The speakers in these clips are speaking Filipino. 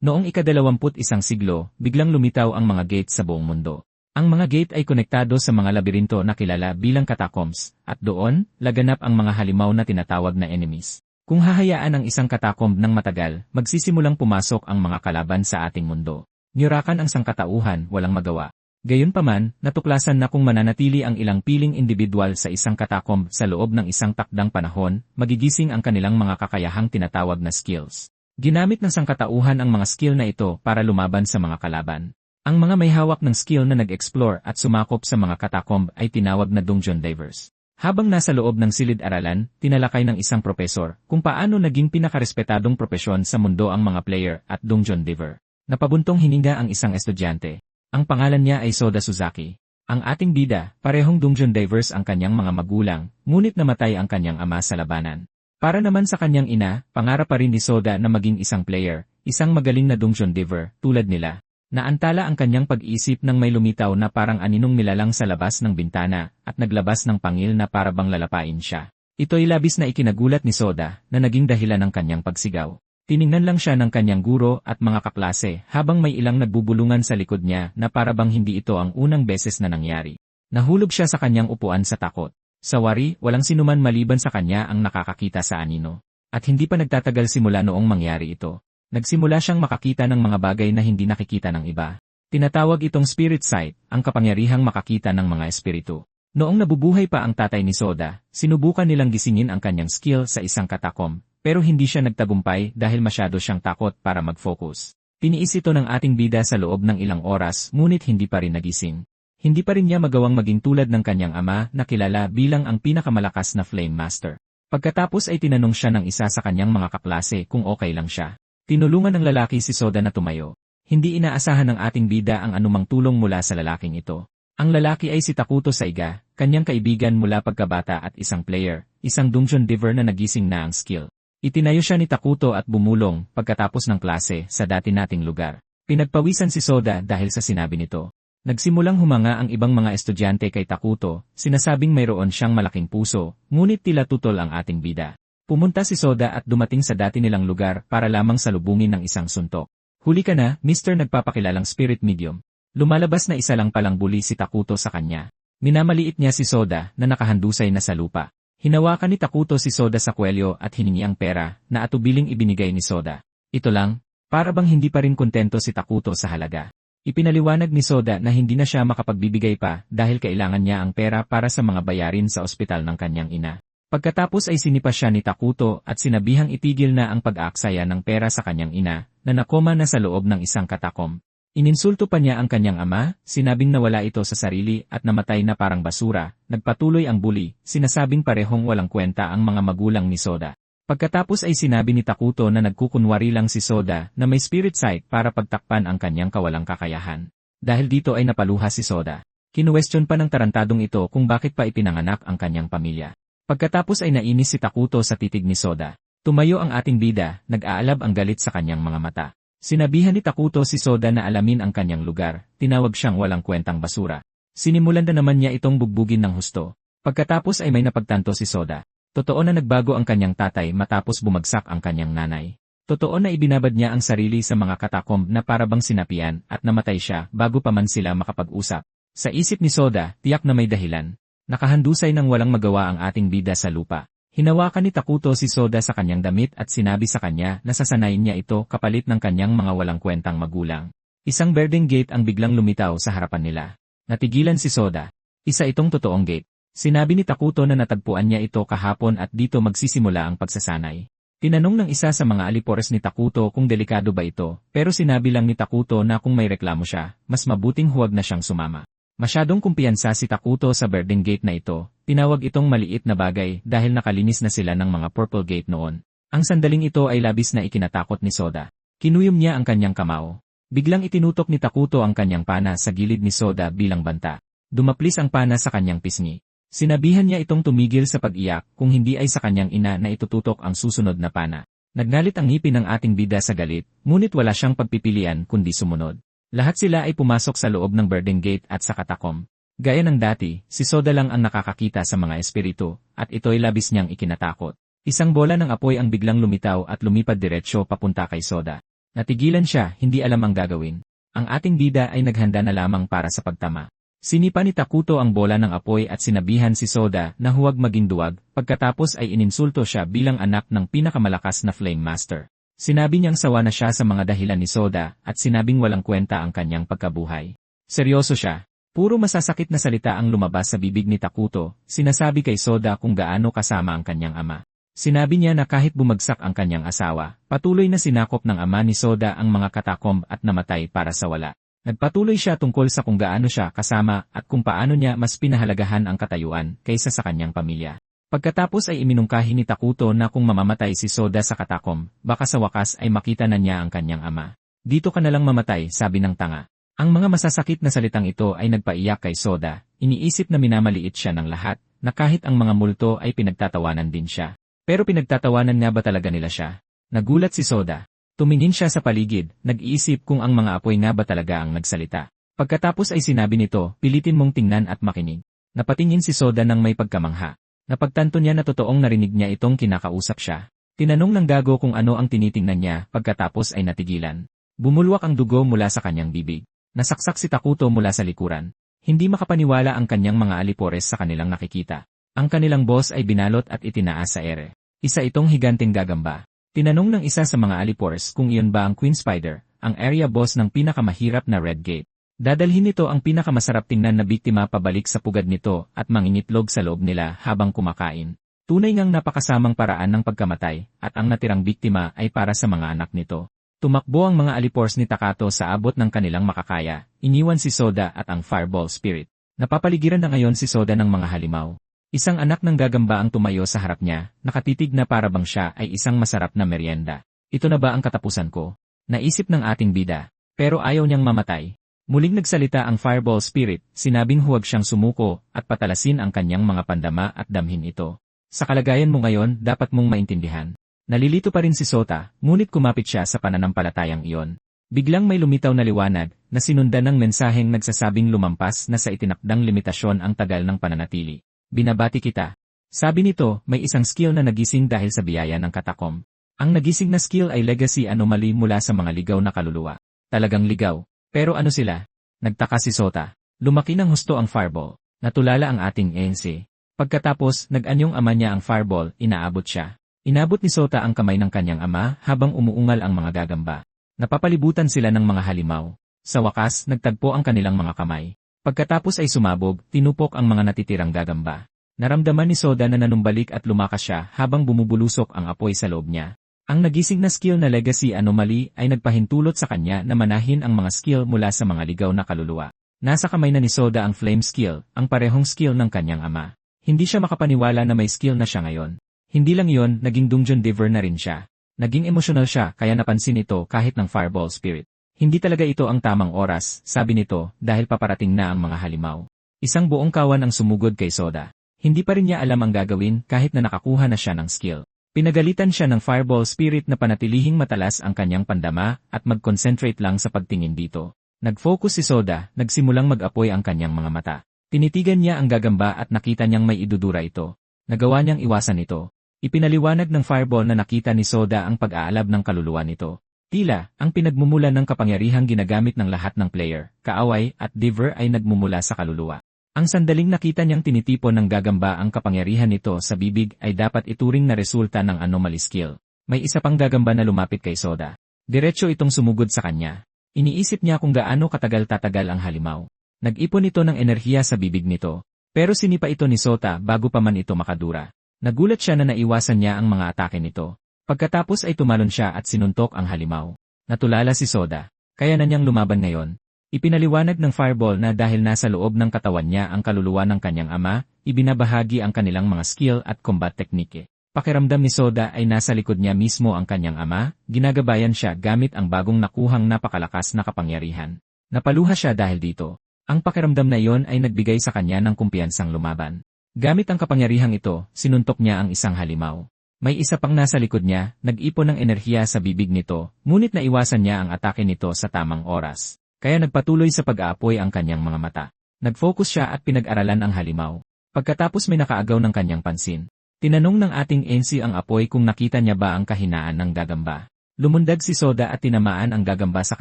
Noong ika-21 siglo, biglang lumitaw ang mga gate sa buong mundo. Ang mga gate ay konektado sa mga labirinto na kilala bilang catacombs, at doon, laganap ang mga halimaw na tinatawag na enemies. Kung hahayaan ang isang catacomb ng matagal, magsisimulang pumasok ang mga kalaban sa ating mundo. Niyurakan ang sangkatauhan, walang magawa. Gayunpaman, natuklasan na kung mananatili ang ilang piling individual sa isang catacomb sa loob ng isang takdang panahon, magigising ang kanilang mga kakayahang tinatawag na skills. Ginamit ng sangkatauhan ang mga skill na ito para lumaban sa mga kalaban. Ang mga may hawak ng skill na nag-explore at sumakop sa mga catacomb ay tinawag na dungeon divers. Habang nasa loob ng silid-aralan, tinalakay ng isang propesor kung paano naging pinakarespetadong propesyon sa mundo ang mga player at dungeon diver. Napabuntong hininga ang isang estudyante. Ang pangalan niya ay Soda Suzaki. Ang ating bida, parehong dungeon divers ang kanyang mga magulang, ngunit namatay ang kanyang ama sa labanan. Para naman sa kanyang ina, pangarap pa rin ni Soda na maging isang player, isang magaling na dungeon diver, tulad nila. Naantala ang kanyang pag-iisip nang may lumitaw na parang aninong nilalang sa labas ng bintana at naglabas ng pangil na parabang lalapain siya. Ito'y labis na ikinagulat ni Soda na naging dahilan ng kanyang pagsigaw. Tiningnan lang siya ng kanyang guro at mga kaklase habang may ilang nagbubulungan sa likod niya na parabang hindi ito ang unang beses na nangyari. Nahulog siya sa kanyang upuan sa takot. Sa wari, walang sinuman maliban sa kanya ang nakakakita sa anino. At hindi pa nagtatagal simula noong mangyari ito. Nagsimula siyang makakita ng mga bagay na hindi nakikita ng iba. Tinatawag itong spirit sight, ang kapangyarihang makakita ng mga espiritu. Noong nabubuhay pa ang tatay ni Soda, sinubukan nilang gisingin ang kanyang skill sa isang catacomb, pero hindi siya nagtagumpay dahil masyado siyang takot para mag-focus. Tiniis ito ng ating bida sa loob ng ilang oras ngunit hindi pa rin nagising. Hindi pa rin niya magawang maging tulad ng kanyang ama na kilala bilang ang pinakamalakas na Flame Master. Pagkatapos ay tinanong siya ng isa sa kanyang mga kaklase kung okay lang siya. Tinulungan ng lalaki si Soda na tumayo. Hindi inaasahan ng ating bida ang anumang tulong mula sa lalaking ito. Ang lalaki ay si Takuto Saiga, kanyang kaibigan mula pagkabata at isang player, isang dungeon diver na nagising na ang skill. Itinayo siya ni Takuto at bumulong pagkatapos ng klase sa dati nating lugar. Pinagpawisan si Soda dahil sa sinabi nito. Nagsimulang humanga ang ibang mga estudyante kay Takuto, sinasabing mayroon siyang malaking puso, ngunit tila tutol ang ating bida. Pumunta si Soda at dumating sa dati nilang lugar para lamang salubungin ng isang suntok. Huli ka na, Mr. Nagpapakilalang Spirit Medium. Lumalabas na isa lang palang buli si Takuto sa kanya. Minamaliit niya si Soda na nakahandusay na sa lupa. Hinawakan ni Takuto si Soda sa kwelyo at hiningi ang pera na atubiling ibinigay ni Soda. Ito lang, para bang hindi pa rin kontento si Takuto sa halaga. Ipinaliwanag ni Soda na hindi na siya makapagbibigay pa dahil kailangan niya ang pera para sa mga bayarin sa ospital ng kanyang ina. Pagkatapos ay sinipa siya ni Takuto at sinabihang itigil na ang pag-aaksaya ng pera sa kanyang ina, na nakoma na sa loob ng isang catacomb. Ininsulto pa niya ang kanyang ama, sinabing nawala ito sa sarili at namatay na parang basura, nagpatuloy ang bully, sinasabing parehong walang kwenta ang mga magulang ni Soda. Pagkatapos ay sinabi ni Takuto na nagkukunwari lang si Soda na may spirit sight para pagtakpan ang kanyang kawalang kakayahan. Dahil dito ay napaluha si Soda. Kinuwestiyon pa ng tarantadong ito kung bakit pa ipinanganak ang kanyang pamilya. Pagkatapos ay nainis si Takuto sa titig ni Soda. Tumayo ang ating bida, nag-aalab ang galit sa kanyang mga mata. Sinabihan ni Takuto si Soda na alamin ang kanyang lugar, tinawag siyang walang kwentang basura. Sinimulan na naman niya itong bugbugin ng husto. Pagkatapos ay may napagtanto si Soda. Totoo na nagbago ang kanyang tatay matapos bumagsak ang kanyang nanay. Totoo na ibinabad niya ang sarili sa mga catacomb na parabang sinapian at namatay siya bago pa man sila makapag-usap. Sa isip ni Soda, tiyak na may dahilan. Nakahandusay ng walang magawa ang ating bida sa lupa. Hinawakan ni Takuto si Soda sa kanyang damit at sinabi sa kanya na sasanayin niya ito kapalit ng kanyang mga walang kwentang magulang. Isang berdeng gate ang biglang lumitaw sa harapan nila. Natigilan si Soda. Isa itong totoong gate. Sinabi ni Takuto na natagpuan niya ito kahapon at dito magsisimula ang pagsasanay. Tinanong ng isa sa mga alipores ni Takuto kung delikado ba ito, pero sinabi lang ni Takuto na kung may reklamo siya, mas mabuting huwag na siyang sumama. Masyadong kumpiyansa si Takuto sa berdeng gate na ito, tinawag itong maliit na bagay dahil nakalinis na sila ng mga purple gate noon. Ang sandaling ito ay labis na ikinatakot ni Soda. Kinuyom niya ang kanyang kamao. Biglang itinutok ni Takuto ang kanyang pana sa gilid ni Soda bilang banta. Dumaplis ang pana sa kanyang pisngi. Sinabihan niya itong tumigil sa pag-iyak kung hindi ay sa kanyang ina na itututok ang susunod na pana. Nagnalit ang ngipin ng ating bida sa galit, ngunit wala siyang pagpipilian kundi sumunod. Lahat sila ay pumasok sa loob ng berdeng gate at sa catacomb. Gaya ng dati, si Soda lang ang nakakakita sa mga espiritu, at ito'y labis niyang ikinatakot. Isang bola ng apoy ang biglang lumitaw at lumipad diretsyo papunta kay Soda. Natigilan siya, hindi alam ang gagawin. Ang ating bida ay naghanda na lamang para sa pagtama. Sinipa ni Takuto ang bola ng apoy at sinabihan si Soda na huwag maging duwag, pagkatapos ay ininsulto siya bilang anak ng pinakamalakas na Flame Master. Sinabi niyang sawa na siya sa mga dahilan ni Soda at sinabing walang kwenta ang kanyang pagkabuhay. Seryoso siya. Puro masasakit na salita ang lumabas sa bibig ni Takuto, sinasabi kay Soda kung gaano kasama ang kanyang ama. Sinabi niya na kahit bumagsak ang kanyang asawa, patuloy na sinakop ng ama ni Soda ang mga katakomb at namatay para sa wala. Nagpatuloy siya tungkol sa kung gaano siya kasama at kung paano niya mas pinahalagahan ang katayuan kaysa sa kanyang pamilya. Pagkatapos ay iminungkahi ni Takuto na kung mamamatay si Soda sa katakomb, baka sa wakas ay makita na niya ang kanyang ama. Dito ka na lang mamatay, sabi ng tanga. Ang mga masasakit na salitang ito ay nagpaiyak kay Soda, iniisip na minamaliit siya ng lahat, na kahit ang mga multo ay pinagtatawanan din siya. Pero pinagtatawanan nga ba talaga nila siya? Nagulat si Soda. Tumingin siya sa paligid, nag-iisip kung ang mga apoy nga ba talaga ang nagsalita. Pagkatapos ay sinabi nito, pilitin mong tingnan at makinig. Napatingin si Soda ng may pagkamangha. Napagtanto niya na totoong narinig niya itong kinakausap siya. Tinanong ng gago kung ano ang tinitingnan niya, pagkatapos ay natigilan. Bumulwak ang dugo mula sa kanyang bibig. Nasaksak si Takuto mula sa likuran. Hindi makapaniwala ang kanyang mga alipores sa kanilang nakikita. Ang kanilang boss ay binalot at itinaas sa ere. Isa itong higanteng gagamba. Tinanong ng isa sa mga alipores kung iyon ba ang Queen Spider, ang area boss ng pinakamahirap na Red Gate. Dadalhin nito ang pinakamasarap tingnan na biktima pabalik sa pugad nito at mangingitlog sa loob nila habang kumakain. Tunay ngang napakasamang paraan ng pagkamatay at ang natirang biktima ay para sa mga anak nito. Tumakbo ang mga alipores ni Takato sa abot ng kanilang makakaya, iniwan si Soda at ang Fireball Spirit. Napapaligiran na ngayon si Soda ng mga halimaw. Isang anak ng gagamba ang tumayo sa harap niya, nakatitig na para bang siya ay isang masarap na merienda. Ito na ba ang katapusan ko? Naisip ng ating bida. Pero ayaw niyang mamatay. Muling nagsalita ang Fireball Spirit, sinabing huwag siyang sumuko at patalasin ang kanyang mga pandama at damhin ito. Sa kalagayan mo ngayon, dapat mong maintindihan. Nalilito pa rin si Sota, ngunit kumapit siya sa pananampalatayang iyon. Biglang may lumitaw na liwanag, na sinundan ng mensaheng nagsasabing lumampas na sa itinakdang limitasyon ang tagal ng pananatili. Binabati kita. Sabi nito, may isang skill na nagising dahil sa biyaya ng katakom. Ang nagising na skill ay legacy anomaly mula sa mga ligaw na kaluluwa. Talagang ligaw. Pero ano sila? Nagtaka si Sota. Lumaki ng husto ang fireball. Natulala ang ating ANC. Pagkatapos, nag-anyong ama niya ang fireball, inaabot siya. Inabot ni Sota ang kamay ng kanyang ama habang umuungal ang mga gagamba. Napapalibutan sila ng mga halimaw. Sa wakas, nagtagpo ang kanilang mga kamay. Pagkatapos ay sumabog, tinupok ang mga natitirang gagamba. Naramdaman ni Soda na nanumbalik at lumakas siya habang bumubulusok ang apoy sa loob niya. Ang nagising na skill na legacy anomaly ay nagpahintulot sa kanya na manahin ang mga skill mula sa mga ligaw na kaluluwa. Nasa kamay na ni Soda ang flame skill, ang parehong skill ng kanyang ama. Hindi siya makapaniwala na may skill na siya ngayon. Hindi lang yon, naging dungeon diver na rin siya. Naging emosyonal siya kaya napansin ito kahit ng Fireball Spirit. Hindi talaga ito ang tamang oras, sabi nito, dahil paparating na ang mga halimaw. Isang buong kawan ang sumugod kay Soda. Hindi pa rin niya alam ang gagawin kahit na nakakuha na siya ng skill. Pinagalitan siya ng Fireball Spirit na panatilihing matalas ang kanyang pandama at mag-concentrate lang sa pagtingin dito. Nag-focus si Soda, nagsimulang mag-apoy ang kanyang mga mata. Tinitigan niya ang gagamba at nakita niyang may idudura ito. Nagawa niyang iwasan ito. Ipinaliwanag ng Fireball na nakita ni Soda ang pag-aalab ng kaluluwa nito. Tila, ang pinagmumulan ng kapangyarihang ginagamit ng lahat ng player, kaaway at diver ay nagmumula sa kaluluwa. Ang sandaling nakita niyang tinitipon ng gagamba ang kapangyarihan nito sa bibig ay dapat ituring na resulta ng anomaly skill. May isa pang gagamba na lumapit kay Soda. Diretso itong sumugod sa kanya. Iniisip niya kung gaano katagal tatagal ang halimaw. Nag-ipon ito ng enerhiya sa bibig nito. Pero sinipa ito ni Sota bago pa man ito makadura. Nagulat siya na naiwasan niya ang mga atake nito. Pagkatapos ay tumalon siya at sinuntok ang halimaw. Natulala si Soda. Kaya na niyang lumaban ngayon. Ipinaliwanag ng Fireball na dahil nasa loob ng katawan niya ang kaluluwa ng kanyang ama, ibinabahagi ang kanilang mga skill at combat technique. Pakiramdam ni Soda ay nasa likod niya mismo ang kanyang ama, ginagabayan siya gamit ang bagong nakuhang napakalakas na kapangyarihan. Napaluha siya dahil dito. Ang pakiramdam na iyon ay nagbigay sa kanya ng kumpiyansang lumaban. Gamit ang kapangyarihang ito, sinuntok niya ang isang halimaw. May isa pang nasa likod niya, nag-ipon ng enerhiya sa bibig nito, ngunit naiwasan niya ang atake nito sa tamang oras. Kaya nagpatuloy sa pag-aapoy ang kanyang mga mata. Nag-focus siya at pinag-aralan ang halimaw. Pagkatapos may nakaagaw ng kanyang pansin. Tinanong ng ating NC ang apoy kung nakita niya ba ang kahinaan ng gagamba. Lumundag si Soda at tinamaan ang gagamba sa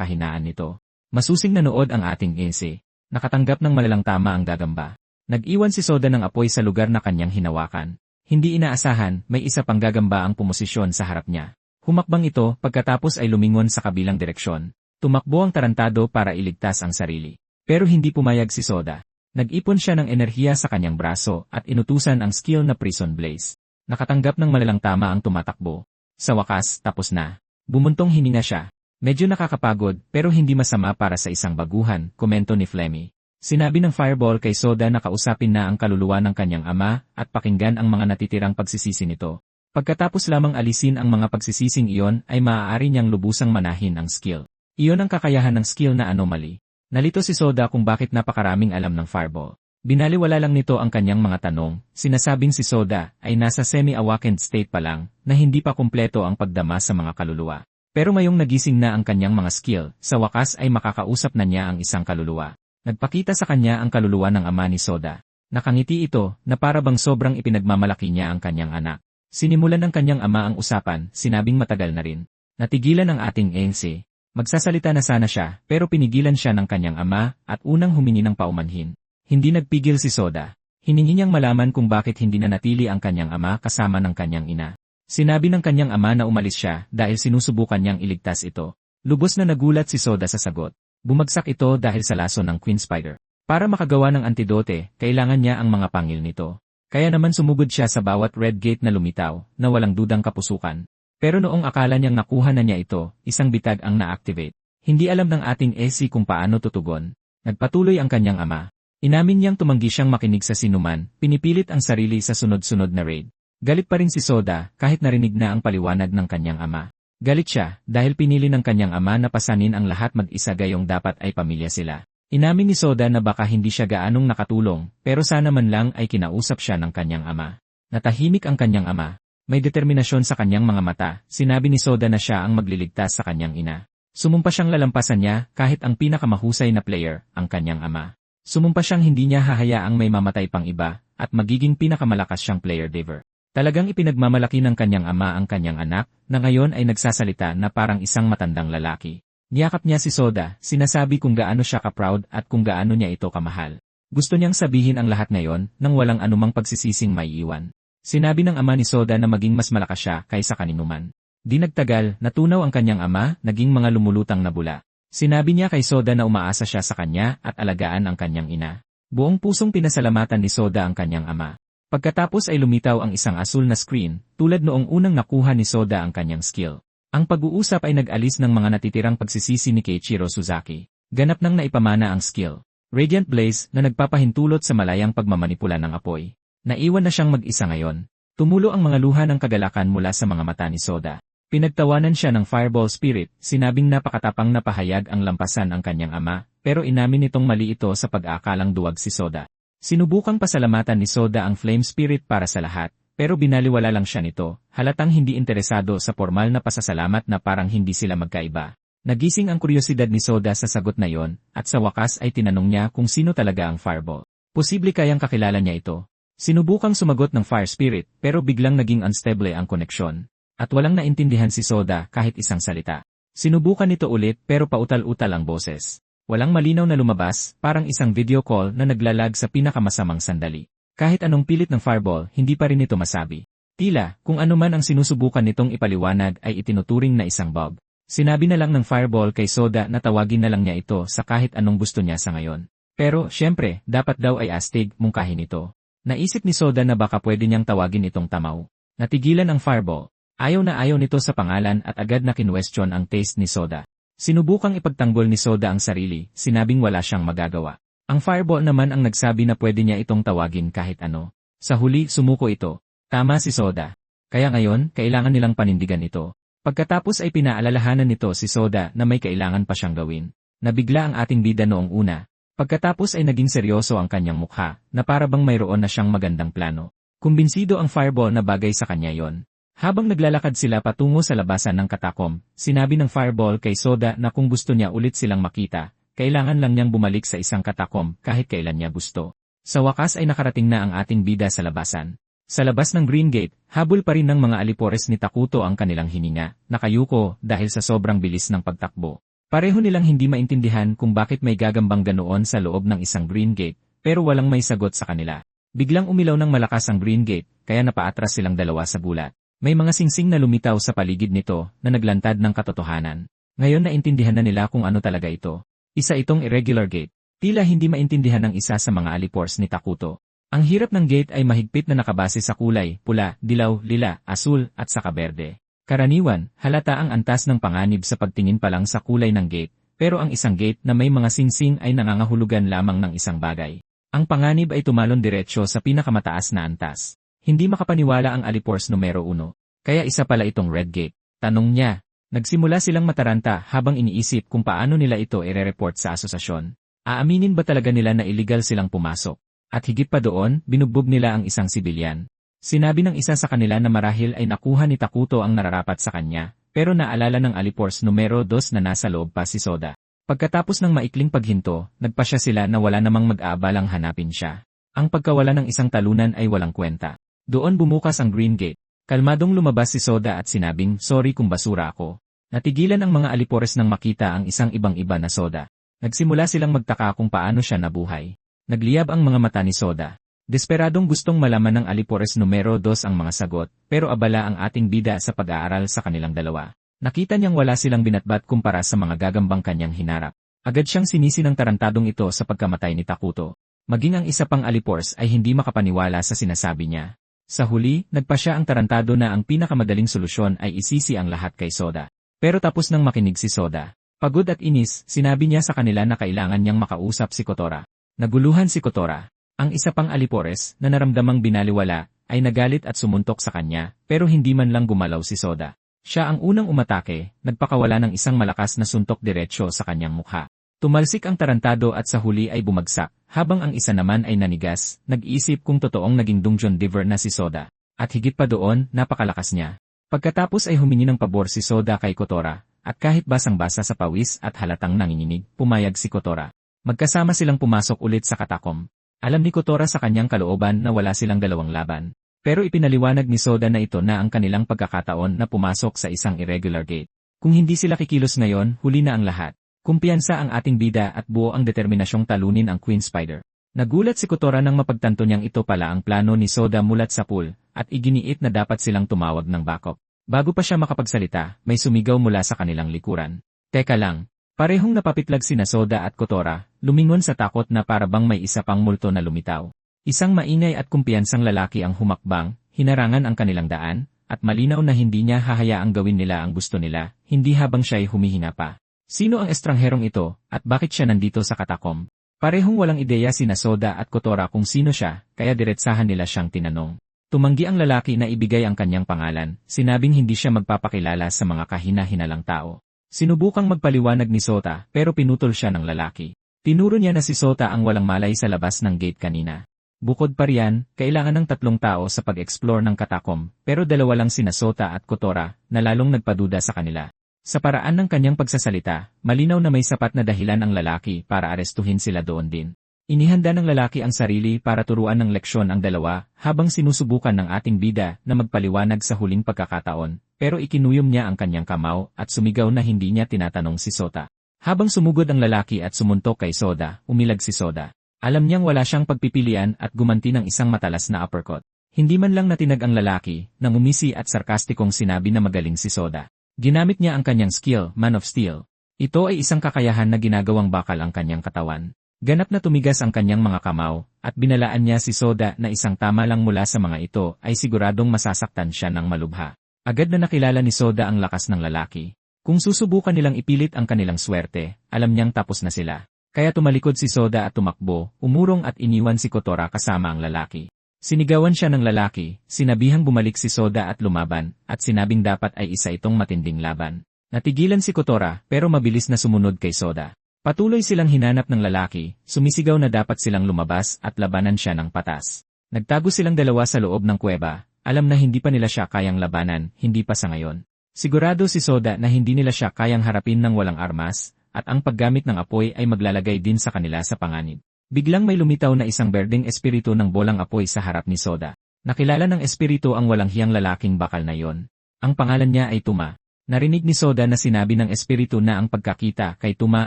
kahinaan nito. Masusing nanood ang ating Ace. Nakatanggap ng malalang tama ang gagamba. Nag-iwan si Soda ng apoy sa lugar na kanyang hinawakan. Hindi inaasahan, may isa pang gagamba ang pumosisyon sa harap niya. Humakbang ito pagkatapos ay lumingon sa kabilang direksyon. Tumakbo ang tarantado para iligtas ang sarili. Pero hindi pumayag si Soda. Nag-ipon siya ng enerhiya sa kanyang braso at inutusan ang skill na Prison Blaze. Nakatanggap ng malalang tama ang tumatakbo. Sa wakas, tapos na. Bumuntong hininga siya. Medyo nakakapagod pero hindi masama para sa isang baguhan, komento ni Flemmy. Sinabi ng Fireball kay Soda na kausapin na ang kaluluwa ng kanyang ama at pakinggan ang mga natitirang pagsisisi nito. Pagkatapos lamang alisin ang mga pagsisising iyon ay maaari niyang lubusang manahin ang skill. Iyon ang kakayahan ng skill na anomaly. Nalito si Soda kung bakit napakaraming alam ng Fireball. Binaliwala lang nito ang kanyang mga tanong, sinasabing si Soda ay nasa semi-awakened state pa lang na hindi pa kumpleto ang pagdama sa mga kaluluwa. Pero mayong nagising na ang kanyang mga skill, sa wakas ay makakausap na niya ang isang kaluluwa. Nagpakita sa kanya ang kaluluwa ng ama ni Soda. Nakangiti ito na para bang sobrang ipinagmamalaki niya ang kanyang anak. Sinimulan ng kanyang ama ang usapan, sinabing matagal na rin. Natigilan ang ating Ace. Magsasalita na sana siya, pero pinigilan siya ng kanyang ama at unang humingi ng paumanhin. Hindi nagpigil si Soda. Hiningi niyang malaman kung bakit hindi na natili ang kanyang ama kasama ng kanyang ina. Sinabi ng kanyang ama na umalis siya dahil sinusubukan niyang iligtas ito. Lubos na nagulat si Soda sa sagot. Bumagsak ito dahil sa laso ng Queen Spider. Para makagawa ng antidote, kailangan niya ang mga pangil nito. Kaya naman sumugod siya sa bawat red gate na lumitaw, na walang dudang kapusukan. Pero noong akala niyang nakuha na niya ito, isang bitag ang na-activate. Hindi alam ng ating Ace kung paano tutugon. Nagpatuloy ang kanyang ama. Inamin niyang tumanggi siyang makinig sa sinuman, pinipilit ang sarili sa sunod-sunod na raid. Galit pa rin si Soda kahit narinig na ang paliwanag ng kanyang ama. Galit siya dahil pinili ng kanyang ama na pasanin ang lahat mag-isa gayong dapat ay pamilya sila. Inamin ni Soda na baka hindi siya gaanong nakatulong, pero sana man lang ay kinausap siya ng kanyang ama. Natahimik ang kanyang ama. May determinasyon sa kanyang mga mata, sinabi ni Soda na siya ang magliligtas sa kanyang ina. Sumumpa siyang lalampasan niya kahit ang pinakamahusay na player, ang kanyang ama. Sumumpa siyang hindi niya hahayaang may mamatay pang iba, at magiging pinakamalakas siyang player ever. Talagang ipinagmamalaki ng kanyang ama ang kanyang anak, na ngayon ay nagsasalita na parang isang matandang lalaki. Niyakap niya si Soda, sinasabi kung gaano siya ka-proud at kung gaano niya ito kamahal. Gusto niyang sabihin ang lahat ngayon, nang walang anumang pagsisising maiiwan. Sinabi ng ama ni Soda na maging mas malakas siya kaysa kaninuman. Di nagtagal, natunaw ang kanyang ama, naging mga lumulutang na bula. Sinabi niya kay Soda na umaasa siya sa kanya at alagaan ang kanyang ina. Buong pusong pinasalamatan ni Soda ang kanyang ama. Pagkatapos ay lumitaw ang isang asul na screen, tulad noong unang nakuha ni Soda ang kanyang skill. Ang pag-uusap ay nag-alis ng mga natitirang pagsisisi ni Keiichiro Suzaki. Ganap nang naipamana ang skill. Radiant Blaze na nagpapahintulot sa malayang pagmamanipula ng apoy. Naiwan na siyang mag-isa ngayon. Tumulo ang mga luha ng kagalakan mula sa mga mata ni Soda. Pinagtawanan siya ng Fireball Spirit, sinabing napakatapang na pahayag ang lampasan ang kanyang ama, pero inamin nitong mali ito sa pag-aakalang duwag si Soda. Sinubukang pasalamatan ni Soda ang Flame Spirit para sa lahat, pero binaliwala lang siya nito, halatang hindi interesado sa formal na pasasalamat na parang hindi sila magkaiba. Nagising ang kuryosidad ni Soda sa sagot na yon, at sa wakas ay tinanong niya kung sino talaga ang Fireball. Posible kayang kakilala niya ito. Sinubukang sumagot ng Fire Spirit pero biglang naging unstable ang koneksyon. At walang naintindihan si Soda kahit isang salita. Sinubukan nito ulit pero pautal-utal ang boses. Walang malinaw na lumabas, parang isang video call na naglalag sa pinakamasamang sandali. Kahit anong pilit ng Fireball, hindi pa rin ito masabi. Tila, kung ano man ang sinusubukan nitong ipaliwanag ay itinuturing na isang bug. Sinabi na lang ng Fireball kay Soda na tawagin na lang niya ito sa kahit anong gusto niya sa ngayon. Pero, syempre, dapat daw ay astig mungkahin ito. Naisip ni Soda na baka pwede niyang tawagin itong Tamaw. Natigilan ang Fireball. Ayaw na ayaw nito sa pangalan at agad na kinwestiyon ang taste ni Soda. Sinubukang ipagtanggol ni Soda ang sarili, sinabing wala siyang magagawa. Ang Fireball naman ang nagsabi na pwede niya itong tawagin kahit ano. Sa huli, sumuko ito. Tama si Soda. Kaya ngayon, kailangan nilang panindigan ito. Pagkatapos ay pinaalalahanan nito si Soda na may kailangan pa siyang gawin. Nabigla ang ating bida noong una. Pagkatapos ay naging seryoso ang kanyang mukha, na para bang mayroon na siyang magandang plano. Kumbinsido ang Fireball na bagay sa kanya yon. Habang naglalakad sila patungo sa labasan ng katakom, sinabi ng Fireball kay Soda na kung gusto niya ulit silang makita, kailangan lang niyang bumalik sa isang katakom kahit kailan niya gusto. Sa wakas ay nakarating na ang ating bida sa labasan. Sa labas ng Green Gate, habol pa rin ng mga alipores ni Takuto ang kanilang hininga, nakayuko dahil sa sobrang bilis ng pagtakbo. Pareho nilang hindi maintindihan kung bakit may gagambang ganoon sa loob ng isang Green Gate, pero walang may sagot sa kanila. Biglang umilaw ng malakas ang Green Gate, kaya napaatras silang dalawa sa gulat. May mga singsing na lumitaw sa paligid nito na naglantad ng katotohanan. Ngayon naintindihan na nila kung ano talaga ito. Isa itong irregular gate. Tila hindi maintindihan ng isa sa mga alipores ni Takuto. Ang hirap ng gate ay mahigpit na nakabase sa kulay, pula, dilaw, lila, asul, at saka berde. Karaniwan, halata ang antas ng panganib sa pagtingin pa lang sa kulay ng gate, pero ang isang gate na may mga singsing ay nangangahulugan lamang ng isang bagay. Ang panganib ay tumalon diretsyo sa pinakamataas na antas. Hindi makapaniwala ang alipores numero 1. Kaya isa pala itong red gate. Tanong niya. Nagsimula silang mataranta habang iniisip kung paano nila ito i-report sa asosasyon. Aaminin ba talaga nila na illegal silang pumasok? At higit pa doon, binugbog nila ang isang sibilyan. Sinabi ng isa sa kanila na marahil ay nakuha ni Takuto ang nararapat sa kanya, pero naalala ng alipores numero 2 na nasa loob pa si Soda. Pagkatapos ng maikling paghinto, nagpasya sila na wala namang mag-aabalang hanapin siya. Ang pagkawala ng isang talunan ay walang kwenta. Doon bumukas ang Green Gate. Kalmadong lumabas si Soda at sinabing, "Sorry kung basura ako." Natigilan ang mga alipores nang makita ang isang ibang-iba na Soda. Nagsimula silang magtaka kung paano siya nabuhay. Nagliyab ang mga mata ni Soda. Desperadong gustong malaman ng alipores numero 2 ang mga sagot, pero abala ang ating bida sa pag-aaral sa kanilang dalawa. Nakita niyang wala silang binatbat kumpara sa mga gagambang kanyang hinarap. Agad siyang sinisi ng tarantadong ito sa pagkamatay ni Takuto. Maging ang isa pang alipores ay hindi makapaniwala sa sinasabi niya. Sa huli, nagpasya ang tarantado na ang pinakamadaling solusyon ay isisi ang lahat kay Soda. Pero tapos nang makinig si Soda, pagod at inis, sinabi niya sa kanila na kailangan niyang makausap si Kotora. Naguluhan si Kotora. Ang isa pang alipores na naramdamang binaliwala ay nagalit at sumuntok sa kanya, pero hindi man lang gumalaw si Soda. Siya ang unang umatake, nagpakawala ng isang malakas na suntok diretsyo sa kanyang mukha. Tumalsik ang tarantado at sa huli ay bumagsak, habang ang isa naman ay nanigas, nag-iisip kung totoong naging dungeon diver na si Soda. At higit pa doon, napakalakas niya. Pagkatapos ay humingi ng pabor si Soda kay Kotora, at kahit basang-basa sa pawis at halatang nanginginig, pumayag si Kotora. Magkasama silang pumasok ulit sa katakom. Alam ni Kotora sa kanyang kalooban na wala silang dalawang laban. Pero ipinaliwanag ni Soda na ito na ang kanilang pagkakataon na pumasok sa isang irregular gate. Kung hindi sila kikilos ngayon, huli na ang lahat. Kumpiyansa ang ating bida at buo ang determinasyong talunin ang Queen Spider. Nagulat si Kotora nang mapagtanto niyang ito pala ang plano ni Soda mulat sa pool, at iginiit na dapat silang tumawag ng backup. Bago pa siya makapagsalita, may sumigaw mula sa kanilang likuran. Teka lang. Parehong napapitlag sina Soda at Kotora, lumingon sa takot na parabang may isa pang multo na lumitaw. Isang maingay at kumpiyansang lalaki ang humakbang, hinarangan ang kanilang daan, at malinaw na hindi niya hahayaang gawin nila ang gusto nila, hindi habang siya'y humihinga pa. Sino ang estrangherong ito, at bakit siya nandito sa katakom? Parehong walang ideya sina Soda at Kotora kung sino siya, kaya diretsahan nila siyang tinanong. Tumanggi ang lalaki na ibigay ang kanyang pangalan, sinabing hindi siya magpapakilala sa mga kahina-hinalang tao. Sinubukang magpaliwanag ni Sota pero pinutol siya ng lalaki. Tinuro niya na si Sota ang walang malay sa labas ng gate kanina. Bukod pa riyan, kailangan ng 3 tao sa pag-explore ng katakom, pero 2 lang sina Sota at Kotora na lalong nagpaduda sa kanila. Sa paraan ng kanyang pagsasalita, malinaw na may sapat na dahilan ang lalaki para arestuhin sila doon din. Inihanda ng lalaki ang sarili para turuan ng leksyon ang dalawa habang sinusubukan ng ating bida na magpaliwanag sa huling pagkakataon, pero ikinuyom niya ang kanyang kamao at sumigaw na hindi niya tinatanong si Sota. Habang sumugod ang lalaki at sumuntok kay Soda, umilag si Soda. Alam niyang wala siyang pagpipilian at gumanti ng isang matalas na uppercut. Hindi man lang natinag ang lalaki, nang umisi at sarkastikong sinabi na magaling si Soda. Ginamit niya ang kanyang skill, Man of Steel. Ito ay isang kakayahan na ginagawang bakal ang kanyang katawan. Ganap na tumigas ang kanyang mga kamao, at binalaan niya si Soda na isang tama lang mula sa mga ito ay siguradong masasaktan siya ng malubha. Agad na nakilala ni Soda ang lakas ng lalaki. Kung susubukan nilang ipilit ang kanilang swerte, alam niyang tapos na sila. Kaya tumalikod si Soda at tumakbo, umurong at iniwan si Kotora kasama ang lalaki. Sinigawan siya ng lalaki, sinabihang bumalik si Soda at lumaban, at sinabing dapat ay isa itong matinding laban. Natigilan si Kotora pero mabilis na sumunod kay Soda. Patuloy silang hinanap ng lalaki, sumisigaw na dapat silang lumabas at labanan siya ng patas. Nagtago silang dalawa sa loob ng kuweba, alam na hindi pa nila siya kayang labanan, hindi pa sa ngayon. Sigurado si Soda na hindi nila siya kayang harapin ng walang armas, at ang paggamit ng apoy ay maglalagay din sa kanila sa panganib. Biglang may lumitaw na isang berdeng espiritu ng bolang apoy sa harap ni Soda. Nakilala ng espiritu ang walang hiyang lalaking bakal na yon. Ang pangalan niya ay Tuma. Narinig ni Soda na sinabi ng espiritu na ang pagkakita kay Tuma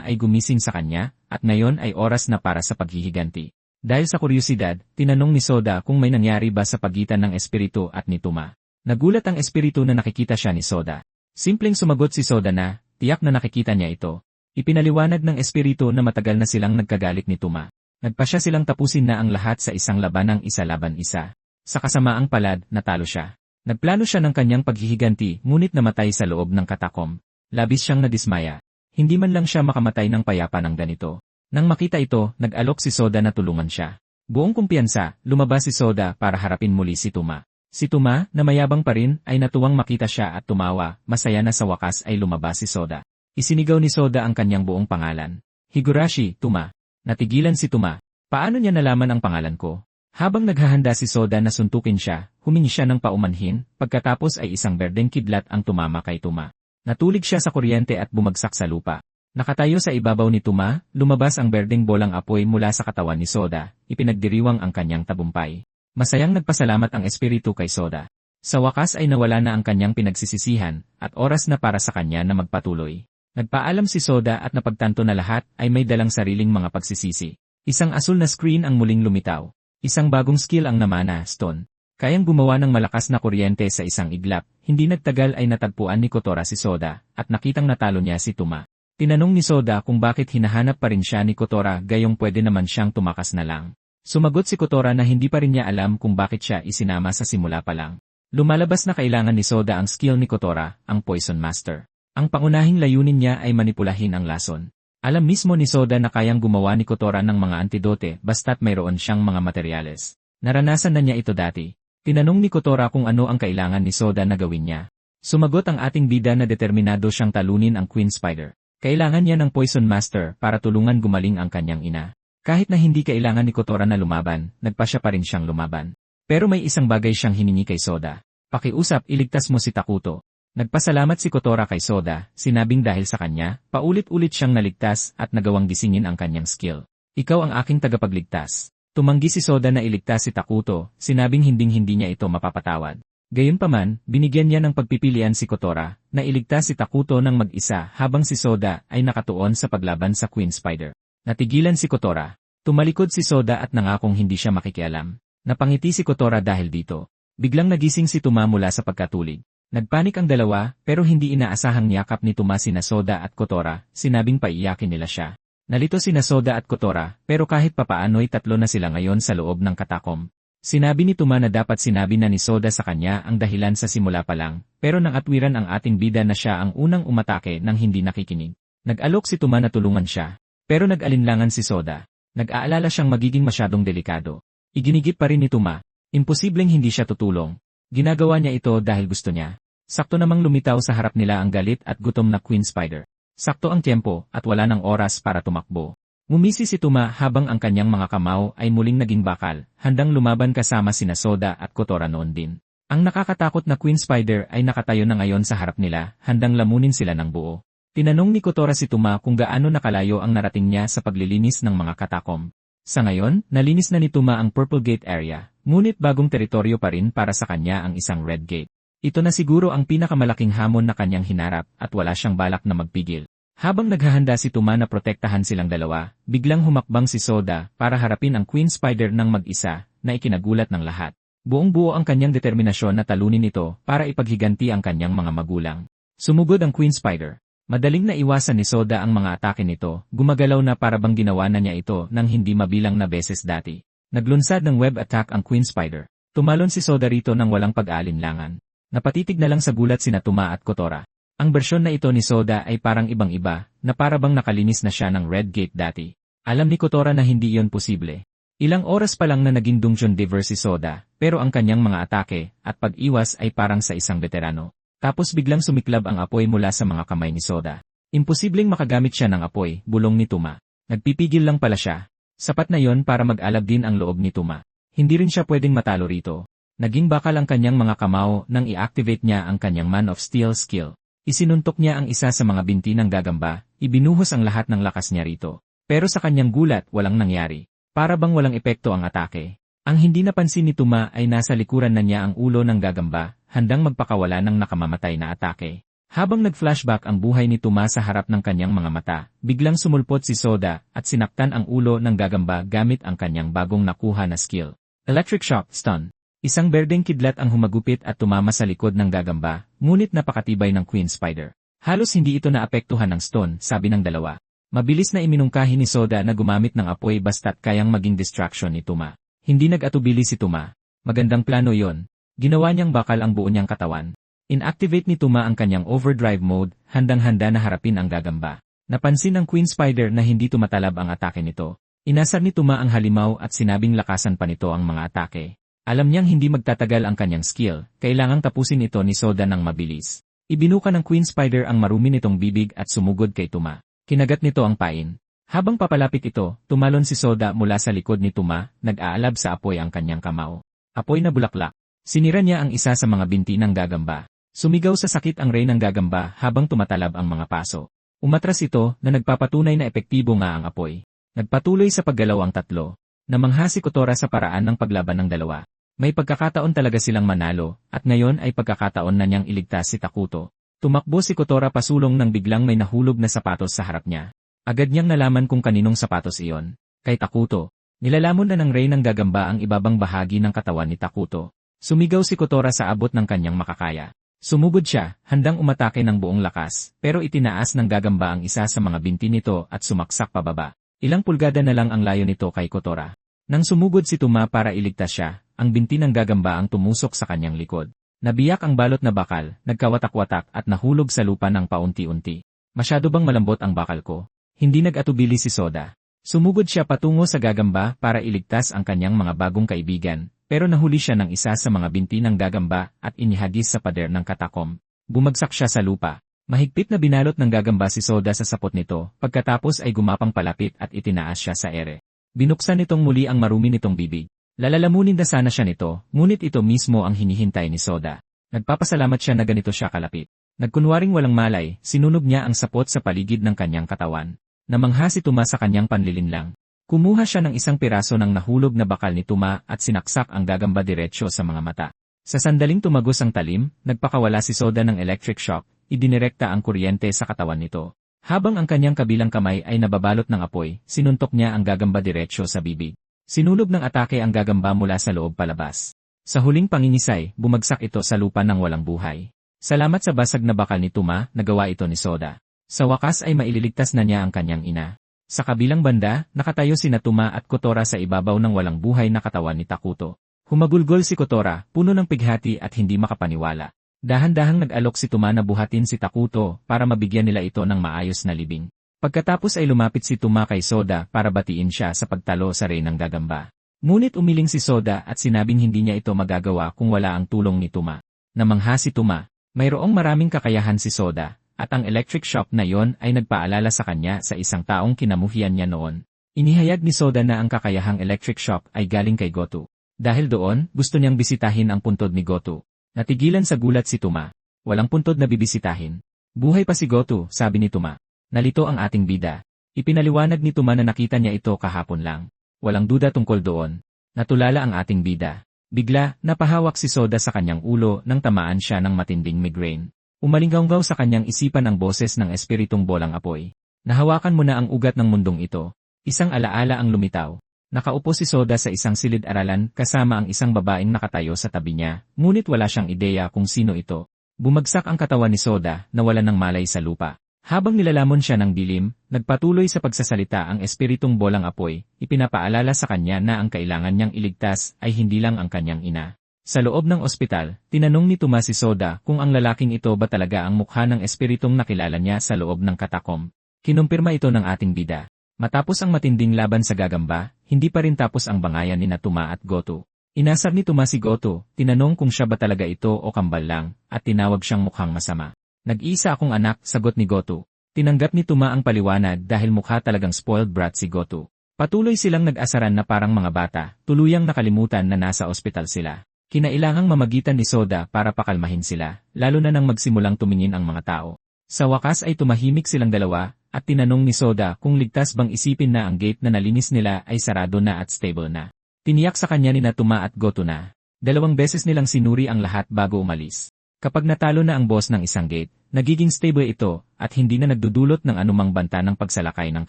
ay gumising sa kanya, at ngayon ay oras na para sa paghihiganti. Dahil sa kuryosidad, tinanong ni Soda kung may nangyari ba sa pagitan ng espiritu at ni Tuma. Nagulat ang espiritu na nakikita siya ni Soda. Simpleng sumagot si Soda na, tiyak na nakikita niya ito. Ipinaliwanag ng espiritu na matagal na silang nagkagalit ni Tuma. Nagpasya silang tapusin na ang lahat sa isang labanang isa laban isa. Sa kasamaang palad, natalo siya. Nagplano siya ng kanyang paghihiganti ngunit namatay sa loob ng katakom. Labis siyang nadismaya. Hindi man lang siya makamatay ng payapa ng ganito. Nang makita ito, nag-alok si Soda na tulungan siya. Buong kumpiyansa, lumabas si Soda para harapin muli si Tuma. Si Tuma, na mayabang pa rin, ay natuwang makita siya at tumawa, masaya na sa wakas ay lumabas si Soda. Isinigaw ni Soda ang kanyang buong pangalan. Higurashi, Tuma. Natigilan si Tuma. Paano niya nalaman ang pangalan ko? Habang naghahanda si Soda na suntukin siya, humingi siya ng paumanhin, pagkatapos ay isang berdeng kidlat ang tumama kay Tuma. Natulig siya sa kuryente at bumagsak sa lupa. Nakatayo sa ibabaw ni Tuma, lumabas ang berdeng bolang apoy mula sa katawan ni Soda, ipinagdiriwang ang kanyang tabumpay. Masayang nagpasalamat ang espiritu kay Soda. Sa wakas ay nawala na ang kanyang pinagsisisihan, at oras na para sa kanya na magpatuloy. Nagpaalam si Soda at napagtanto na lahat ay may dalang sariling mga pagsisisi. Isang asul na screen ang muling lumitaw. Isang bagong skill ang namana, Stone. Kayang gumawa ng malakas na kuryente sa isang iglap. Hindi nagtagal ay natagpuan ni Kotora si Soda, at nakitang natalo niya si Tuma. Tinanong ni Soda kung bakit hinahanap pa rin siya ni Kotora gayong pwede naman siyang tumakas na lang. Sumagot si Kotora na hindi pa rin niya alam kung bakit siya isinama sa simula pa lang. Lumalabas na kailangan ni Soda ang skill ni Kotora, ang Poison Master. Ang pangunahing layunin niya ay manipulahin ang lason. Alam mismo ni Soda na kayang gumawa ni Kotora ng mga antidote basta't mayroon siyang mga materyales. Naranasan na niya ito dati. Tinanong ni Kotora kung ano ang kailangan ni Soda na gawin niya. Sumagot ang ating bida na determinado siyang talunin ang Queen Spider. Kailangan niya ng Poison Master para tulungan gumaling ang kanyang ina. Kahit na hindi kailangan ni Kotora na lumaban, nagpasya pa rin siyang lumaban. Pero may isang bagay siyang hiningi kay Soda. Pakiusap, iligtas mo si Takuto. Nagpasalamat si Kotora kay Soda, sinabing dahil sa kanya, paulit-ulit siyang naligtas at nagawang gisingin ang kanyang skill. Ikaw ang aking tagapagligtas. Tumanggi si Soda na iligtas si Takuto, sinabing hinding-hindi niya ito mapapatawad. Gayunpaman, binigyan niya ng pagpipilian si Kotora, na iligtas si Takuto ng mag-isa habang si Soda ay nakatuon sa paglaban sa Queen Spider. Natigilan si Kotora. Tumalikod si Soda at nangakong hindi siya makikialam. Napangiti si Kotora dahil dito. Biglang nagising si Tuma mula sa pagkatulog. Nagpanik ang dalawa, pero hindi inaasahang niyakap ni Tuma sina Soda at Kotora, sinabing paiyakin nila siya. Nalito sina Soda at Kotora, pero kahit papaano'y tatlo na sila ngayon sa loob ng katakom. Sinabi ni Tuma na dapat sinabi na ni Soda sa kanya ang dahilan sa simula pa lang, pero nang atwiran ang ating bida na siya ang unang umatake nang hindi nakikinig. Nag-alok si Tuma na tulungan siya, pero nag-alinlangan si Soda. Nag-aalala siyang magiging masyadong delikado. Iginigit pa rin ni Tuma. Imposibleng hindi siya tutulong. Ginagawa niya ito dahil gusto niya. Sakto namang lumitaw sa harap nila ang galit at gutom na Queen Spider. Sakto ang tempo at wala ng oras para tumakbo. Ngumisi si Tuma habang ang kanyang mga kamao ay muling naging bakal, handang lumaban kasama sina Soda at Kotora noon din. Ang nakakatakot na Queen Spider ay nakatayo na ngayon sa harap nila, handang lamunin sila ng buo. Tinanong ni Kotora si Tuma kung gaano nakalayo ang narating niya sa paglilinis ng mga katakom. Sa ngayon, nalinis na ni Tuma ang Purple Gate area, ngunit bagong teritoryo pa rin para sa kanya ang isang Red Gate. Ito na siguro ang pinakamalaking hamon na kanyang hinarap at wala siyang balak na magpigil. Habang naghahanda si Tuma na protektahan silang dalawa, biglang humakbang si Soda para harapin ang Queen Spider ng mag-isa na ikinagulat ng lahat. Buong-buo ang kanyang determinasyon na talunin ito para ipaghiganti ang kanyang mga magulang. Sumugod ang Queen Spider. Madaling naiwasan ni Soda ang mga atake nito, gumagalaw na para bang ginawa na niya ito nang hindi mabilang na beses dati. Naglunsad ng web attack ang Queen Spider. Tumalon si Soda rito nang walang pag-aalinlangan. Napatitig na lang sa gulat sina Tuma at Kotora. Ang bersyon na ito ni Soda ay parang ibang-iba, na parabang nakalinis na siya ng Red Gate dati. Alam ni Kotora na hindi iyon posible. Ilang oras pa lang na naging dungeon diver si Soda, pero ang kanyang mga atake at pag-iwas ay parang sa isang veterano. Tapos biglang sumiklab ang apoy mula sa mga kamay ni Soda. Imposibleng makagamit siya ng apoy, bulong ni Tuma. Nagpipigil lang pala siya. Sapat na yon para mag-alab din ang loob ni Tuma. Hindi rin siya pwedeng matalo rito. Naging bakal ang kanyang mga kamao nang i-activate niya ang kanyang Man of Steel skill. Isinuntok niya ang isa sa mga binti ng gagamba, ibinuhos ang lahat ng lakas niya rito. Pero sa kanyang gulat, walang nangyari. Para bang walang epekto ang atake. Ang hindi napansin ni Tuma ay nasa likuran na niya ang ulo ng gagamba, handang magpakawala ng nakamamatay na atake. Habang nag-flashback ang buhay ni Tuma sa harap ng kanyang mga mata, biglang sumulpot si Soda at sinaktan ang ulo ng gagamba gamit ang kanyang bagong nakuha na skill. Electric Shock, Stun. Isang berdeng kidlat ang humagupit at tumama sa likod ng gagamba, ngunit napakatibay ng Queen Spider. Halos hindi ito naapektuhan ng stun, sabi ng dalawa. Mabilis na iminungkahi ni Soda na gumamit ng apoy basta't kayang maging distraction ni Tuma. Hindi nag-atubili si Tuma. Magandang plano yon. Ginawa niyang bakal ang buo niyang katawan. Inactivate ni Tuma ang kanyang overdrive mode, handang-handa na harapin ang gagamba. Napansin ng Queen Spider na hindi tumatalab ang atake nito. Inasar ni Tuma ang halimaw at sinabing lakasan pa nito ang mga atake. Alam niyang hindi magtatagal ang kanyang skill, kailangang tapusin ito ni Soda ng mabilis. Ibinuka ng Queen Spider ang marumi nitong bibig at sumugod kay Tuma. Kinagat nito ang pain. Habang papalapit ito, tumalon si Soda mula sa likod ni Tuma, nag-aalab sa apoy ang kanyang kamao. Apoy na bulaklak. Sinira niya ang isa sa mga binti ng gagamba. Sumigaw sa sakit ang rey ng gagamba habang tumatalab ang mga paso. Umatras ito na nagpapatunay na epektibo nga ang apoy. Nagpatuloy sa paggalaw ang tatlo. Namangha si Kotora sa paraan ng paglaban ng dalawa. May pagkakataon talaga silang manalo, at ngayon ay pagkakataon na niyang iligtas si Takuto. Tumakbo si Kotora pasulong nang biglang may nahulog na sapatos sa harap niya. Agad niyang nalaman kung kaninong sapatos iyon. Kay Takuto. Nilalamon na ng rey ng gagamba ang ibabang bahagi ng katawan ni Takuto. Sumigaw si Kotora sa abot ng kanyang makakaya. Sumugod siya, handang umatake ng buong lakas, pero itinaas ng gagamba ang isa sa mga binti nito at sumaksak pababa. Ilang pulgada na lang ang layo nito kay Kotora. Nang sumugod si Tuma para iligtas siya, ang binti ng gagamba ang tumusok sa kanyang likod. Nabiyak ang balot na bakal, nagkawatak-watak at nahulog sa lupa ng paunti-unti. Masyado bang malambot ang bakal ko? Hindi nag-atubili si Soda. Sumugod siya patungo sa gagamba para iligtas ang kanyang mga bagong kaibigan. Pero nahuli siya ng isa sa mga binti ng gagamba at inihagis sa pader ng katakom. Bumagsak siya sa lupa. Mahigpit na binalot ng gagamba si Soda sa sapot nito, pagkatapos ay gumapang palapit at itinaas siya sa ere. Binuksan nitong muli ang marumi nitong bibig. Lalalamunin na sana siya nito, ngunit ito mismo ang hinihintay ni Soda. Nagpapasalamat siya na ganito siya kalapit. Nagkunwaring walang malay, sinunog niya ang sapot sa paligid ng kanyang katawan. Namangha si Tuma sa kanyang panlilinlang. Kumuha siya ng isang piraso ng nahulog na bakal ni Tuma at sinaksak ang gagamba diretsyo sa mga mata. Sa sandaling tumagos ang talim, nagpakawala si Soda ng electric shock, idinirekta ang kuryente sa katawan nito. Habang ang kanyang kabilang kamay ay nababalot ng apoy, sinuntok niya ang gagamba diretsyo sa bibig. Sinunog ng atake ang gagamba mula sa loob palabas. Sa huling pangingisay, bumagsak ito sa lupa ng walang buhay. Salamat sa basag na bakal ni Tuma, nagawa ito ni Soda. Sa wakas ay maililigtas na niya ang kanyang ina. Sa kabilang banda, nakatayo sina Tuma at Kotora sa ibabaw ng walang buhay na katawan ni Takuto. Humagulgol si Kotora, puno ng pighati at hindi makapaniwala. Dahan-dahang nag-alok si Tuma na buhatin si Takuto para mabigyan nila ito ng maayos na libing. Pagkatapos ay lumapit si Tuma kay Soda para batiin siya sa pagtalo sa rey ng gagamba. Ngunit umiling si Soda at sinabing hindi niya ito magagawa kung wala ang tulong ni Tuma. Namangha si Tuma. Mayroong maraming kakayahan si Soda. At ang electric shock na yon ay nagpaalala sa kanya sa isang taong kinamuhian niya noon. Inihayag ni Soda na ang kakayahang electric shock ay galing kay Goto. Dahil doon, gusto niyang bisitahin ang puntod ni Goto. Natigilan sa gulat si Tuma. Walang puntod na bibisitahin. Buhay pa si Goto, sabi ni Tuma. Nalito ang ating bida. Ipinaliwanag ni Tuma na nakita niya ito kahapon lang. Walang duda tungkol doon. Natulala ang ating bida. Bigla, napahawak si Soda sa kanyang ulo nang tamaan siya ng matinding migraine. Umalinggaw sa kanyang isipan ang boses ng espiritong bolang apoy. Nahawakan mo na ang ugat ng mundong ito. Isang alaala ang lumitaw. Nakaupo si Soda sa isang silid-aralan kasama ang isang babaeng nakatayo sa tabi niya, ngunit wala siyang ideya kung sino ito. Bumagsak ang katawan ni Soda, nawalan ng malay sa lupa. Habang nilalamon siya ng dilim, nagpatuloy sa pagsasalita ang espiritong bolang apoy, ipinapaalala sa kanya na ang kailangan niyang iligtas ay hindi lang ang kanyang ina. Sa loob ng ospital, tinanong ni Tuma si Soda kung ang lalaking ito ba talaga ang mukha ng espiritong nakilala niya sa loob ng katakom. Kinumpirma ito ng ating bida. Matapos ang matinding laban sa gagamba, hindi pa rin tapos ang bangayan ni Tuma at Goto. Inasar ni Tuma si Goto, tinanong kung siya ba talaga ito o kambal lang, at tinawag siyang mukhang masama. Nag-iisa akong anak, sagot ni Goto. Tinanggap ni Tuma ang paliwanag dahil mukha talagang spoiled brat si Goto. Patuloy silang nag-asaran na parang mga bata, tuluyang nakalimutan na nasa ospital sila. Kinailangang mamagitan ni Soda para pakalmahin sila, lalo na nang magsimulang tumingin ang mga tao. Sa wakas ay tumahimik silang dalawa, at tinanong ni Soda kung ligtas bang isipin na ang gate na nalinis nila ay sarado na at stable na. Tiniyak sa kanya ni Tuma at Goto na 2 beses nilang sinuri ang lahat bago umalis. Kapag natalo na ang boss ng isang gate, nagiging stable ito at hindi na nagdudulot ng anumang banta ng pagsalakay ng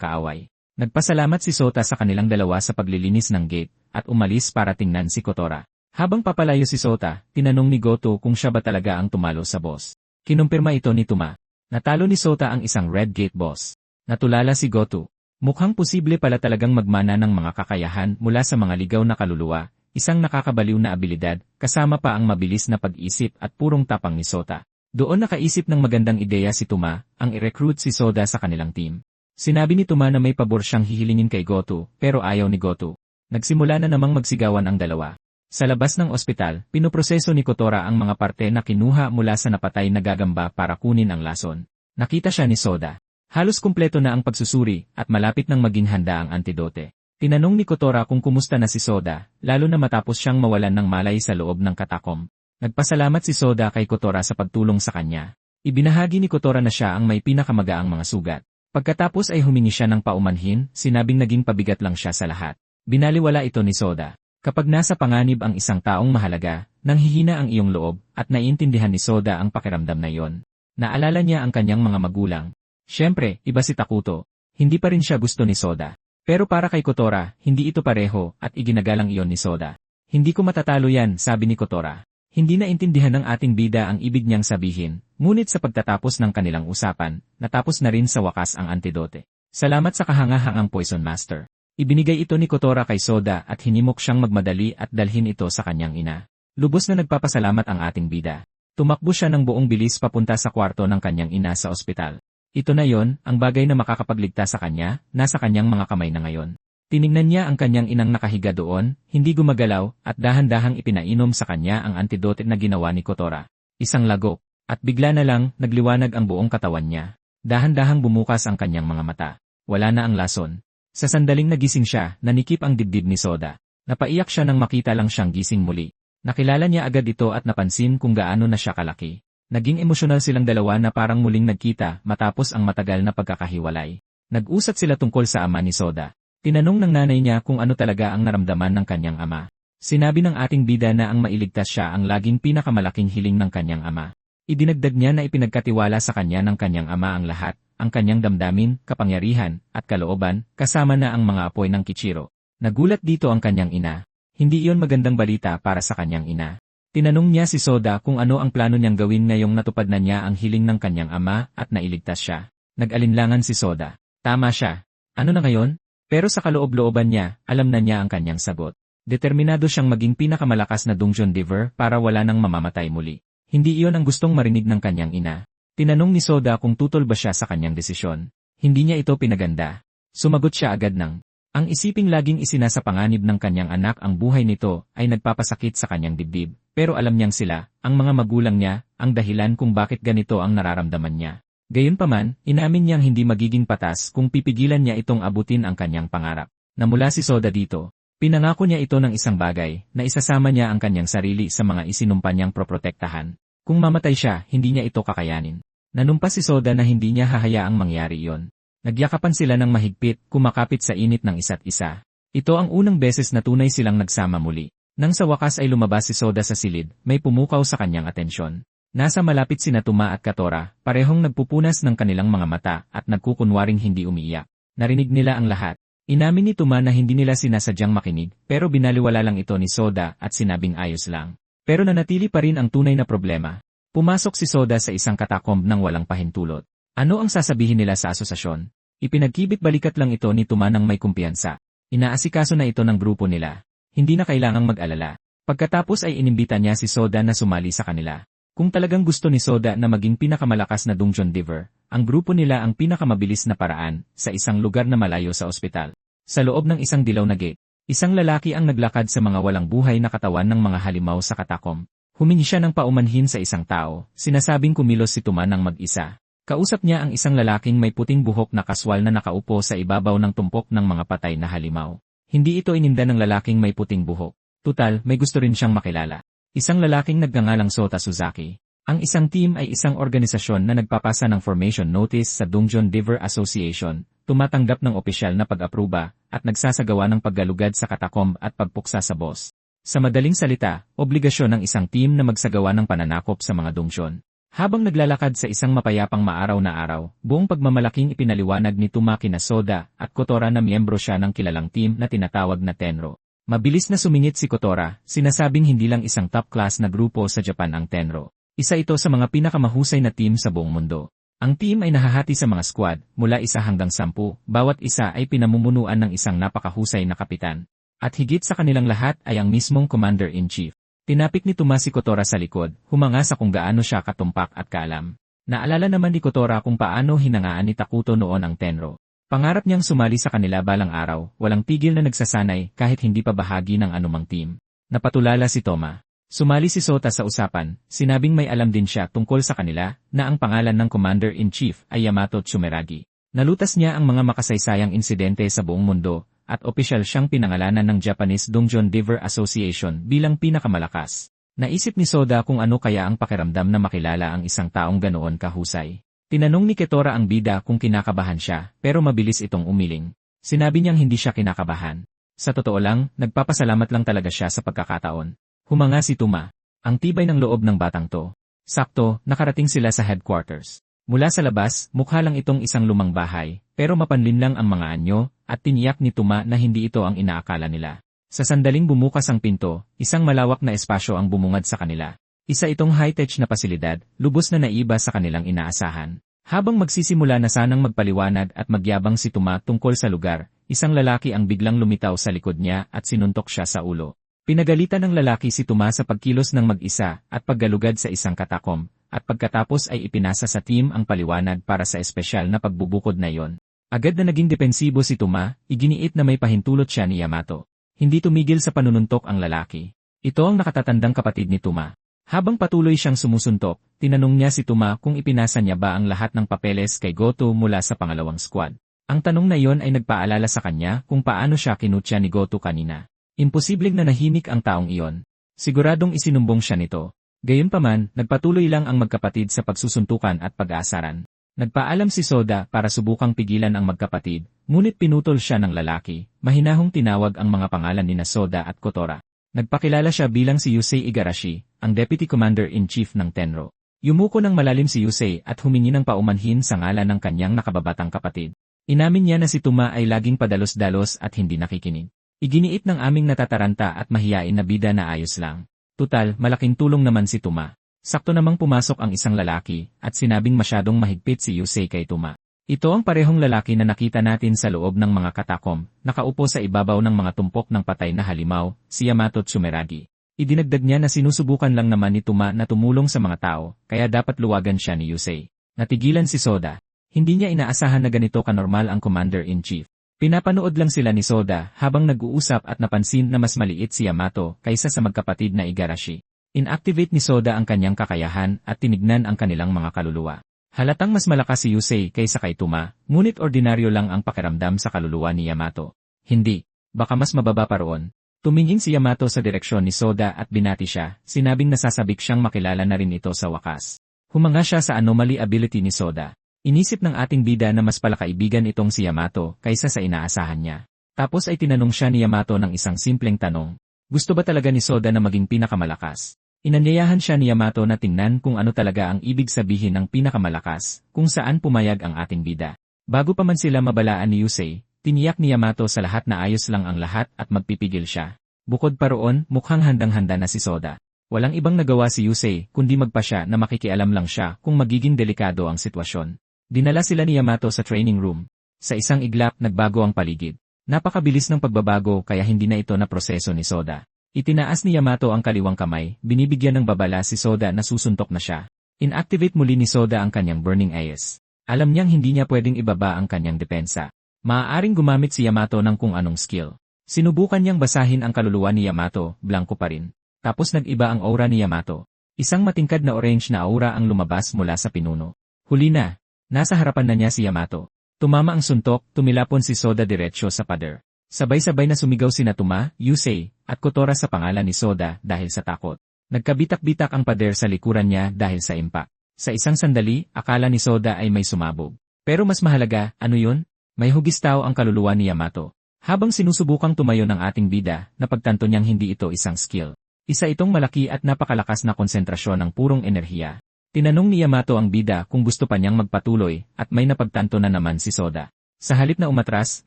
kaaway. Nagpasalamat si Sota sa kanilang dalawa sa paglilinis ng gate at umalis para tingnan si Kotora. Habang papalayo si Sota, tinanong ni Goto kung siya ba talaga ang tumalo sa boss. Kinumpirma ito ni Tuma. Natalo ni Sota ang isang red gate boss. Natulala si Goto. Mukhang posible pala talagang magmana ng mga kakayahan mula sa mga ligaw na kaluluwa. Isang nakakabaliw na abilidad, kasama pa ang mabilis na pag-isip at purong tapang ni Sota. Doon nakaisip ng magandang ideya si Tuma, ang i-recruit si Soda sa kanilang team. Sinabi ni Tuma na may pabor siyang hihilingin kay Goto, pero ayaw ni Goto. Nagsimula na namang magsigawan ang dalawa. Sa labas ng ospital, pinoproseso ni Kotora ang mga parte na kinuha mula sa napatay na gagamba para kunin ang lason. Nakita siya ni Soda. Halos kumpleto na ang pagsusuri at malapit nang maging handa ang antidote. Tinanong ni Kotora kung kumusta na si Soda, lalo na matapos siyang mawalan ng malay sa loob ng katakom. Nagpasalamat si Soda kay Kotora sa pagtulong sa kanya. Ibinahagi ni Kotora na siya ang may pinakamagaang mga sugat. Pagkatapos ay humingi siya ng paumanhin, sinabing naging pabigat lang siya sa lahat. Binaliwala ito ni Soda. Kapag nasa panganib ang isang taong mahalaga, nanghihina ang iyong loob at naiintindihan ni Soda ang pakiramdam na iyon. Naalala niya ang kanyang mga magulang. Siyempre, iba si Takuto. Hindi pa rin siya gusto ni Soda. Pero para kay Kotora, hindi ito pareho at iginagalang iyon ni Soda. Hindi ko matatalo yan, sabi ni Kotora. Hindi naintindihan ng ating bida ang ibig niyang sabihin, ngunit sa pagtatapos ng kanilang usapan, natapos na rin sa wakas ang antidote. Salamat sa kahangahangang Poison Master. Ibinigay ito ni Kotora kay Soda at hinimok siyang magmadali at dalhin ito sa kanyang ina. Lubos na nagpapasalamat ang ating bida. Tumakbo siya ng buong bilis papunta sa kwarto ng kanyang ina sa ospital. Ito na yon, ang bagay na makakapagligtas sa kanya, nasa kanyang mga kamay na ngayon. Tiningnan niya ang kanyang inang nakahiga doon, hindi gumagalaw, at dahan-dahang ipinainom sa kanya ang antidote na ginawa ni Kotora. Isang lagok, at bigla na lang, nagliwanag ang buong katawan niya. Dahan-dahang bumukas ang kanyang mga mata. Wala na ang lason. Sa sandaling nagising siya, nanikip ang dibdib ni Soda. Napaiyak siya nang makita lang siyang gising muli. Nakilala niya agad ito at napansin kung gaano na siya kalaki. Naging emosyonal silang dalawa na parang muling nagkita matapos ang matagal na pagkakahiwalay. Nag-usap sila tungkol sa ama ni Soda. Tinanong ng nanay niya kung ano talaga ang naramdaman ng kanyang ama. Sinabi ng ating bida na ang mailigtas siya ang laging pinakamalaking hiling ng kanyang ama. Idinagdag niya na ipinagkatiwala sa kanya ng kanyang ama ang lahat, ang kanyang damdamin, kapangyarihan, at kalooban, kasama na ang mga apoy ng Kichiro. Nagulat dito ang kanyang ina. Hindi iyon magandang balita para sa kanyang ina. Tinanong niya si Soda kung ano ang plano niyang gawin ngayong natupad na niya ang hiling ng kanyang ama at nailigtas siya. Nag-alinlangan si Soda. Tama siya. Ano na ngayon? Pero sa kaloob-looban niya, alam na niya ang kanyang sagot. Determinado siyang maging pinakamalakas na Dungeon Diver para wala nang mamamatay muli. Hindi iyon ang gustong marinig ng kanyang ina. Tinanong ni Soda kung tutol ba siya sa kanyang desisyon. Hindi niya ito pinaganda. Sumagot siya agad ng, ang isiping laging isinasapanganib ng kanyang anak ang buhay nito ay nagpapasakit sa kanyang dibdib. Pero alam niyang sila, ang mga magulang niya, ang dahilan kung bakit ganito ang nararamdaman niya. Gayunpaman, inamin niyang hindi magiging patas kung pipigilan niya itong abutin ang kanyang pangarap. Namula si Soda dito, pinangako niya ito ng isang bagay, na isasama niya ang kanyang sarili sa mga isinumpa niyang proprotektahan. Kung mamatay siya, hindi niya ito kakayanin. Nanumpa si Soda na hindi niya hahayaang mangyari iyon. Nagyakapan sila ng mahigpit, kumakapit sa init ng isa't isa. Ito ang unang beses na tunay silang nagsama muli. Nang sa wakas ay lumabas si Soda sa silid, may pumukaw sa kanyang atensyon. Nasa malapit sina Tuma at Kotora, parehong nagpupunas ng kanilang mga mata at nagkukunwaring hindi umiiyak. Narinig nila ang lahat. Inamin ni Tuma na hindi nila sinasadyang makinig, pero binaliwala lang ito ni Soda at sinabing ayos lang. Pero nanatili pa rin ang tunay na problema. Pumasok si Soda sa isang katakomb ng walang pahintulot. Ano ang sasabihin nila sa asosasyon? Ipinagkibit balikat lang ito ni Tuma ng may kumpiyansa. Inaasikaso na ito ng grupo nila. Hindi na kailangang mag-alala. Pagkatapos ay inimbita niya si Soda na sumali sa kanila. Kung talagang gusto ni Soda na maging pinakamalakas na Dungeon Diver, ang grupo nila ang pinakamabilis na paraan sa isang lugar na malayo sa ospital. Sa loob ng isang dilaw na gate, isang lalaki ang naglakad sa mga walang buhay na katawan ng mga halimaw sa katakom. Humingi siya ng paumanhin sa isang tao, sinasabing kumilos si Tuma ng mag-isa. Kausap niya ang isang lalaking may puting buhok na kaswal na nakaupo sa ibabaw ng tumpok ng mga patay na halimaw. Hindi ito ininda ng lalaking may puting buhok. Tutal, may gusto rin siyang makilala. Isang lalaking nagngangalang Sota Suzaki. Ang isang team ay isang organisasyon na nagpapasa ng formation notice sa Dungeon Diver Association, tumatanggap ng opisyal na pag-apruba, at nagsasagawa ng paggalugad sa katakomb at pagpuksa sa boss. Sa madaling salita, obligasyon ng isang team na magsagawa ng pananakop sa mga dungsyon. Habang naglalakad sa isang mapayapang maaraw na araw, buong pagmamalaking ipinaliwanag ni Tuma kina Soda at Kotora na miyembro siya ng kilalang team na tinatawag na Tenro. Mabilis na sumingit si Kotora, sinasabing hindi lang isang top-class na grupo sa Japan ang Tenro. Isa ito sa mga pinakamahusay na team sa buong mundo. Ang team ay nahahati sa mga squad, mula 1 hanggang 10, bawat isa ay pinamumunuan ng isang napakahusay na kapitan. At higit sa kanilang lahat ay ang mismong Commander-in-Chief. Tinapik ni Tuma si Kotora sa likod, humanga sa kung gaano siya katumpak at kaalam. Naalala naman ni Kotora kung paano hinangaan ni Takuto noon ang Tenro. Pangarap niyang sumali sa kanila balang araw, walang tigil na nagsasanay kahit hindi pa bahagi ng anumang team. Napatulala si Toma. Sumali si Sota sa usapan, sinabing may alam din siya tungkol sa kanila, na ang pangalan ng Commander-in-Chief ay Yamato Tsumeragi. Nalutas niya ang mga makasaysayang insidente sa buong mundo, at opisyal siyang pinangalanan ng Japanese Dungeon Diver Association bilang pinakamalakas. Naisip ni Soda kung ano kaya ang pakiramdam na makilala ang isang taong ganoon kahusay. Tinanong ni Ketora ang bida kung kinakabahan siya, pero mabilis itong umiling. Sinabi niyang hindi siya kinakabahan. Sa totoo lang, nagpapasalamat lang talaga siya sa pagkakataon. Humanga si Tuma. Ang tibay ng loob ng batang to. Sakto, nakarating sila sa headquarters. Mula sa labas, mukha lang itong isang lumang bahay, pero mapanlin lang ang mga anyo, at tiniyak ni Tuma na hindi ito ang inaakala nila. Sa sandaling bumukas ang pinto, isang malawak na espasyo ang bumungad sa kanila. Isa itong high-tech na pasilidad, lubos na naiba sa kanilang inaasahan. Habang magsisimula na sanang magpaliwanag at magyabang si Tuma tungkol sa lugar, isang lalaki ang biglang lumitaw sa likod niya at sinuntok siya sa ulo. Pinagalitan ng lalaki si Tuma sa pagkilos ng mag-isa at paggalugad sa isang katakom, at pagkatapos ay ipinasa sa team ang paliwanag para sa espesyal na pagbubukod na iyon. Agad na naging depensibo si Tuma, iginiit na may pahintulot siya ni Yamato. Hindi tumigil sa panununtok ang lalaki. Ito ang nakatatandang kapatid ni Tuma. Habang patuloy siyang sumusuntok, tinanong niya si Tuma kung ipinasa niya ba ang lahat ng papeles kay Goto mula sa pangalawang squad. Ang tanong na iyon ay nagpaalala sa kanya kung paano siya kinutya ni Goto kanina. Imposibleng nanahimik ang taong iyon. Siguradong isinumbong siya nito. Gayunpaman, nagpatuloy lang ang magkapatid sa pagsusuntukan at pag-aasaran. Nagpaalam si Soda para subukang pigilan ang magkapatid, ngunit pinutol siya ng lalaki. Mahinahong tinawag ang mga pangalan ni Soda at Kotora. Nagpakilala siya bilang si Yusei Igarashi, ang Deputy Commander-in-Chief ng Tenro. Yumuko ng malalim si Yusei at humingi ng paumanhin sa ngalan ng kanyang nakababatang kapatid. Inamin niya na si Tuma ay laging padalos-dalos at hindi nakikinig. Iginiit ng aming natataranta at mahiyain na bida na ayos lang. Tutal, malaking tulong naman si Tuma. Sakto namang pumasok ang isang lalaki, at sinabing masyadong mahigpit si Yusei kay Tuma. Ito ang parehong lalaki na nakita natin sa loob ng mga katakom, nakaupo sa ibabaw ng mga tumpok ng patay na halimaw, si Yamato Tsumeragi. Idinagdag niya na sinusubukan lang naman ni Tuma na tumulong sa mga tao, kaya dapat luwagan siya ni Yusei. Natigilan si Soda. Hindi niya inaasahan na ganito kanormal ang Commander-in-Chief. Pinapanood lang sila ni Soda habang nag-uusap at napansin na mas maliit si Yamato kaysa sa magkapatid na Igarashi. Inactivate ni Soda ang kanyang kakayahan at tinignan ang kanilang mga kaluluwa. Halatang mas malakas si Yusei kaysa kay Tuma, ngunit ordinaryo lang ang pakiramdam sa kaluluwa ni Yamato. Hindi, baka mas mababa pa roon. Tumingin si Yamato sa direksyon ni Soda at binati siya, sinabing nasasabik siyang makilala na rin ito sa wakas. Humanga siya sa anomaly ability ni Soda. Inisip ng ating bida na mas palakaibigan itong si Yamato kaysa sa inaasahan niya. Tapos ay tinanong siya ni Yamato ng isang simpleng tanong. Gusto ba talaga ni Soda na maging pinakamalakas? Inanyayahan siya ni Yamato na tingnan kung ano talaga ang ibig sabihin ng pinakamalakas, kung saan pumayag ang ating bida. Bago pa man sila mabalaan ni Yusei, tiniyak ni Yamato sa lahat na ayos lang ang lahat at magpipigil siya. Bukod pa roon, mukhang handang-handa na si Soda. Walang ibang nagawa si Yusei kundi magpasya na makikialam lang siya kung magiging delikado ang sitwasyon. Dinala sila ni Yamato sa training room. Sa isang iglap, nagbago ang paligid. Napakabilis ng pagbabago kaya hindi na ito na proseso ni Soda. Itinaas ni Yamato ang kaliwang kamay, binibigyan ng babala si Soda na susuntok na siya. Inactivate muli ni Soda ang kanyang Burning Ace. Alam niyang hindi niya pwedeng ibaba ang kanyang depensa. Maaaring gumamit si Yamato ng kung anong skill. Sinubukan niyang basahin ang kaluluwa ni Yamato, blanko pa rin. Tapos nag-iba ang aura ni Yamato. Isang matingkad na orange na aura ang lumabas mula sa pinuno. Huli na. Nasa harapan na niya si Yamato. Tumama ang suntok, tumilapon si Soda diretsyo sa pader. Sabay-sabay na sumigaw sina Tuma, Yusei, at Kotora sa pangalan ni Soda dahil sa takot. Nagkabitak-bitak ang pader sa likuran niya dahil sa impak. Sa isang sandali, akala ni Soda ay may sumabog. Pero mas mahalaga, ano yun? May hugistaw ang kaluluwa ni Yamato. Habang sinusubukang tumayo ng ating bida, napagtanto niyang hindi ito isang skill. Isa itong malaki at napakalakas na konsentrasyon ng purong enerhiya. Tinanong ni Yamato ang bida kung gusto pa niyang magpatuloy at may napagtanto na naman si Soda. Sa halip na umatras,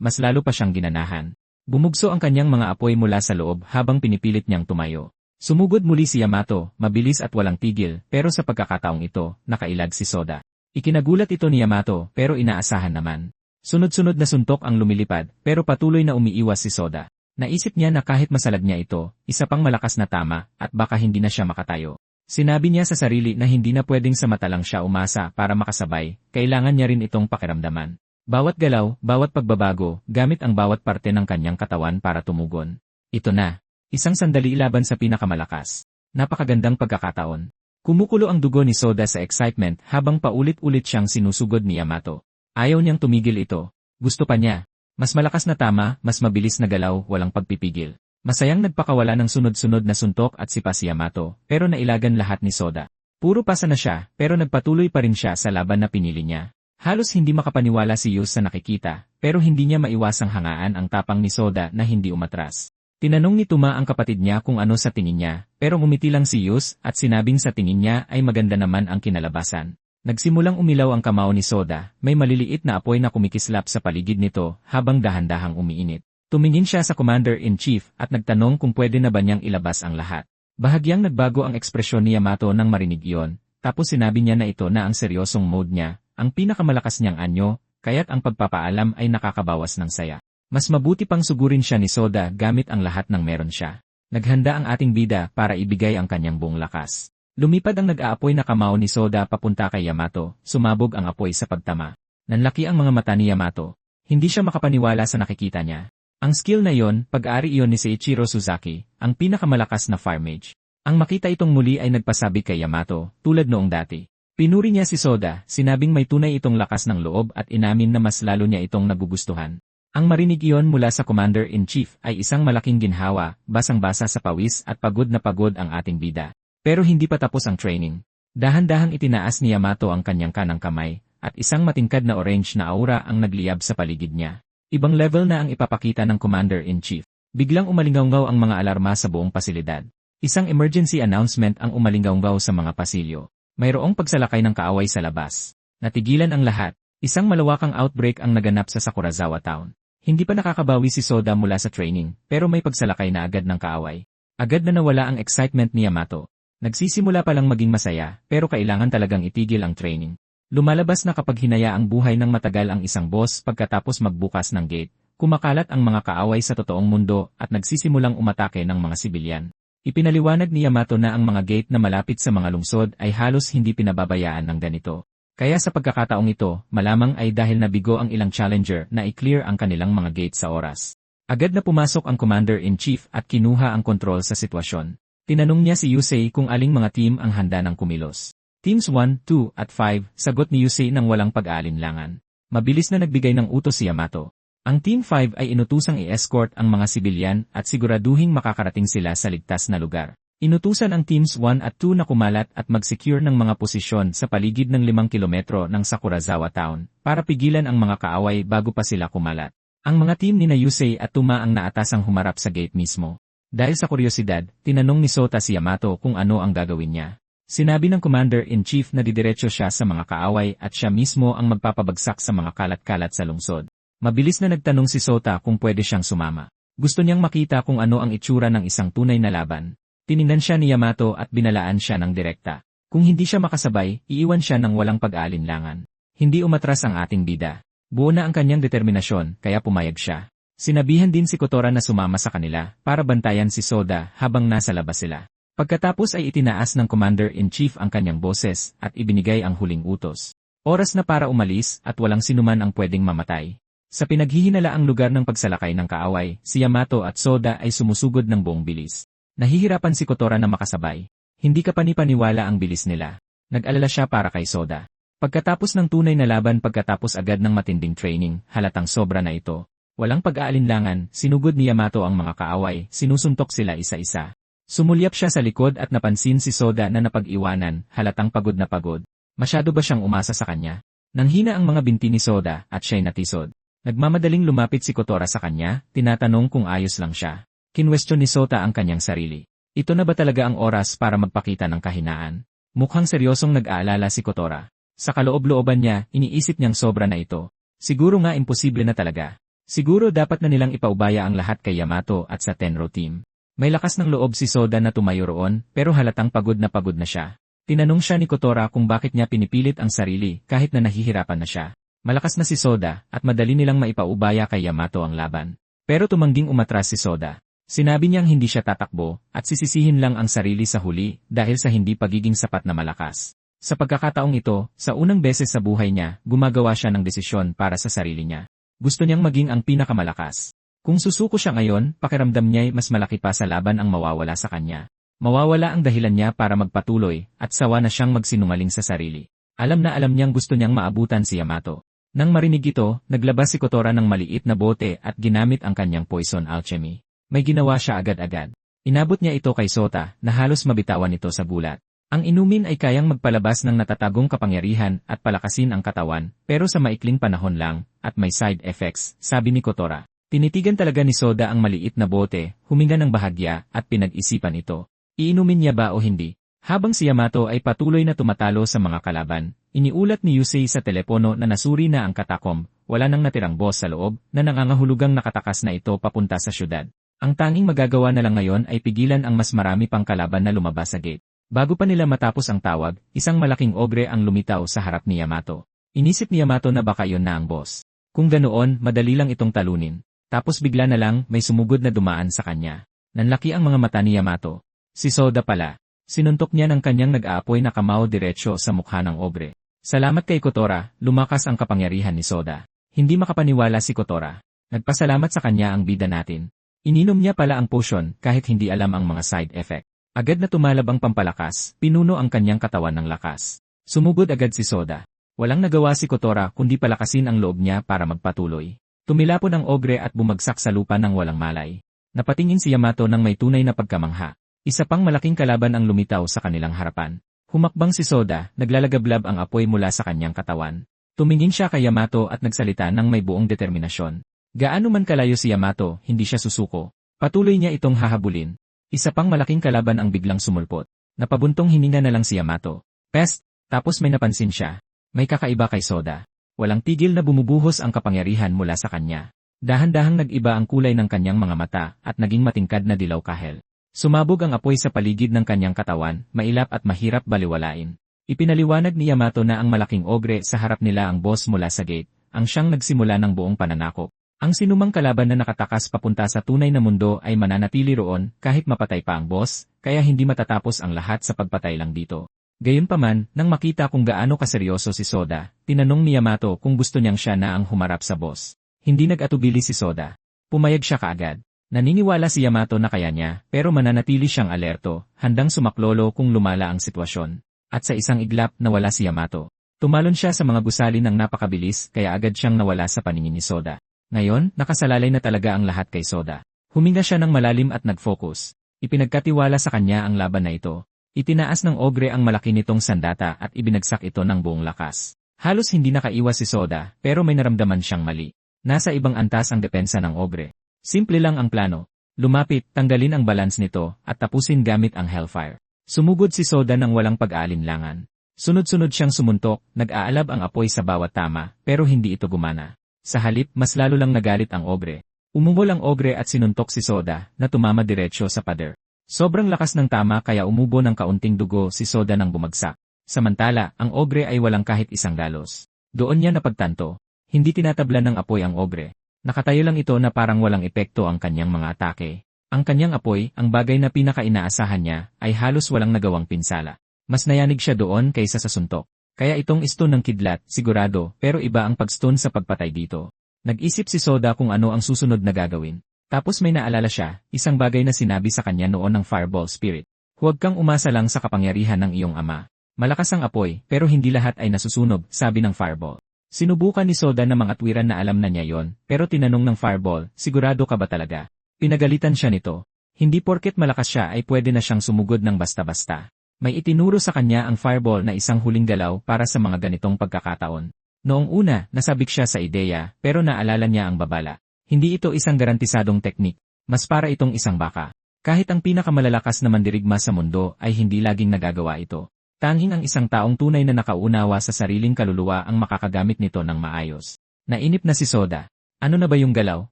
mas lalo pa siyang ginanahan. Bumugso ang kanyang mga apoy mula sa loob habang pinipilit niyang tumayo. Sumugod muli si Yamato, mabilis at walang tigil, pero sa pagkakataong ito, nakailag si Soda. Ikinagulat ito ni Yamato pero inaasahan naman. Sunod-sunod na suntok ang lumilipad pero patuloy na umiiwas si Soda. Naisip niya na kahit masalag niya ito, isa pang malakas na tama at baka hindi na siya makatayo. Sinabi niya sa sarili na hindi na pwedeng sa mata lang siya umasa para makasabay, kailangan niya rin itong pakiramdaman. Bawat galaw, bawat pagbabago, gamit ang bawat parte ng kanyang katawan para tumugon. Ito na. Isang sandali laban sa pinakamalakas. Napakagandang pagkakataon. Kumukulo ang dugo ni Soda sa excitement habang paulit-ulit siyang sinusugod ni Yamato. Ayaw niyang tumigil ito. Gusto pa niya. Mas malakas na tama, mas mabilis na galaw, walang pagpipigil. Masayang nagpakawala ng sunod-sunod na suntok at sipa si Yamato, pero nailagan lahat ni Soda. Puro pasa na siya, pero nagpatuloy pa rin siya sa laban na pinili niya. Halos hindi makapaniwala si Yus sa nakikita, pero hindi niya maiwasang hangaan ang tapang ni Soda na hindi umatras. Tinanong ni Tuma ang kapatid niya kung ano sa tingin niya, pero ngumiti lang si Yus at sinabing sa tingin niya ay maganda naman ang kinalabasan. Nagsimulang umilaw ang kamao ni Soda, may maliliit na apoy na kumikislap sa paligid nito habang dahan-dahang umiinit. Tumingin siya sa Commander-in-Chief at nagtanong kung pwede na ba niyang ilabas ang lahat. Bahagyang nagbago ang ekspresyon ni Yamato nang marinig iyon, tapos sinabi niya na ito na ang seryosong mode niya, ang pinakamalakas niyang anyo, kaya't ang pagpapaalam ay nakakabawas ng saya. Mas mabuti pang sugurin siya ni Soda gamit ang lahat ng meron siya. Naghanda ang ating bida para ibigay ang kanyang buong lakas. Lumipad ang nag-aapoy na kamao ni Soda papunta kay Yamato, sumabog ang apoy sa pagtama. Nanlaki ang mga mata ni Yamato. Hindi siya makapaniwala sa nakikita niya. Ang skill na yon, pag-aari iyon ni Seiichiro Suzaki, ang pinakamalakas na fire mage. Ang makita itong muli ay nagpasabi kay Yamato, tulad noong dati. Pinuri niya si Soda, sinabing may tunay itong lakas ng loob at inamin na mas lalo niya itong nagugustuhan. Ang marinig iyon mula sa Commander-in-Chief ay isang malaking ginhawa, basang-basa sa pawis at pagod na pagod ang ating bida. Pero hindi pa tapos ang training. Dahan-dahang itinaas ni Yamato ang kanyang kanang kamay, at isang matingkad na orange na aura ang nagliyab sa paligid niya. Ibang level na ang ipapakita ng Commander-in-Chief. Biglang umalinggaw ang mga alarma sa buong pasilidad. Isang emergency announcement ang umalinggaw sa mga pasilyo. Mayroong pagsalakay ng kaaway sa labas. Natigilan ang lahat. Isang malawakang outbreak ang naganap sa Sakurazawa Town. Hindi pa nakakabawi si Soda mula sa training, pero may pagsalakay na agad ng kaaway. Agad na nawala ang excitement ni Yamato. Nagsisimula pa lang maging masaya, pero kailangan talagang itigil ang training. Lumalabas na kapag hinaya ang buhay ng matagal ang isang boss pagkatapos magbukas ng gate, kumakalat ang mga kaaway sa totoong mundo at nagsisimulang umatake ng mga sibilyan. Ipinaliwanag ni Yamato na ang mga gate na malapit sa mga lungsod ay halos hindi pinababayaan ng ganito. Kaya sa pagkakataong ito, malamang ay dahil nabigo ang ilang challenger na i-clear ang kanilang mga gate sa oras. Agad na pumasok ang Commander-in-Chief at kinuha ang kontrol sa sitwasyon. Tinanong niya si Yusei kung aling mga team ang handa ng kumilos. Teams 1, 2, at 5, sagot ni Yusei nang walang pag-aalinlangan. Mabilis na nagbigay ng utos si Yamato. Ang Team 5 ay inutusang i-escort ang mga sibilyan at siguraduhing makakarating sila sa ligtas na lugar. Inutusan ang Teams 1 at 2 na kumalat at mag-secure ng mga posisyon sa paligid ng 5 kilometro ng Sakurazawa Town para pigilan ang mga kaaway bago pa sila kumalat. Ang mga team ni Yusei at Tuma ang naatasang humarap sa gate mismo. Dahil sa kuryosidad, tinanong ni Sota si Yamato kung ano ang gagawin niya. Sinabi ng Commander-in-Chief na didiretso siya sa mga kaaway at siya mismo ang magpapabagsak sa mga kalat-kalat sa lungsod. Mabilis na nagtanong si Sota kung pwede siyang sumama. Gusto niyang makita kung ano ang itsura ng isang tunay na laban. Tiningnan siya ni Yamato at binalaan siya ng direkta. Kung hindi siya makasabay, iiwan siya ng walang pag-aalinlangan. Hindi umatras ang ating bida. Buo na ang kanyang determinasyon, kaya pumayag siya. Sinabihan din si Kotora na sumama sa kanila para bantayan si Soda habang nasa labas sila. Pagkatapos ay itinaas ng Commander-in-Chief ang kanyang boses at ibinigay ang huling utos. Oras na para umalis at walang sinuman ang pwedeng mamatay. Sa pinaghihinalaang lugar ng pagsalakay ng kaaway, si Yamato at Soda ay sumusugod ng buong bilis. Nahihirapan si Kotora na makasabay. Hindi ka panipaniwala ang bilis nila. Nag-alala siya para kay Soda. Pagkatapos ng tunay na laban pagkatapos agad ng matinding training, halatang sobra na ito. Walang pag-aalinlangan, sinugod ni Yamato ang mga kaaway, sinusuntok sila isa-isa. Sumulyap siya sa likod at napansin si Soda na napag-iwanan, halatang pagod na pagod. Masyado ba siyang umasa sa kanya? Nanghina ang mga binti ni Soda at siya'y natisod. Nagmamadaling lumapit si Kotora sa kanya, tinatanong kung ayos lang siya. Kinwestiyon ni Sota ang kanyang sarili. Ito na ba talaga ang oras para magpakita ng kahinaan? Mukhang seryosong nag-aalala si Kotora. Sa kaloob-looban niya, iniisip niyang sobra na ito. Siguro nga imposible na talaga. Siguro dapat na nilang ipaubaya ang lahat kay Yamato at sa Tenro team. May lakas ng loob si Soda na tumayo roon, pero halatang pagod na siya. Tinanong siya ni Kotora kung bakit niya pinipilit ang sarili kahit na nahihirapan na siya. Malakas na si Soda at madali nilang maipaubaya kay Yamato ang laban. Pero tumangging umatras si Soda. Sinabi niyang hindi siya tatakbo at sisisihin lang ang sarili sa huli dahil sa hindi pagiging sapat na malakas. Sa pagkakataong ito, sa unang beses sa buhay niya, gumagawa siya ng desisyon para sa sarili niya. Gusto niyang maging ang pinakamalakas. Kung susuko siya ngayon, pakiramdam niya'y mas malaki pa sa laban ang mawawala sa kanya. Mawawala ang dahilan niya para magpatuloy at sawa na siyang magsinungaling sa sarili. Alam na alam niyang gusto niyang maabutan si Yamato. Nang marinig ito, naglabas si Kotora ng maliit na bote at ginamit ang kanyang poison alchemy. May ginawa siya agad-agad. Inabot niya ito kay Sota na halos mabitawan ito sa gulat. Ang inumin ay kayang magpalabas ng natatagong kapangyarihan at palakasin ang katawan, pero sa maikling panahon lang, at may side effects, sabi ni Kotora. Tinitigan talaga ni Soda ang maliit na bote, huminga ng bahagya at pinag-isipan ito. Iinumin niya ba o hindi? Habang si Yamato ay patuloy na tumatalo sa mga kalaban, iniulat ni Yusei sa telepono na nasuri na ang katakom, wala nang natirang boss sa loob na nangangahulugang nakatakas na ito papunta sa syudad. Ang tanging magagawa na lang ngayon ay pigilan ang mas marami pang kalaban na lumabas sa gate. Bago pa nila matapos ang tawag, isang malaking ogre ang lumitaw sa harap ni Yamato. Inisip ni Yamato na baka yon na ang boss. Kung ganoon, madali lang itong talunin. Tapos bigla na lang may sumugod na dumaan sa kanya. Nanlaki ang mga mata ni Yamato. Si Soda pala. Sinuntok niya ng kanyang nag-aapoy na kamao diretsyo sa mukha ng ogre. Salamat kay Kotora, lumakas ang kapangyarihan ni Soda. Hindi makapaniwala si Kotora. Nagpasalamat sa kanya ang bida natin. Ininom niya pala ang potion kahit hindi alam ang mga side effect. Agad na tumalab ang pampalakas, pinuno ang kanyang katawan ng lakas. Sumugod agad si Soda. Walang nagawa si Kotora kundi palakasin ang loob niya para magpatuloy. Tumilapon ang ogre at bumagsak sa lupa ng walang malay. Napatingin si Yamato ng may tunay na pagkamangha. Isa pang malaking kalaban ang lumitaw sa kanilang harapan. Humakbang si Soda, naglalagablab ang apoy mula sa kanyang katawan. Tumingin siya kay Yamato at nagsalita ng may buong determinasyon. Gaano man kalayo si Yamato, hindi siya susuko. Patuloy niya itong hahabulin. Isa pang malaking kalaban ang biglang sumulpot. Napabuntong hininga na lang si Yamato. Pest! Tapos may napansin siya. May kakaiba kay Soda. Walang tigil na bumubuhos ang kapangyarihan mula sa kanya. Dahan-dahang nag-iba ang kulay ng kanyang mga mata at naging matingkad na dilaw kahel. Sumabog ang apoy sa paligid ng kanyang katawan, mailap at mahirap baliwalain. Ipinaliwanag ni Yamato na ang malaking ogre sa harap nila ang boss mula sa gate, ang siyang nagsimula ng buong pananakop. Ang sinumang kalaban na nakatakas papunta sa tunay na mundo ay mananatili roon kahit mapatay pa ang boss, kaya hindi matatapos ang lahat sa pagpatay lang dito. Gayunpaman, nang makita kung gaano kaseryoso si Soda, tinanong ni Yamato kung gusto niyang siya na ang humarap sa boss. Hindi nag-atubili si Soda. Pumayag siya kaagad. Naniniwala si Yamato na kaya niya, pero mananatili siyang alerto, handang sumaklolo kung lumala ang sitwasyon. At sa isang iglap nawala si Yamato. Tumalon siya sa mga gusali ng napakabilis kaya agad siyang nawala sa paningin ni Soda. Ngayon, nakasalalay na talaga ang lahat kay Soda. Huminga siya ng malalim at nag-focus. Ipinagkatiwala sa kanya ang laban na ito. Itinaas ng ogre ang malaki nitong sandata at ibinagsak ito ng buong lakas. Halos hindi nakaiwas si Soda, pero may naramdaman siyang mali. Nasa ibang antas ang depensa ng ogre. Simple lang ang plano. Lumapit, tanggalin ang balance nito, at tapusin gamit ang Hellfire. Sumugod si Soda ng walang pag-aalinlangan. Sunod-sunod siyang sumuntok, nag-aalab ang apoy sa bawat tama, pero hindi ito gumana. Sa halip, mas lalo lang nagalit ang ogre. Umungol ang ogre at sinuntok si Soda, na tumama diretsyo sa pader. Sobrang lakas ng tama kaya umubo ng kaunting dugo si Soda nang bumagsak. Samantala, ang ogre ay walang kahit isang galos. Doon niya napagtanto. Hindi tinatabla ng apoy ang ogre. Nakatayo lang ito na parang walang epekto ang kanyang mga atake. Ang kanyang apoy, ang bagay na pinaka-inaasahan niya, ay halos walang nagawang pinsala. Mas nayanig siya doon kaysa sa suntok. Kaya itong stun ng kidlat, sigurado, pero iba ang pag-stun sa pagpatay dito. Nag-isip si Soda kung ano ang susunod na gagawin. Tapos may naalala siya, isang bagay na sinabi sa kanya noon ng Fireball Spirit. Huwag kang umasa lang sa kapangyarihan ng iyong ama. Malakas ang apoy, pero hindi lahat ay nasusunog, sabi ng Fireball. Sinubukan ni Soda na mga atwiran na alam na niya yon, pero tinanong ng Fireball, sigurado ka ba talaga? Pinagalitan siya nito. Hindi porket malakas siya ay pwede na siyang sumugod ng basta-basta. May itinuro sa kanya ang Fireball na isang huling galaw para sa mga ganitong pagkakataon. Noong una, nasabik siya sa ideya, pero naalala niya ang babala. Hindi ito isang garantisadong teknik, mas para itong isang baka. Kahit ang pinakamalalakas na mandirigma sa mundo ay hindi laging nagagawa ito. Tanging ang isang taong tunay na nakaunawa sa sariling kaluluwa ang makakagamit nito ng maayos. Nainip na si Soda. Ano na ba yung galaw?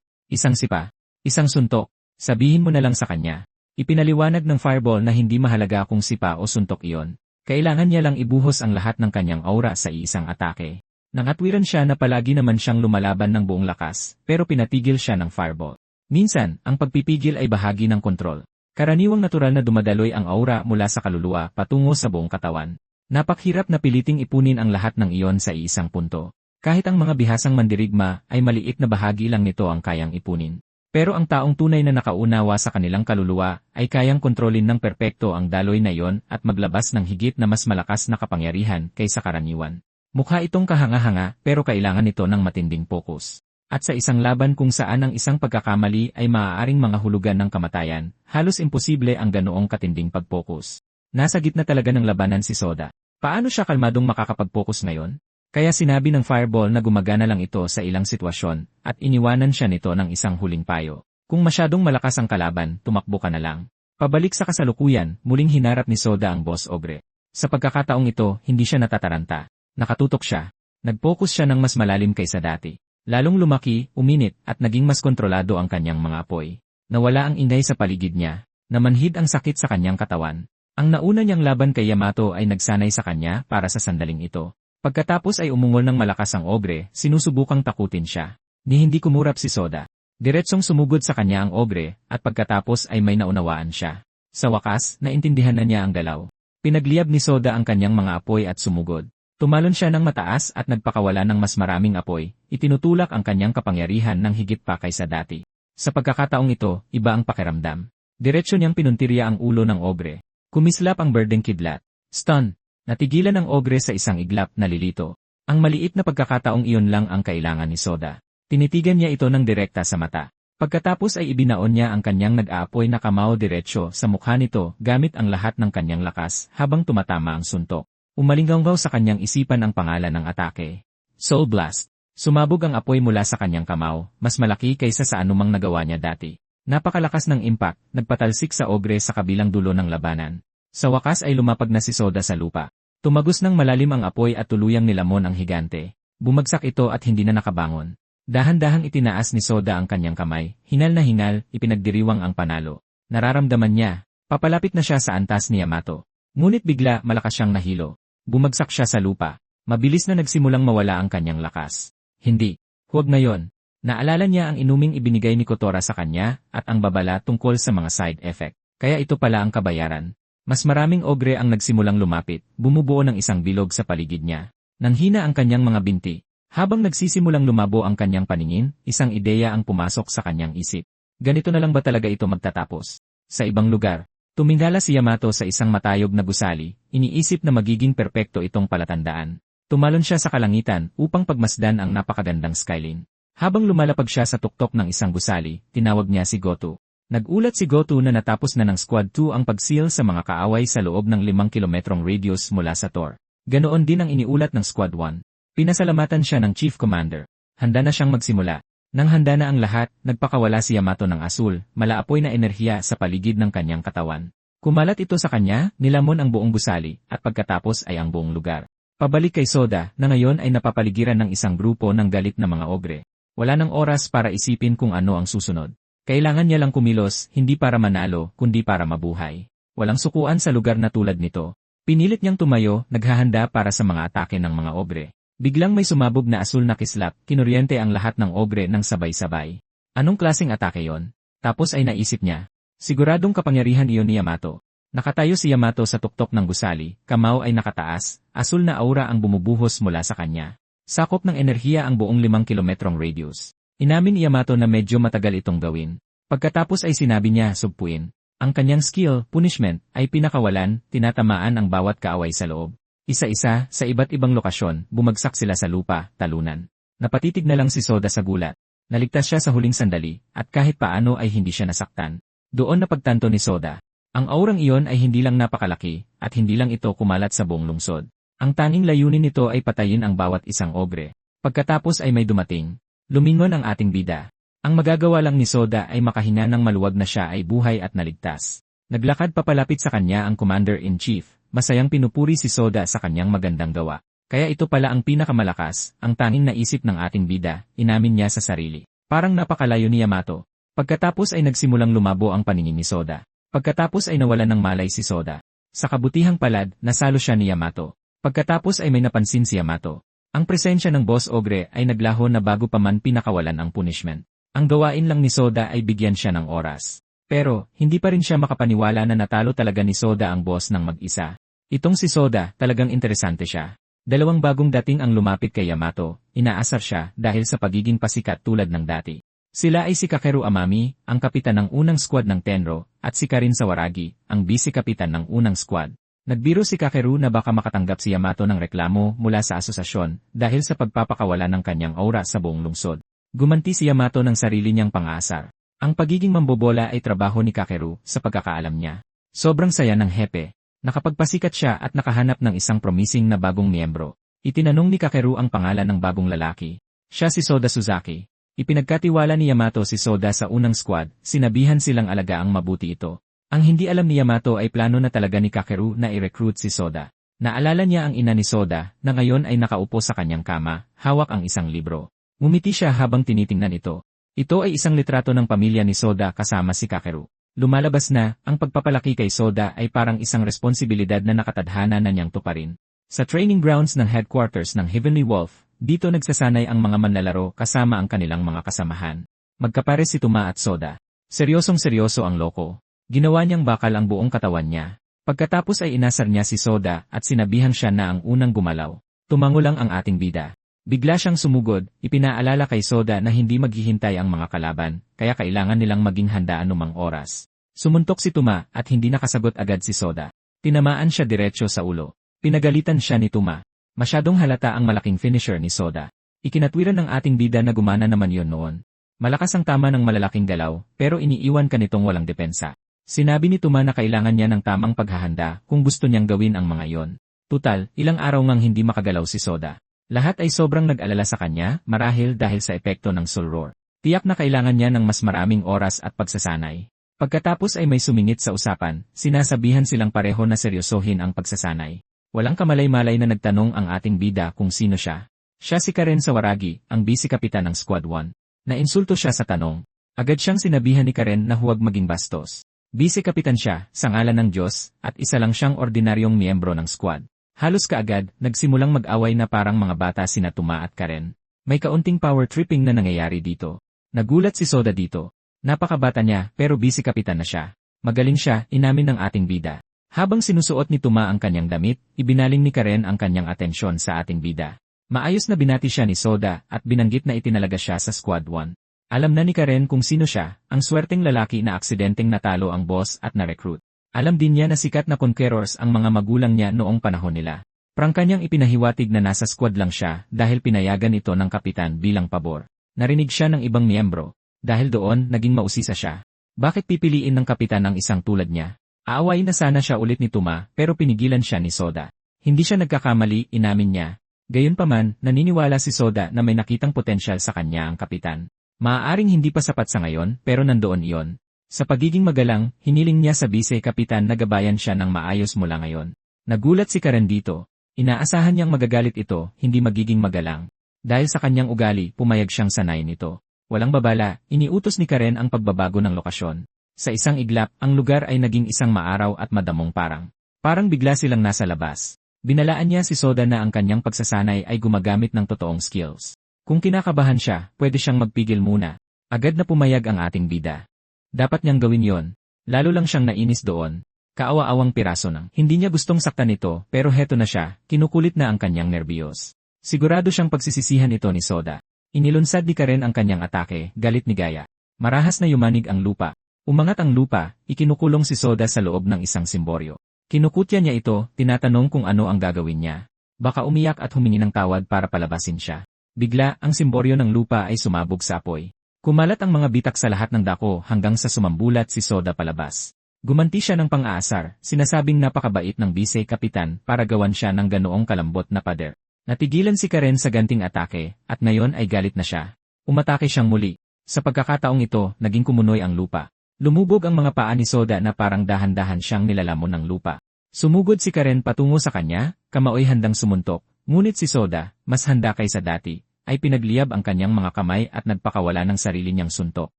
Isang sipa? Isang suntok? Sabihin mo na lang sa kanya. Ipinaliwanag ng Fireball na hindi mahalaga kung sipa o suntok iyon. Kailangan niya lang ibuhos ang lahat ng kanyang aura sa iisang atake. Nangatwiran siya na palagi naman siyang lumalaban ng buong lakas, pero pinatigil siya ng Fireball. Minsan, ang pagpipigil ay bahagi ng kontrol. Karaniwang natural na dumadaloy ang aura mula sa kaluluwa patungo sa buong katawan. Napakhirap na piliting ipunin ang lahat ng iyon sa iisang punto. Kahit ang mga bihasang mandirigma ay maliit na bahagi lang nito ang kayang ipunin. Pero ang taong tunay na nakaunawa sa kanilang kaluluwa ay kayang kontrolin ng perpekto ang daloy na iyon at maglabas ng higit na mas malakas na kapangyarihan kaysa karaniwan. Mukha itong kahanga-hanga pero kailangan nito ng matinding focus. At sa isang laban kung saan ang isang pagkakamali ay maaaring mga hulugan ng kamatayan, halos imposible ang ganoong katinding pag-focus. Nasa gitna talaga ng labanan si Soda. Paano siya kalmadong makakapag-focus ngayon? Kaya sinabi ng Fireball na gumagana lang ito sa ilang sitwasyon, at iniwanan siya nito ng isang huling payo. Kung masyadong malakas ang kalaban, tumakbo ka na lang. Pabalik sa kasalukuyan, muling hinarap ni Soda ang Boss Ogre. Sa pagkakataong ito, hindi siya natataranta. Nakatutok siya. Nag-focus siya ng mas malalim kaysa dati. Lalong lumaki, uminit, at naging mas kontrolado ang kanyang mga apoy. Nawala ang ingay sa paligid niya. Namanhid ang sakit sa kanyang katawan. Ang nauna niyang laban kay Yamato ay nagsanay sa kanya para sa sandaling ito. Pagkatapos ay umungol ng malakas ang ogre, sinusubukang takutin siya. Ni hindi kumurap si Soda. Diretsong sumugod sa kanya ang ogre, at pagkatapos ay may naunawaan siya. Sa wakas, naintindihan na niya ang galaw. Pinagliyab ni Soda ang kanyang mga apoy at sumugod. Tumalon siya ng mataas at nagpakawala ng mas maraming apoy, itinutulak ang kanyang kapangyarihan ng higit pa kaysa dati. Sa pagkakataong ito, iba ang pakiramdam. Diretso niyang pinuntirya ang ulo ng ogre. Kumislap ang birdeng kidlat. Stun. Natigilan ang ogre sa isang iglap na lilito. Ang maliit na pagkakataong iyon lang ang kailangan ni Soda. Tinitigan niya ito ng direkta sa mata. Pagkatapos ay ibinaon niya ang kanyang nag-aapoy na kamao diretsyo sa mukha nito gamit ang lahat ng kanyang lakas habang tumatama ang suntok. Umalinggaw sa kanyang isipan ang pangalan ng atake. Soul Blast. Sumabog ang apoy mula sa kanyang kamao, mas malaki kaysa sa anumang nagawa niya dati. Napakalakas ng impact, nagpatalsik sa ogre sa kabilang dulo ng labanan. Sa wakas ay lumapag na si Soda sa lupa. Tumagos ng malalim ang apoy at tuluyang nilamon ang higante. Bumagsak ito at hindi na nakabangon. Dahan-dahang itinaas ni Soda ang kanyang kamay, hinal na hinal, ipinagdiriwang ang panalo. Nararamdaman niya, papalapit na siya sa antas ni Yamato. Ngunit bigla malakas siyang nahilo. Bumagsak siya sa lupa. Mabilis na nagsimulang mawala ang kanyang lakas. Hindi. Huwag ngayon. Naalala niya ang inuming ibinigay ni Kotora sa kanya at ang babala tungkol sa mga side effect. Kaya ito pala ang kabayaran. Mas maraming ogre ang nagsimulang lumapit, bumubuo ng isang bilog sa paligid niya. Nanghina ang kanyang mga binti. Habang nagsisimulang lumabo ang kanyang paningin, isang ideya ang pumasok sa kanyang isip. Ganito na lang ba talaga ito magtatapos? Sa ibang lugar, tumingala si Yamato sa isang matayog na gusali, iniisip na magiging perpekto itong palatandaan. Tumalon siya sa kalangitan upang pagmasdan ang napakagandang skyline. Habang lumalapag siya sa tuktok ng isang gusali, tinawag niya si Goto. Nagulat si Goto na natapos na ng Squad 2 ang pag-seal sa mga kaaway sa loob ng 5 kilometrong radius mula sa Tor. Ganoon din ang iniulat ng Squad 1. Pinasalamatan siya ng Chief Commander. Handa na siyang magsimula. Nang handa na ang lahat, nagpakawala si Yamato ng asul, malaapoy na enerhiya sa paligid ng kanyang katawan. Kumalat ito sa kanya, nilamon ang buong gusali, at pagkatapos ay ang buong lugar. Pabalik kay Soda, na ngayon ay napapaligiran ng isang grupo ng galit na mga ogre. Wala nang oras para isipin kung ano ang susunod. Kailangan niya lang kumilos, hindi para manalo, kundi para mabuhay. Walang sukuan sa lugar na tulad nito. Pinilit niyang tumayo, naghahanda para sa mga atake ng mga ogre. Biglang may sumabog na asul na kislap, kinuryente ang lahat ng ogre ng sabay-sabay. Anong klaseng atake yon? Tapos ay naisip niya. Siguradong kapangyarihan iyon ni Yamato. Nakatayo si Yamato sa tuktok ng gusali, kamao ay nakataas, asul na aura ang bumubuhos mula sa kanya. Sakop ng enerhiya ang buong 5 kilometrong radius. Inamin ni Yamato na medyo matagal itong gawin. Pagkatapos ay sinabi niya sugpuin. Ang kanyang skill, punishment, ay pinakawalan, tinatamaan ang bawat kaaway sa loob. Isa-isa, sa iba't ibang lokasyon, bumagsak sila sa lupa, talunan. Napatitig na lang si Soda sa gulat. Naligtas siya sa huling sandali, at kahit paano ay hindi siya nasaktan. Doon napagtanto ni Soda. Ang aurang iyon ay hindi lang napakalaki, at hindi lang ito kumalat sa buong lungsod. Ang tanging layunin nito ay patayin ang bawat isang ogre. Pagkatapos ay may dumating. Lumingon ang ating bida. Ang magagawa lang ni Soda ay makahinga ng maluwag na siya ay buhay at naligtas. Naglakad papalapit sa kanya ang Commander-in-Chief, masayang pinupuri si Soda sa kanyang magandang gawa. Kaya ito pala ang pinakamalakas, ang tanging naisip ng ating bida, inamin niya sa sarili. Parang napakalayo ni Yamato. Pagkatapos ay nagsimulang lumabo ang paningin ni Soda. Pagkatapos ay nawalan ng malay si Soda. Sa kabutihang palad, nasalo siya ni Yamato. Pagkatapos ay may napansin si Yamato. Ang presensya ng Boss Ogre ay naglaho na bago pa man pinakawalan ang punishment. Ang gawain lang ni Soda ay bigyan siya ng oras. Pero, hindi pa rin siya makapaniwala na natalo talaga ni Soda ang boss ng mag-isa. Itong si Soda, talagang interesante siya. Dalawang bagong dating ang lumapit kay Yamato, inaasar siya dahil sa pagiging pasikat tulad ng dati. Sila ay si Kakeru Amami, ang kapitan ng unang squad ng Tenro, at si Karin Sawaragi, ang vice-kapitan ng unang squad. Nagbiro si Kakeru na baka makatanggap si Yamato ng reklamo mula sa asosasyon dahil sa pagpapakawala ng kanyang aura sa buong lungsod. Gumanti si Yamato ng sarili niyang pang-aasar. Ang pagiging mambobola ay trabaho ni Kakeru sa pagkakaalam niya. Sobrang saya ng hepe. Nakapagpasikat siya at nakahanap ng isang promising na bagong miyembro. Itinanong ni Kakeru ang pangalan ng bagong lalaki. Siya si Soda Suzaki. Ipinagkatiwala ni Yamato si Soda sa unang squad, sinabihan silang alagaang mabuti ito. Ang hindi alam ni Yamato ay plano na talaga ni Kakeru na i-recruit si Soda. Naalala niya ang ina ni Soda na ngayon ay nakaupo sa kanyang kama, hawak ang isang libro. Ngumiti siya habang tinitingnan ito. Ito ay isang litrato ng pamilya ni Soda kasama si Kakeru. Lumalabas na, ang pagpapalaki kay Soda ay parang isang responsibilidad na nakatadhana na niyang tuparin. Sa training grounds ng headquarters ng Heavenly Wolf, dito nagsasanay ang mga manlalaro kasama ang kanilang mga kasamahan. Magkapares si Tuma at Soda. Seryosong-seryoso ang loko. Ginawa niyang bakal ang buong katawan niya. Pagkatapos ay inasar niya si Soda at sinabihan siya na ang unang gumalaw. Tumango lang ang ating bida. Bigla siyang sumugod, ipinaalala kay Soda na hindi maghihintay ang mga kalaban, kaya kailangan nilang maging handa anumang oras. Sumuntok si Tuma at hindi nakasagot agad si Soda. Tinamaan siya diretso sa ulo. Pinagalitan siya ni Tuma. Masyadong halata ang malaking finisher ni Soda. Ikinatwiran ng ating bida na gumana naman yon noon. Malakas ang tama ng malalaking galaw, pero iniiwan ka nitong walang depensa. Sinabi ni Tuma na kailangan niya ng tamang paghahanda kung gusto niyang gawin ang mga yon. Tutal, ilang araw ngang hindi makagalaw si Soda. Lahat ay sobrang nag-alala sa kanya, marahil dahil sa epekto ng Soul Roar. Tiyak na kailangan niya ng mas maraming oras at pagsasanay. Pagkatapos ay may sumingit sa usapan, sinasabihan silang pareho na seryosohin ang pagsasanay. Walang kamalay-malay na nagtanong ang ating bida kung sino siya. Siya si Karen Sawaragi, ang vice-kapitan ng Squad 1. Nainsulto siya sa tanong. Agad siyang sinabihan ni Karen na huwag maging bastos. Vice-kapitan siya, sa ngalan ng Diyos, at isa lang siyang ordinaryong miyembro ng squad. Halos kaagad, nagsimulang mag-away na parang mga bata sina Tuma at Karen. May kaunting power tripping na nangyayari dito. Nagulat si Soda dito. Napakabata niya, pero vice-kapitan na siya. Magaling siya, inamin ng ating bida. Habang sinusuot ni Tuma ang kanyang damit, ibinaling ni Karen ang kanyang atensyon sa ating bida. Maayos na binati siya ni Soda at binanggit na itinalaga siya sa Squad 1. Alam na ni Karen kung sino siya, ang swerteng lalaki na aksidenteng natalo ang boss at na-recruit. Alam din niya na sikat na conquerors ang mga magulang niya noong panahon nila. Prangka niyang ipinahiwatig na nasa squad lang siya dahil pinayagan ito ng kapitan bilang pabor. Narinig siya ng ibang miyembro. Dahil doon, naging mausisa siya. Bakit pipiliin ng kapitan ang isang tulad niya? Aawain na sana siya ulit ni Tuma pero pinigilan siya ni Soda. Hindi siya nagkakamali, inamin niya. Gayunpaman, naniniwala si Soda na may nakitang potensyal sa kanya ang kapitan. Maaaring hindi pa sapat sa ngayon pero nandoon iyon. Sa pagiging magalang, hiniling niya sa vice-kapitan na gabayan siya ng maayos mula ngayon. Nagulat si Karen dito. Inaasahan niyang magagalit ito, hindi magiging magalang. Dahil sa kanyang ugali, pumayag siyang sanayin ito. Walang babala, iniutos ni Karen ang pagbabago ng lokasyon. Sa isang iglap, ang lugar ay naging isang maaraw at madamong parang bigla silang nasa labas. Binalaan niya si Soda na ang kanyang pagsasanay ay gumagamit ng totoong skills. Kung kinakabahan siya, pwede siyang magpigil muna. Agad na pumayag ang ating bida. Dapat niyang gawin yon. Lalo lang siyang nainis doon. Kaawa-awang piraso ng. Hindi niya gustong saktan ito, pero heto na siya, kinukulit na ang kanyang nerbiyos. Sigurado siyang pagsisisihan ito ni Soda. Inilunsad ni Karen ang kanyang atake, galit ni Gaya. Marahas na yumanig ang lupa. Umangat ang lupa, ikinukulong si Soda sa loob ng isang simboryo. Kinukutya niya ito, tinatanong kung ano ang gagawin niya. Baka umiyak at humingi ng tawad para palabasin siya. Bigla, ang simboryo ng lupa ay sumabog sa apoy. Kumalat ang mga bitak sa lahat ng dako hanggang sa sumambulat si Soda palabas. Gumanti siya ng pang-aasar, sinasabing napakabait ng vice-kapitan para gawan siya ng ganoong kalambot na pader. Natigilan si Karen sa ganting atake, at ngayon ay galit na siya. Umatake siyang muli. Sa pagkakataong ito, naging kumunoy ang lupa. Lumubog ang mga paa ni Soda na parang dahan-dahan siyang nilalamon ng lupa. Sumugod si Karen patungo sa kanya, kamaoy handang sumuntok. Ngunit si Soda, mas handa kaysa dati, ay pinagliyab ang kanyang mga kamay at nagpakawala ng sarili niyang suntok.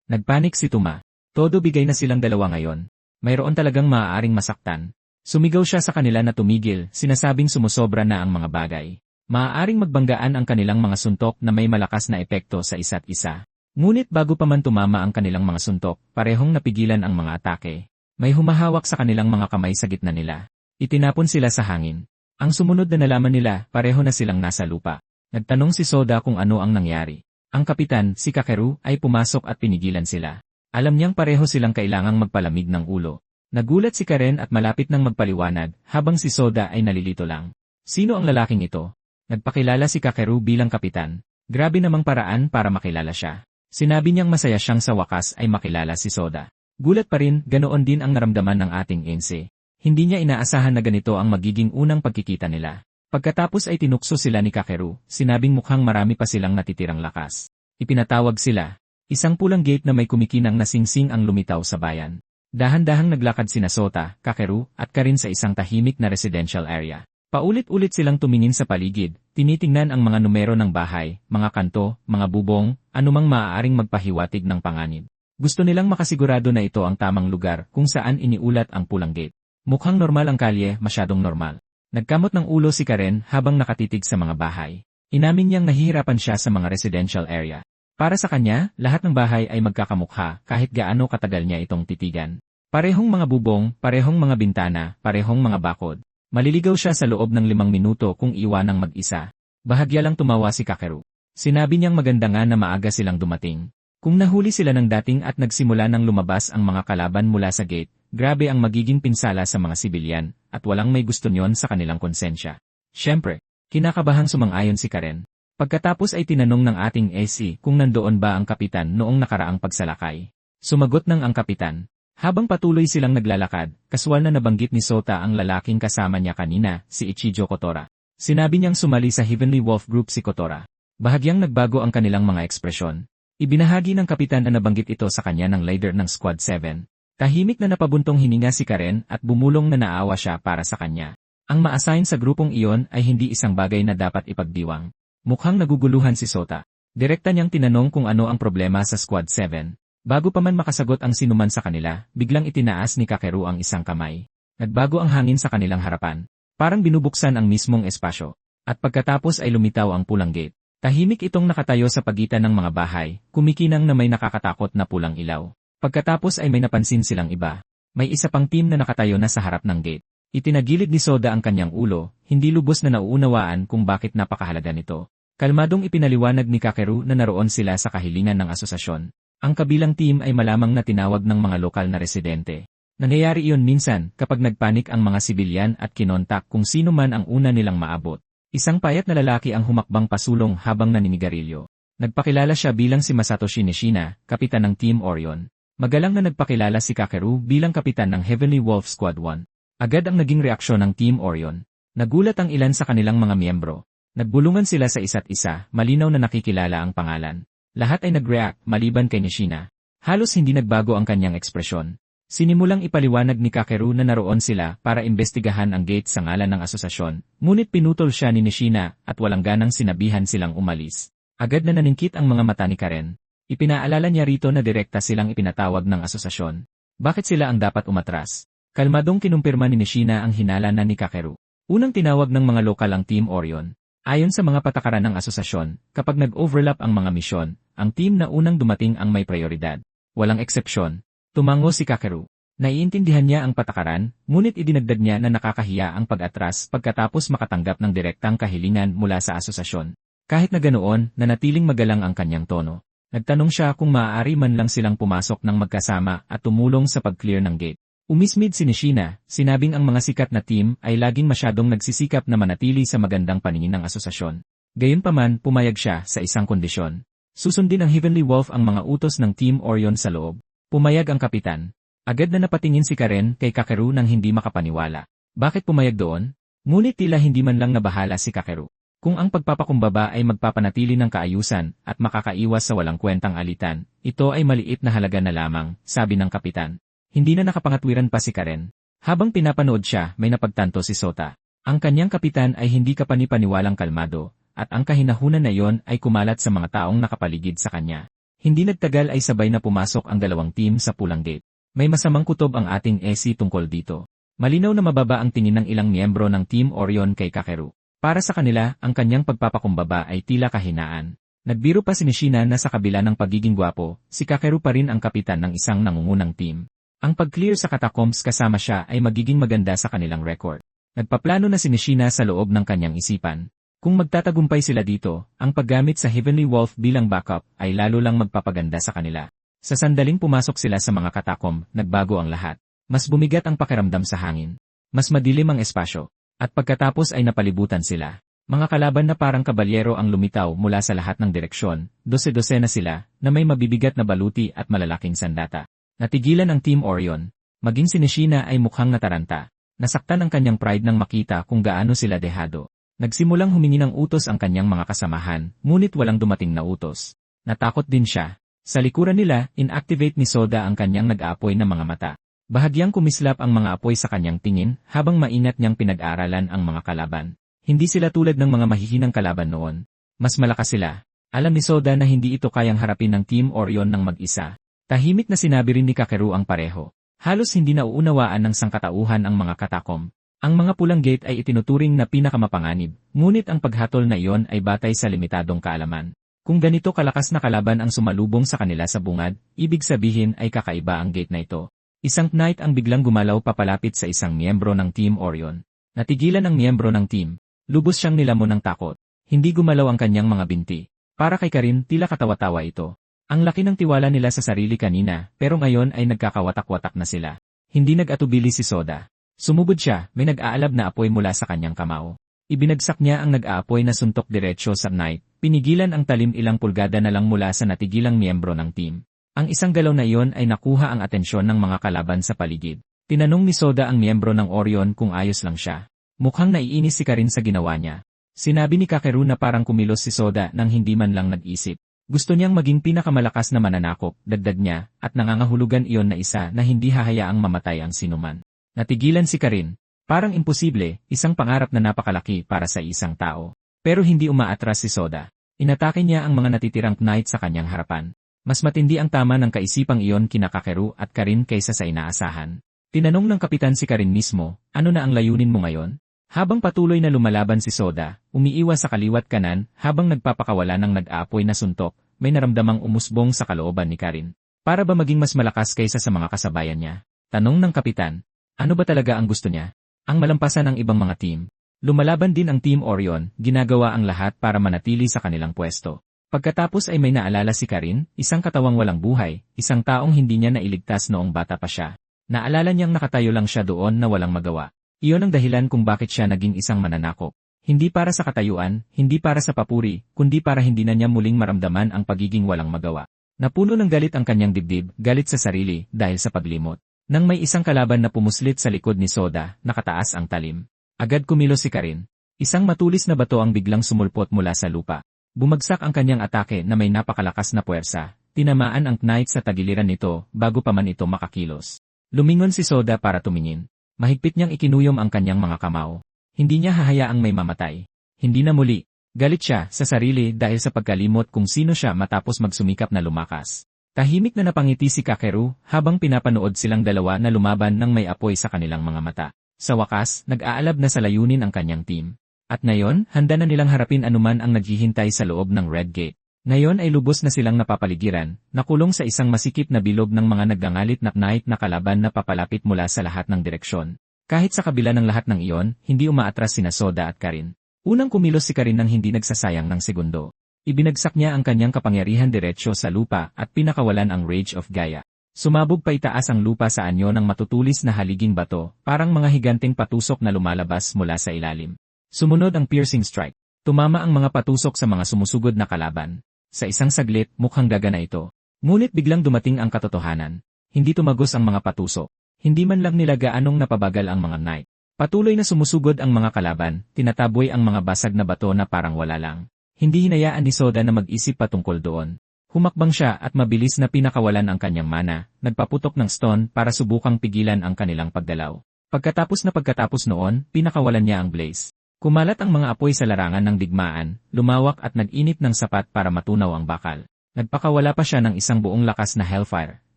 Nagpanik si Tuma. Todo bigay na silang dalawa ngayon. Mayroon talagang maaaring masaktan. Sumigaw siya sa kanila na tumigil, sinasabing sumusobra na ang mga bagay. Maaaring magbanggaan ang kanilang mga suntok na may malakas na epekto sa isa't isa. Ngunit bago pa man tumama ang kanilang mga suntok, parehong napigilan ang mga atake. May humahawak sa kanilang mga kamay sa gitna nila. Itinapon sila sa hangin. Ang sumunod na nalaman nila, pareho na silang nasa lupa. Nagtanong si Soda kung ano ang nangyari. Ang kapitan, si Kakeru, ay pumasok at pinigilan sila. Alam niyang pareho silang kailangang magpalamig ng ulo. Nagulat si Karen at malapit nang magpaliwanag, habang si Soda ay nalilito lang. Sino ang lalaking ito? Nagpakilala si Kakeru bilang kapitan. Grabe namang paraan para makilala siya. Sinabi niyang masaya siyang sa wakas ay makilala si Soda. Gulat pa rin, ganoon din ang naramdaman ng ating Ense. Hindi niya inaasahan na ganito ang magiging unang pagkikita nila. Pagkatapos ay tinukso sila ni Kakeru, sinabing mukhang marami pa silang natitirang lakas. Ipinatawag sila. Isang pulang gate na may kumikinang na singsing ang lumitaw sa bayan. Dahan-dahang naglakad sina Sota, Kakeru, at Karin sa isang tahimik na residential area. Paulit-ulit silang tumingin sa paligid, tinitingnan ang mga numero ng bahay, mga kanto, mga bubong, anumang maaaring magpahiwatig ng panganib. Gusto nilang makasigurado na ito ang tamang lugar kung saan iniulat ang pulang gate. Mukhang normal ang kalye, masyadong normal. Nagkamot ng ulo si Karen habang nakatitig sa mga bahay. Inamin niyang nahihirapan siya sa mga residential area. Para sa kanya, lahat ng bahay ay magkakamukha kahit gaano katagal niya itong titigan. Parehong mga bubong, parehong mga bintana, parehong mga bakod. Maliligaw siya sa loob ng 5 minuto kung iwanang mag-isa. Bahagya lang tumawa si Kakeru. Sinabi niyang maganda nga na maaga silang dumating. Kung nahuli sila ng dating at nagsimula ng lumabas ang mga kalaban mula sa gate, grabe ang magiging pinsala sa mga sibilyan, at walang may gusto niyon sa kanilang konsensya. Siyempre, kinakabahang sumang-ayon si Karen. Pagkatapos ay tinanong ng ating AC kung nandoon ba ang kapitan noong nakaraang pagsalakay. Sumagot ng ang kapitan. Habang patuloy silang naglalakad, kaswal na nabanggit ni Sota ang lalaking kasama niya kanina, si Ichijo Kotora. Sinabi niyang sumali sa Heavenly Wolf Group si Kotora. Bahagyang nagbago ang kanilang mga ekspresyon. Ibinahagi ng kapitan na nabanggit ito sa kanya ng leader ng Squad 7. Tahimik na napabuntong hininga si Karen at bumulong na naawa siya para sa kanya. Ang ma-assign sa grupong iyon ay hindi isang bagay na dapat ipagdiwang. Mukhang naguguluhan si Sota. Direkta niyang tinanong kung ano ang problema sa Squad 7. Bago pa man makasagot ang sinuman sa kanila, biglang itinaas ni Kakeru ang isang kamay. Nagbago ang hangin sa kanilang harapan. Parang binubuksan ang mismong espasyo. At pagkatapos ay lumitaw ang pulang gate. Tahimik itong nakatayo sa pagitan ng mga bahay, kumikinang na may nakakatakot na pulang ilaw. Pagkatapos ay may napansin silang iba. May isa pang team na nakatayo na sa harap ng gate. Itinagilid ni Soda ang kanyang ulo, hindi lubos na nauunawaan kung bakit napakahalaga nito. Kalmadong ipinaliwanag ni Kakeru na naroon sila sa kahilingan ng asosasyon. Ang kabilang team ay malamang na tinawag ng mga lokal na residente. Nangyayari iyon minsan kapag nagpanik ang mga sibilyan at kinontak kung sino man ang una nilang maabot. Isang payat na lalaki ang humakbang pasulong habang naninigarilyo. Nagpakilala siya bilang si Masatoshi Nishina, kapitan ng Team Orion. Magalang na nagpakilala si Kakeru bilang kapitan ng Heavenly Wolf Squad 1. Agad ang naging reaksyon ng Team Orion. Nagulat ang ilan sa kanilang mga miyembro. Nagbulungan sila sa isa't isa, malinaw na nakikilala ang pangalan. Lahat ay nag-react maliban kay Nishina. Halos hindi nagbago ang kanyang ekspresyon. Sinimulang ipaliwanag ni Kakeru na naroon sila para imbestigahan ang gate sa ngalan ng asosasyon, ngunit pinutol siya ni Nishina at walang ganang sinabihan silang umalis. Agad na naningkit ang mga mata ni Karen. Ipinaalala niya rito na direkta silang ipinatawag ng asosasyon. Bakit sila ang dapat umatras? Kalmadong kinumpirma ni Nishina ang hinala na ni Kakeru. Unang tinawag ng mga lokal ang Team Orion. Ayon sa mga patakaran ng asosasyon, kapag nag-overlap ang mga misyon, ang team na unang dumating ang may prioridad. Walang eksepsyon. Tumango si Kakeru. Naiintindihan niya ang patakaran, ngunit idinagdag niya na nakakahiya ang pag-atras pagkatapos makatanggap ng direktang kahilingan mula sa asosasyon. Kahit na ganoon, nanatiling magalang ang kanyang tono. Nagtanong siya kung maaari man lang silang pumasok ng magkasama at tumulong sa pag-clear ng gate. Umismid si Nishina, sinabing ang mga sikat na team ay laging masyadong nagsisikap na manatili sa magandang paningin ng asosasyon. Gayunpaman, pumayag siya sa isang kondisyon. Susundin ng Heavenly Wolf ang mga utos ng Team Orion sa loob. Pumayag ang kapitan. Agad na napatingin si Karen kay Kakeru nang hindi makapaniwala. Bakit pumayag doon? Ngunit tila hindi man lang nabahala si Kakeru. Kung ang pagpapakumbaba ay magpapanatili ng kaayusan at makakaiwas sa walang kwentang alitan, ito ay maliit na halaga na lamang, sabi ng kapitan. Hindi na nakapangatwiran pa si Karen. Habang pinapanood siya, may napagtanto si Sota. Ang kanyang kapitan ay hindi kapanipaniwalang kalmado, at ang kahinahunan na iyon ay kumalat sa mga taong nakapaligid sa kanya. Hindi nagtagal ay sabay na pumasok ang dalawang team sa pulang gate. May masamang kutob ang ating EC tungkol dito. Malinaw na mababa ang tingin ng ilang miyembro ng Team Orion kay Kakeru. Para sa kanila, ang kanyang pagpapakumbaba ay tila kahinaan. Nagbiro pa si Nishina na sa kabila ng pagiging gwapo, si Kakeru pa rin ang kapitan ng isang nangungunang team. Ang pag-clear sa catacombs kasama siya ay magiging maganda sa kanilang record. Nagpaplano na si Nishina sa loob ng kanyang isipan. Kung magtatagumpay sila dito, ang paggamit sa Heavenly Wolf bilang backup ay lalo lang magpapaganda sa kanila. Sa sandaling pumasok sila sa mga catacomb, nagbago ang lahat. Mas bumigat ang pakiramdam sa hangin. Mas madilim ang espasyo. At pagkatapos ay napalibutan sila. Mga kalaban na parang kabalyero ang lumitaw mula sa lahat ng direksyon, dose-dose na sila, na may mabibigat na baluti at malalaking sandata. Natigilan ang Team Orion. Maging si Nishina ay mukhang nataranta. Nasaktan ang kanyang pride nang makita kung gaano sila dehado. Nagsimulang humingi ng utos ang kanyang mga kasamahan, ngunit walang dumating na utos. Natakot din siya. Sa likuran nila, inactivate ni Soda ang kanyang nag-aapoy na mga mata. Bahagyang kumislap ang mga apoy sa kanyang tingin habang maingat niyang pinag-aaralan ang mga kalaban. Hindi sila tulad ng mga mahihinang kalaban noon. Mas malakas sila. Alam ni Soda na hindi ito kayang harapin ng Team Orion ng mag-isa. Tahimik na sinabi rin ni Kakeru ang pareho. Halos hindi nauunawaan ng sangkatauhan ang mga catacomb. Ang mga pulang gate ay itinuturing na pinakamapanganib, ngunit ang paghatol na iyon ay batay sa limitadong kaalaman. Kung ganito kalakas na kalaban ang sumalubong sa kanila sa bungad, ibig sabihin ay kakaiba ang gate na ito. Isang knight ang biglang gumalaw papalapit sa isang miyembro ng Team Orion. Natigilan ang miyembro ng team. Lubos siyang nilamon ng takot. Hindi gumalaw ang kanyang mga binti. Para kay Karin, tila katawa-tawa ito. Ang laki ng tiwala nila sa sarili kanina, pero ngayon ay nagkakawatak-watak na sila. Hindi nag-atubili si Soda. Sumugod siya, may nag-aalab na apoy mula sa kanyang kamao. Ibinagsak niya ang nag-aapoy na suntok diretsyo sa knight. Pinigilan ang talim ilang pulgada na lang mula sa natigilang miyembro ng team. Ang isang galaw na iyon ay nakuha ang atensyon ng mga kalaban sa paligid. Tinanong ni Soda ang miyembro ng Orion kung ayos lang siya. Mukhang naiinis si Karin sa ginawa niya. Sinabi ni Kakeru na parang kumilos si Soda nang hindi man lang nag-isip. Gusto niyang maging pinakamalakas na mananakop, dagdag niya, at nangangahulugan iyon na isa na hindi hahayaang mamatay ang sinuman. Natigilan si Karin. Parang imposible, isang pangarap na napakalaki para sa isang tao. Pero hindi umaatras si Soda. Inatake niya ang mga natitirang knight sa kanyang harapan. Mas matindi ang tama ng kaisipang iyon kina Kakeru at Karin kaysa sa inaasahan. Tinanong ng kapitan si Karin mismo, ano na ang layunin mo ngayon? Habang patuloy na lumalaban si Soda, umiiwas sa kaliwat kanan habang nagpapakawala ng nag-aapoy na suntok, may naramdamang umusbong sa kalooban ni Karin. Para ba maging mas malakas kaysa sa mga kasabayan niya? Tanong ng kapitan, ano ba talaga ang gusto niya? Ang malampasan ng ibang mga team. Lumalaban din ang Team Orion, ginagawa ang lahat para manatili sa kanilang pwesto. Pagkatapos ay may naalala si Karin, isang katawang walang buhay, isang taong hindi niya nailigtas noong bata pa siya. Naalala niyang nakatayo lang siya doon na walang magawa. Iyon ang dahilan kung bakit siya naging isang mananakop. Hindi para sa katayuan, hindi para sa papuri, kundi para hindi na niya muling maramdaman ang pagiging walang magawa. Napuno ng galit ang kanyang dibdib, galit sa sarili, dahil sa paglimot. Nang may isang kalaban na pumuslit sa likod ni Soda, nakataas ang talim. Agad kumilos si Karin. Isang matulis na bato ang biglang sumulpot mula sa lupa. Bumagsak ang kanyang atake na may napakalakas na puwersa. Tinamaan ang knight sa tagiliran nito bago pa man ito makakilos. Lumingon si Soda para tumingin. Mahigpit niyang ikinuyom ang kanyang mga kamao. Hindi niya hahayaang may mamatay. Hindi na muli. Galit siya sa sarili dahil sa pagkalimot kung sino siya matapos magsumikap na lumakas. Tahimik na napangiti si Kakeru habang pinapanood silang dalawa na lumaban ng may apoy sa kanilang mga mata. Sa wakas, nag-aalab na sa layunin ang kanyang team. At ngayon, handa na nilang harapin anuman ang naghihintay sa loob ng Red Gate. Ngayon ay lubos na silang napapaligiran, nakulong sa isang masikip na bilog ng mga nagngangalit na knight na kalaban na papalapit mula sa lahat ng direksyon. Kahit sa kabila ng lahat ng iyon, hindi umaatras sina Soda at Karin. Unang kumilos si Karin nang hindi nagsasayang ng segundo. Ibinagsak niya ang kanyang kapangyarihan diretsyo sa lupa at pinakawalan ang Rage of Gaia. Sumabog pa itaas ang lupa sa anyo ng matutulis na haliging bato, parang mga higanting patusok na lumalabas mula sa ilalim. Sumunod ang piercing strike. Tumama ang mga patusok sa mga sumusugod na kalaban. Sa isang saglit, mukhang gagana ito. Ngunit biglang dumating ang katotohanan. Hindi tumagos ang mga patusok. Hindi man lang nila gaanong napabagal ang mga knight. Patuloy na sumusugod ang mga kalaban, tinataboy ang mga basag na bato na parang wala lang. Hindi hinayaan ni Soda na mag-isip patungkol doon. Humakbang siya at mabilis na pinakawalan ang kanyang mana, nagpaputok ng stone para subukang pigilan ang kanilang pagdalaw. Pagkatapos noon, pinakawalan niya ang blaze. Kumalat ang mga apoy sa larangan ng digmaan, lumawak at nag-init ng sapat para matunaw ang bakal. Nagpakawala pa siya ng isang buong lakas na hellfire,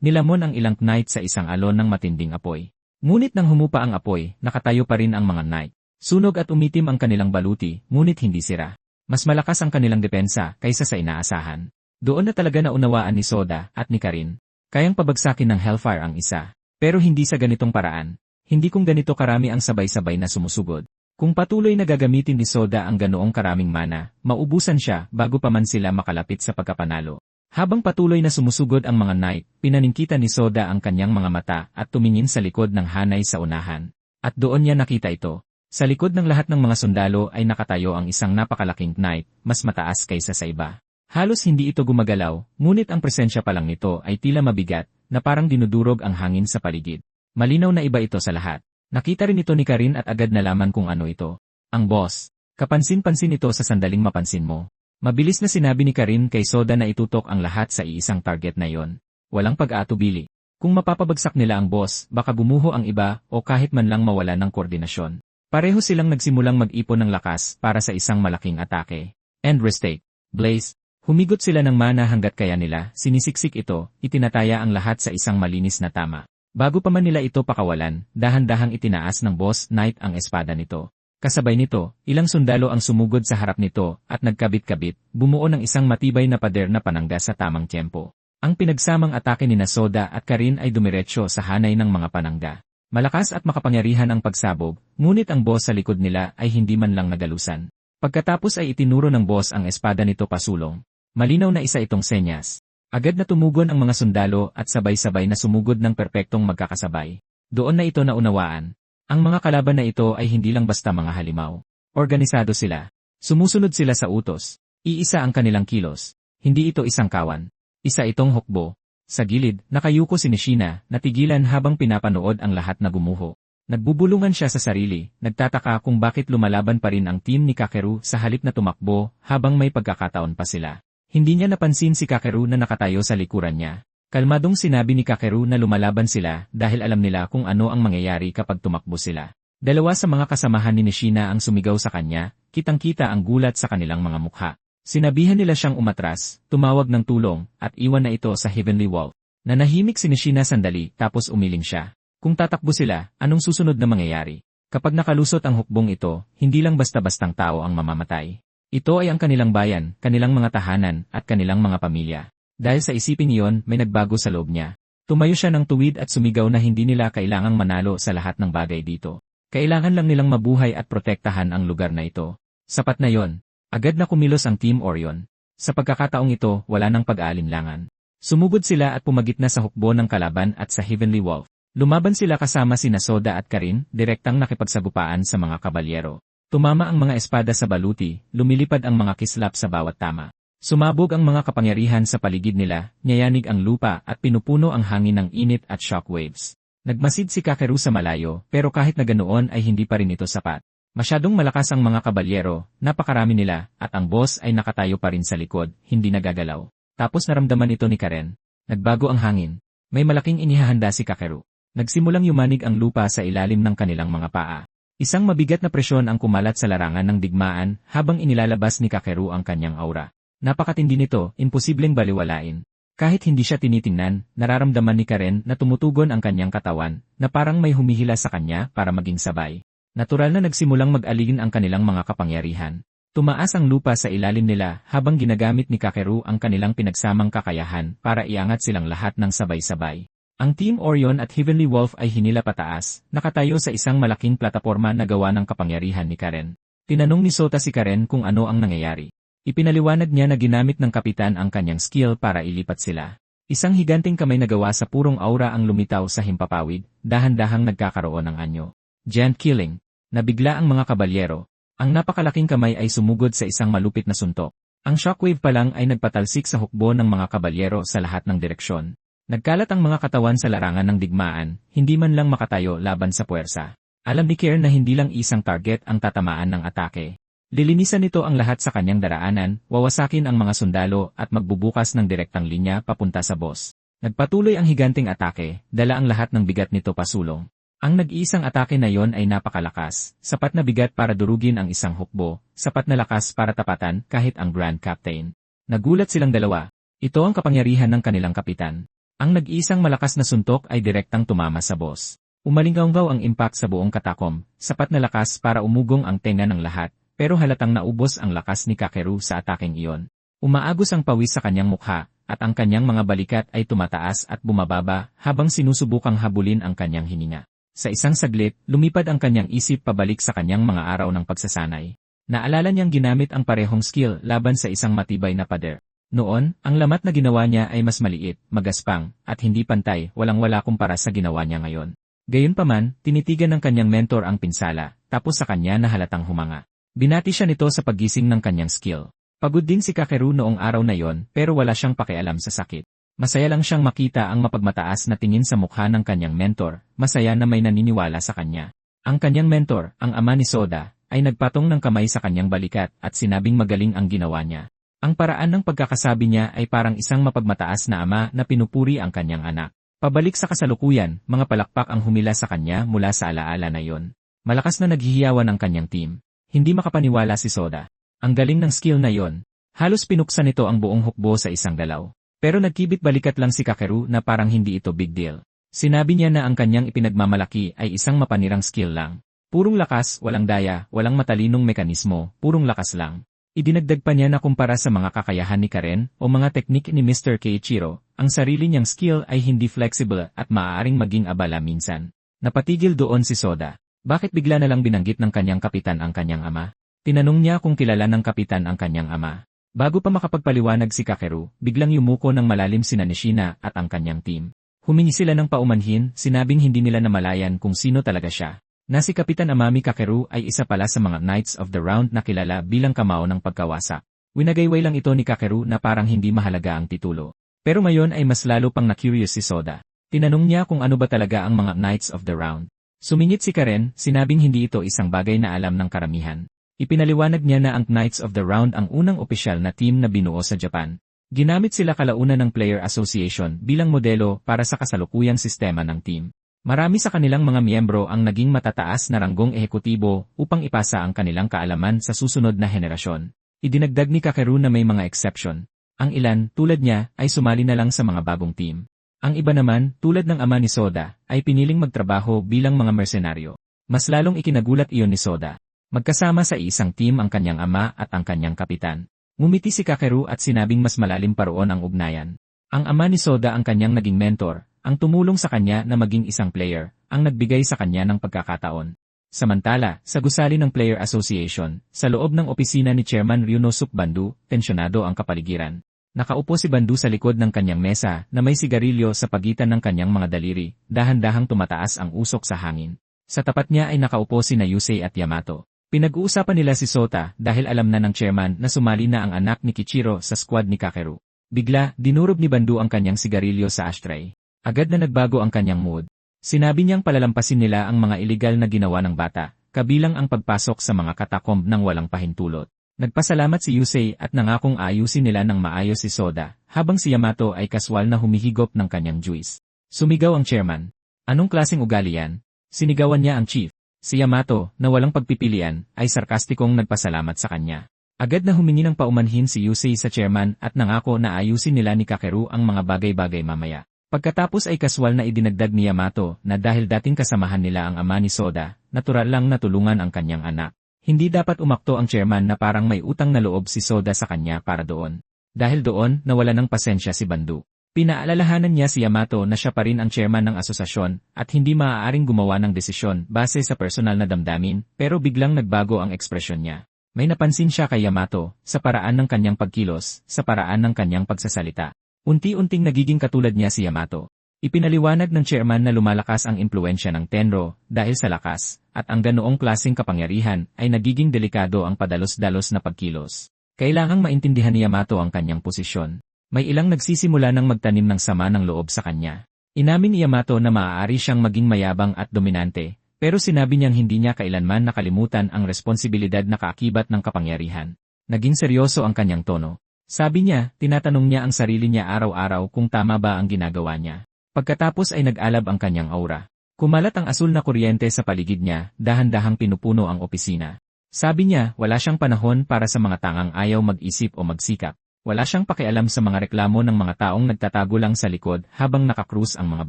nilamon ang ilang knight sa isang alon ng matinding apoy. Ngunit nang humupa ang apoy, nakatayo pa rin ang mga knight. Sunog at umitim ang kanilang baluti, ngunit hindi sira. Mas malakas ang kanilang depensa kaysa sa inaasahan. Doon na talaga naunawaan ni Soda at ni Karin. Kayang pabagsakin ng hellfire ang isa. Pero hindi sa ganitong paraan. Hindi kung ganito karami ang sabay-sabay na sumusugod. Kung patuloy na gagamitin ni Soda ang ganoong karaming mana, maubusan siya bago pa man sila makalapit sa pagkapanalo. Habang patuloy na sumusugod ang mga knight, pinaningkita ni Soda ang kanyang mga mata at tumingin sa likod ng hanay sa unahan. At doon niya nakita ito. Sa likod ng lahat ng mga sundalo ay nakatayo ang isang napakalaking knight, mas mataas kaysa sa iba. Halos hindi ito gumagalaw, ngunit ang presensya pa lang nito ay tila mabigat, na parang dinudurog ang hangin sa paligid. Malinaw na iba ito sa lahat. Nakita rin ito ni Karin at agad nalaman kung ano ito. Ang boss. Kapansin-pansin ito sa sandaling mapansin mo. Mabilis na sinabi ni Karin kay Soda na itutok ang lahat sa iisang target na iyon. Walang pag-aatubili. Kung mapapabagsak nila ang boss, baka gumuho ang iba o kahit man lang mawala ng koordinasyon. Pareho silang nagsimulang mag-ipon ng lakas para sa isang malaking atake. End restate. Blaze. Humigot sila ng mana hanggat kaya nila, sinisiksik ito, itinataya ang lahat sa isang malinis na tama. Bago pa man nila ito pakawalan, dahan-dahang itinaas ng boss knight ang espada nito. Kasabay nito, ilang sundalo ang sumugod sa harap nito at nagkabit-kabit, bumuo ng isang matibay na pader na panangga sa tamang tiyempo. Ang pinagsamang atake ni Soda at Karin ay dumiretso sa hanay ng mga panangga. Malakas at makapangyarihan ang pagsabog, ngunit ang boss sa likod nila ay hindi man lang nagalusan. Pagkatapos ay itinuro ng boss ang espada nito pasulong. Malinaw na isa itong senyas. Agad na tumugon ang mga sundalo at sabay-sabay na sumugod ng perpektong magkakasabay. Doon na ito naunawaan. Ang mga kalaban na ito ay hindi lang basta mga halimaw. Organisado sila. Sumusunod sila sa utos. Iisa ang kanilang kilos. Hindi ito isang kawan. Isa itong hukbo. Sa gilid, nakayuko si Nishina, natigilan habang pinapanood ang lahat na gumuho. Nagbubulungan siya sa sarili, nagtataka kung bakit lumalaban pa rin ang team ni Kakeru sa halip na tumakbo habang may pagkakataon pa sila. Hindi niya napansin si Kakeru na nakatayo sa likuran niya. Kalmadong sinabi ni Kakeru na lumalaban sila dahil alam nila kung ano ang mangyayari kapag tumakbo sila. Dalawa sa mga kasamahan ni Nishina ang sumigaw sa kanya, kitang-kita ang gulat sa kanilang mga mukha. Sinabihan nila siyang umatras, tumawag ng tulong, at iwan na ito sa Heavenly Wolf. Nanahimik si Nishina sandali tapos umiling siya. Kung tatakbo sila, anong susunod na mangyayari? Kapag nakalusot ang hukbong ito, hindi lang basta-bastang tao ang mamamatay. Ito ay ang kanilang bayan, kanilang mga tahanan, at kanilang mga pamilya. Dahil sa isipin iyon, may nagbago sa loob niya. Tumayo siya ng tuwid at sumigaw na hindi nila kailangang manalo sa lahat ng bagay dito. Kailangan lang nilang mabuhay at protektahan ang lugar na ito. Sapat na yon. Agad na kumilos ang Team Orion. Sa pagkakataong ito, wala nang pag-aalinlangan. Sumugod sila at pumagit na sa hukbo ng kalaban at sa Heavenly Wolf. Lumaban sila kasama sina Soda at Karin, direktang nakipagsagupaan sa mga kabalyero. Tumama ang mga espada sa baluti, lumilipad ang mga kislap sa bawat tama. Sumabog ang mga kapangyarihan sa paligid nila, niyayanig ang lupa at pinupuno ang hangin ng init at shockwaves. Nagmasid si Kakeru sa malayo, pero kahit na ganoon ay hindi pa rin ito sapat. Masyadong malakas ang mga kabalyero, napakarami nila, at ang boss ay nakatayo pa rin sa likod, hindi nagagalaw. Tapos naramdaman ito ni Karen. Nagbago ang hangin. May malaking inihahanda si Kakeru. Nagsimulang yumanig ang lupa sa ilalim ng kanilang mga paa. Isang mabigat na presyon ang kumalat sa larangan ng digmaan habang inilalabas ni Kakeru ang kanyang aura. Napakatindi nito, imposibleng baliwalain. Kahit hindi siya tinitingnan, nararamdaman ni Karen na tumutugon ang kanyang katawan, na parang may humihila sa kanya para maging sabay. Natural na nagsimulang mag-aligin ang kanilang mga kapangyarihan. Tumaas ang lupa sa ilalim nila habang ginagamit ni Kakeru ang kanilang pinagsamang kakayahan para iangat silang lahat ng sabay-sabay. Ang Team Orion at Heavenly Wolf ay hinila pataas, nakatayo sa isang malaking plataporma na gawa ng kapangyarihan ni Karen. Tinanong ni Sota si Karen kung ano ang nangyayari. Ipinaliwanag niya na ginamit ng kapitan ang kanyang skill para ilipat sila. Isang higanting kamay na gawa sa purong aura ang lumitaw sa himpapawid, dahan-dahang nagkakaroon ng anyo. Giant killing. Nabigla ang mga kabalyero. Ang napakalaking kamay ay sumugod sa isang malupit na suntok. Ang shockwave pa lang ay nagpatalsik sa hukbo ng mga kabalyero sa lahat ng direksyon. Nagkalat ang mga katawan sa larangan ng digmaan, hindi man lang makatayo laban sa puwersa. Alam ni Karen na hindi lang isang target ang tatamaan ng atake. Lilinisan nito ang lahat sa kanyang daraanan, wawasakin ang mga sundalo at magbubukas ng direktang linya papunta sa boss. Nagpatuloy ang higanting atake, dala ang lahat ng bigat nito pasulong. Ang nag-iisang atake na yon ay napakalakas, sapat na bigat para durugin ang isang hukbo, sapat na lakas para tapatan kahit ang Grand Captain. Nagulat silang dalawa. Ito ang kapangyarihan ng kanilang kapitan. Ang nag-iisang malakas na suntok ay direktang tumama sa boss. Umalinggaw ang impact sa buong katakom, sapat na lakas para umugong ang tenga ng lahat, pero halatang naubos ang lakas ni Kakeru sa ataking iyon. Umaagos ang pawis sa kanyang mukha, at ang kanyang mga balikat ay tumataas at bumababa habang sinusubukang habulin ang kanyang hininga. Sa isang saglit, lumipad ang kanyang isip pabalik sa kanyang mga araw ng pagsasanay. Naalala niyang ginamit ang parehong skill laban sa isang matibay na pader. Noon, ang lamat na ginawa niya ay mas maliit, magaspang, at hindi pantay, walang-wala kumpara sa ginawa niya ngayon. Gayunpaman, tinitigan ng kanyang mentor ang pinsala, tapos sa kanya na halatang humanga. Binati siya nito sa paggising ng kanyang skill. Pagod din si Kakeru noong araw na yon, pero wala siyang pakialam sa sakit. Masaya lang siyang makita ang mapagmataas na tingin sa mukha ng kanyang mentor, masaya na may naniniwala sa kanya. Ang kanyang mentor, ang ama ni Soda, ay nagpatong ng kamay sa kanyang balikat at sinabing magaling ang ginawa niya. Ang paraan ng pagkakasabi niya ay parang isang mapagmataas na ama na pinupuri ang kanyang anak. Pabalik sa kasalukuyan, mga palakpak ang humila sa kanya mula sa alaala na yon. Malakas na naghihiyawan ang kanyang team. Hindi makapaniwala si Soda. Ang galing ng skill na yon. Halos pinuksan nito ang buong hukbo sa isang galaw. Pero nagkibit balikat lang si Kakeru na parang hindi ito big deal. Sinabi niya na ang kanyang ipinagmamalaki ay isang mapanirang skill lang. Purong lakas, walang daya, walang matalinong mekanismo, purong lakas lang. Idinagdag pa niya na kumpara sa mga kakayahan ni Karen o mga teknik ni Mr. Keiichiro, ang sarili niyang skill ay hindi flexible at maaaring maging abala minsan. Napatigil doon si Soda. Bakit bigla na lang binanggit ng kanyang kapitan ang kanyang ama? Tinanong niya kung kilala ng kapitan ang kanyang ama. Bago pa makapagpaliwanag si Kakeru, biglang yumuko ng malalim sina Nishina at ang kanyang team. Humingi sila ng paumanhin, sinabing hindi nila namalayan kung sino talaga siya. Na si Kapitan Amami Kakeru ay isa pala sa mga Knights of the Round na kilala bilang kamao ng pagkawasak. Winagayway lang ito ni Kakeru na parang hindi mahalaga ang titulo. Pero ngayon ay mas lalo pang na-curious si Soda. Tinanong niya kung ano ba talaga ang mga Knights of the Round. Sumingit si Karen, sinabing hindi ito isang bagay na alam ng karamihan. Ipinaliwanag niya na ang Knights of the Round ang unang opisyal na team na binuo sa Japan. Ginamit sila kalaunan ng Player Association bilang modelo para sa kasalukuyang sistema ng team. Marami sa kanilang mga miyembro ang naging matataas na ranggong ehekutibo upang ipasa ang kanilang kaalaman sa susunod na henerasyon. Idinagdag ni Kakeru na may mga exception. Ang ilan, tulad niya, ay sumali na lang sa mga bagong team. Ang iba naman, tulad ng ama ni Soda, ay piniling magtrabaho bilang mga mersenaryo. Mas lalong ikinagulat iyon ni Soda. Magkasama sa isang team ang kanyang ama at ang kanyang kapitan. Ngumiti si Kakeru at sinabing mas malalim pa roon ang ugnayan. Ang ama ni Soda ang kanyang naging mentor, ang tumulong sa kanya na maging isang player, ang nagbigay sa kanya ng pagkakataon. Samantala, sa gusali ng Player Association, sa loob ng opisina ni Chairman Ryunosuke Bandu, tensyonado ang kapaligiran. Nakaupo si Bandu sa likod ng kanyang mesa na may sigarilyo sa pagitan ng kanyang mga daliri, dahan-dahang tumataas ang usok sa hangin. Sa tapat niya ay nakaupo si Yusei at Yamato. Pinag-uusapan nila si Sota dahil alam na ng chairman na sumali na ang anak ni Kichiro sa squad ni Kakeru. Bigla, dinurog ni Bandu ang kanyang sigarilyo sa ashtray. Agad na nagbago ang kanyang mood. Sinabi niyang palalampasin nila ang mga iligal na ginawa ng bata, kabilang ang pagpasok sa mga katakomb ng walang pahintulot. Nagpasalamat si Yusei at nangakong ayusin nila ng maayos si Soda, habang si Yamato ay kaswal na humihigop ng kanyang juice. Sumigaw ang chairman. Anong klaseng ugali yan? Sinigawan niya ang chief. Si Yamato, na walang pagpipilian, ay sarkastikong nagpasalamat sa kanya. Agad na humingi ng paumanhin si Yusei sa chairman at nangako na ayusin nila ni Kakeru ang mga bagay-bagay mamaya. Pagkatapos ay kaswal na idinagdag ni Yamato na dahil dating kasamahan nila ang ama ni Soda, natural lang na tulungan ang kanyang anak. Hindi dapat umakto ang chairman na parang may utang na loob si Soda sa kanya para doon. Dahil doon, nawala ng pasensya si Bandu. Pinaalalahanan niya si Yamato na siya pa rin ang chairman ng asosasyon at hindi maaaring gumawa ng desisyon base sa personal na damdamin, pero biglang nagbago ang ekspresyon niya. May napansin siya kay Yamato, sa paraan ng kanyang pagkilos, sa paraan ng kanyang pagsasalita. Unti-unting nagiging katulad niya si Yamato. Ipinaliwanag ng chairman na lumalakas ang impluensya ng Tenro dahil sa lakas, at ang ganoong klaseng kapangyarihan ay nagiging delikado ang padalos-dalos na pagkilos. Kailangang maintindihan ni Yamato ang kanyang posisyon. May ilang nagsisimula ng magtanim ng sama ng loob sa kanya. Inamin ni Yamato na maaari siyang maging mayabang at dominante, Pero sinabi niyang hindi niya kailanman nakalimutan ang responsibilidad na kaakibat ng kapangyarihan. Naging seryoso ang kanyang tono. Sabi niya, tinatanong niya ang sarili niya araw-araw kung tama ba ang ginagawa niya. Pagkatapos ay nag-alab ang kanyang aura. Kumalat ang asul na kuryente sa paligid niya, dahan-dahang pinupuno ang opisina. Sabi niya, wala siyang panahon para sa mga tangang ayaw mag-isip o magsikap. Wala siyang pakialam sa mga reklamo ng mga taong nagtatago lang sa likod habang nakakrus ang mga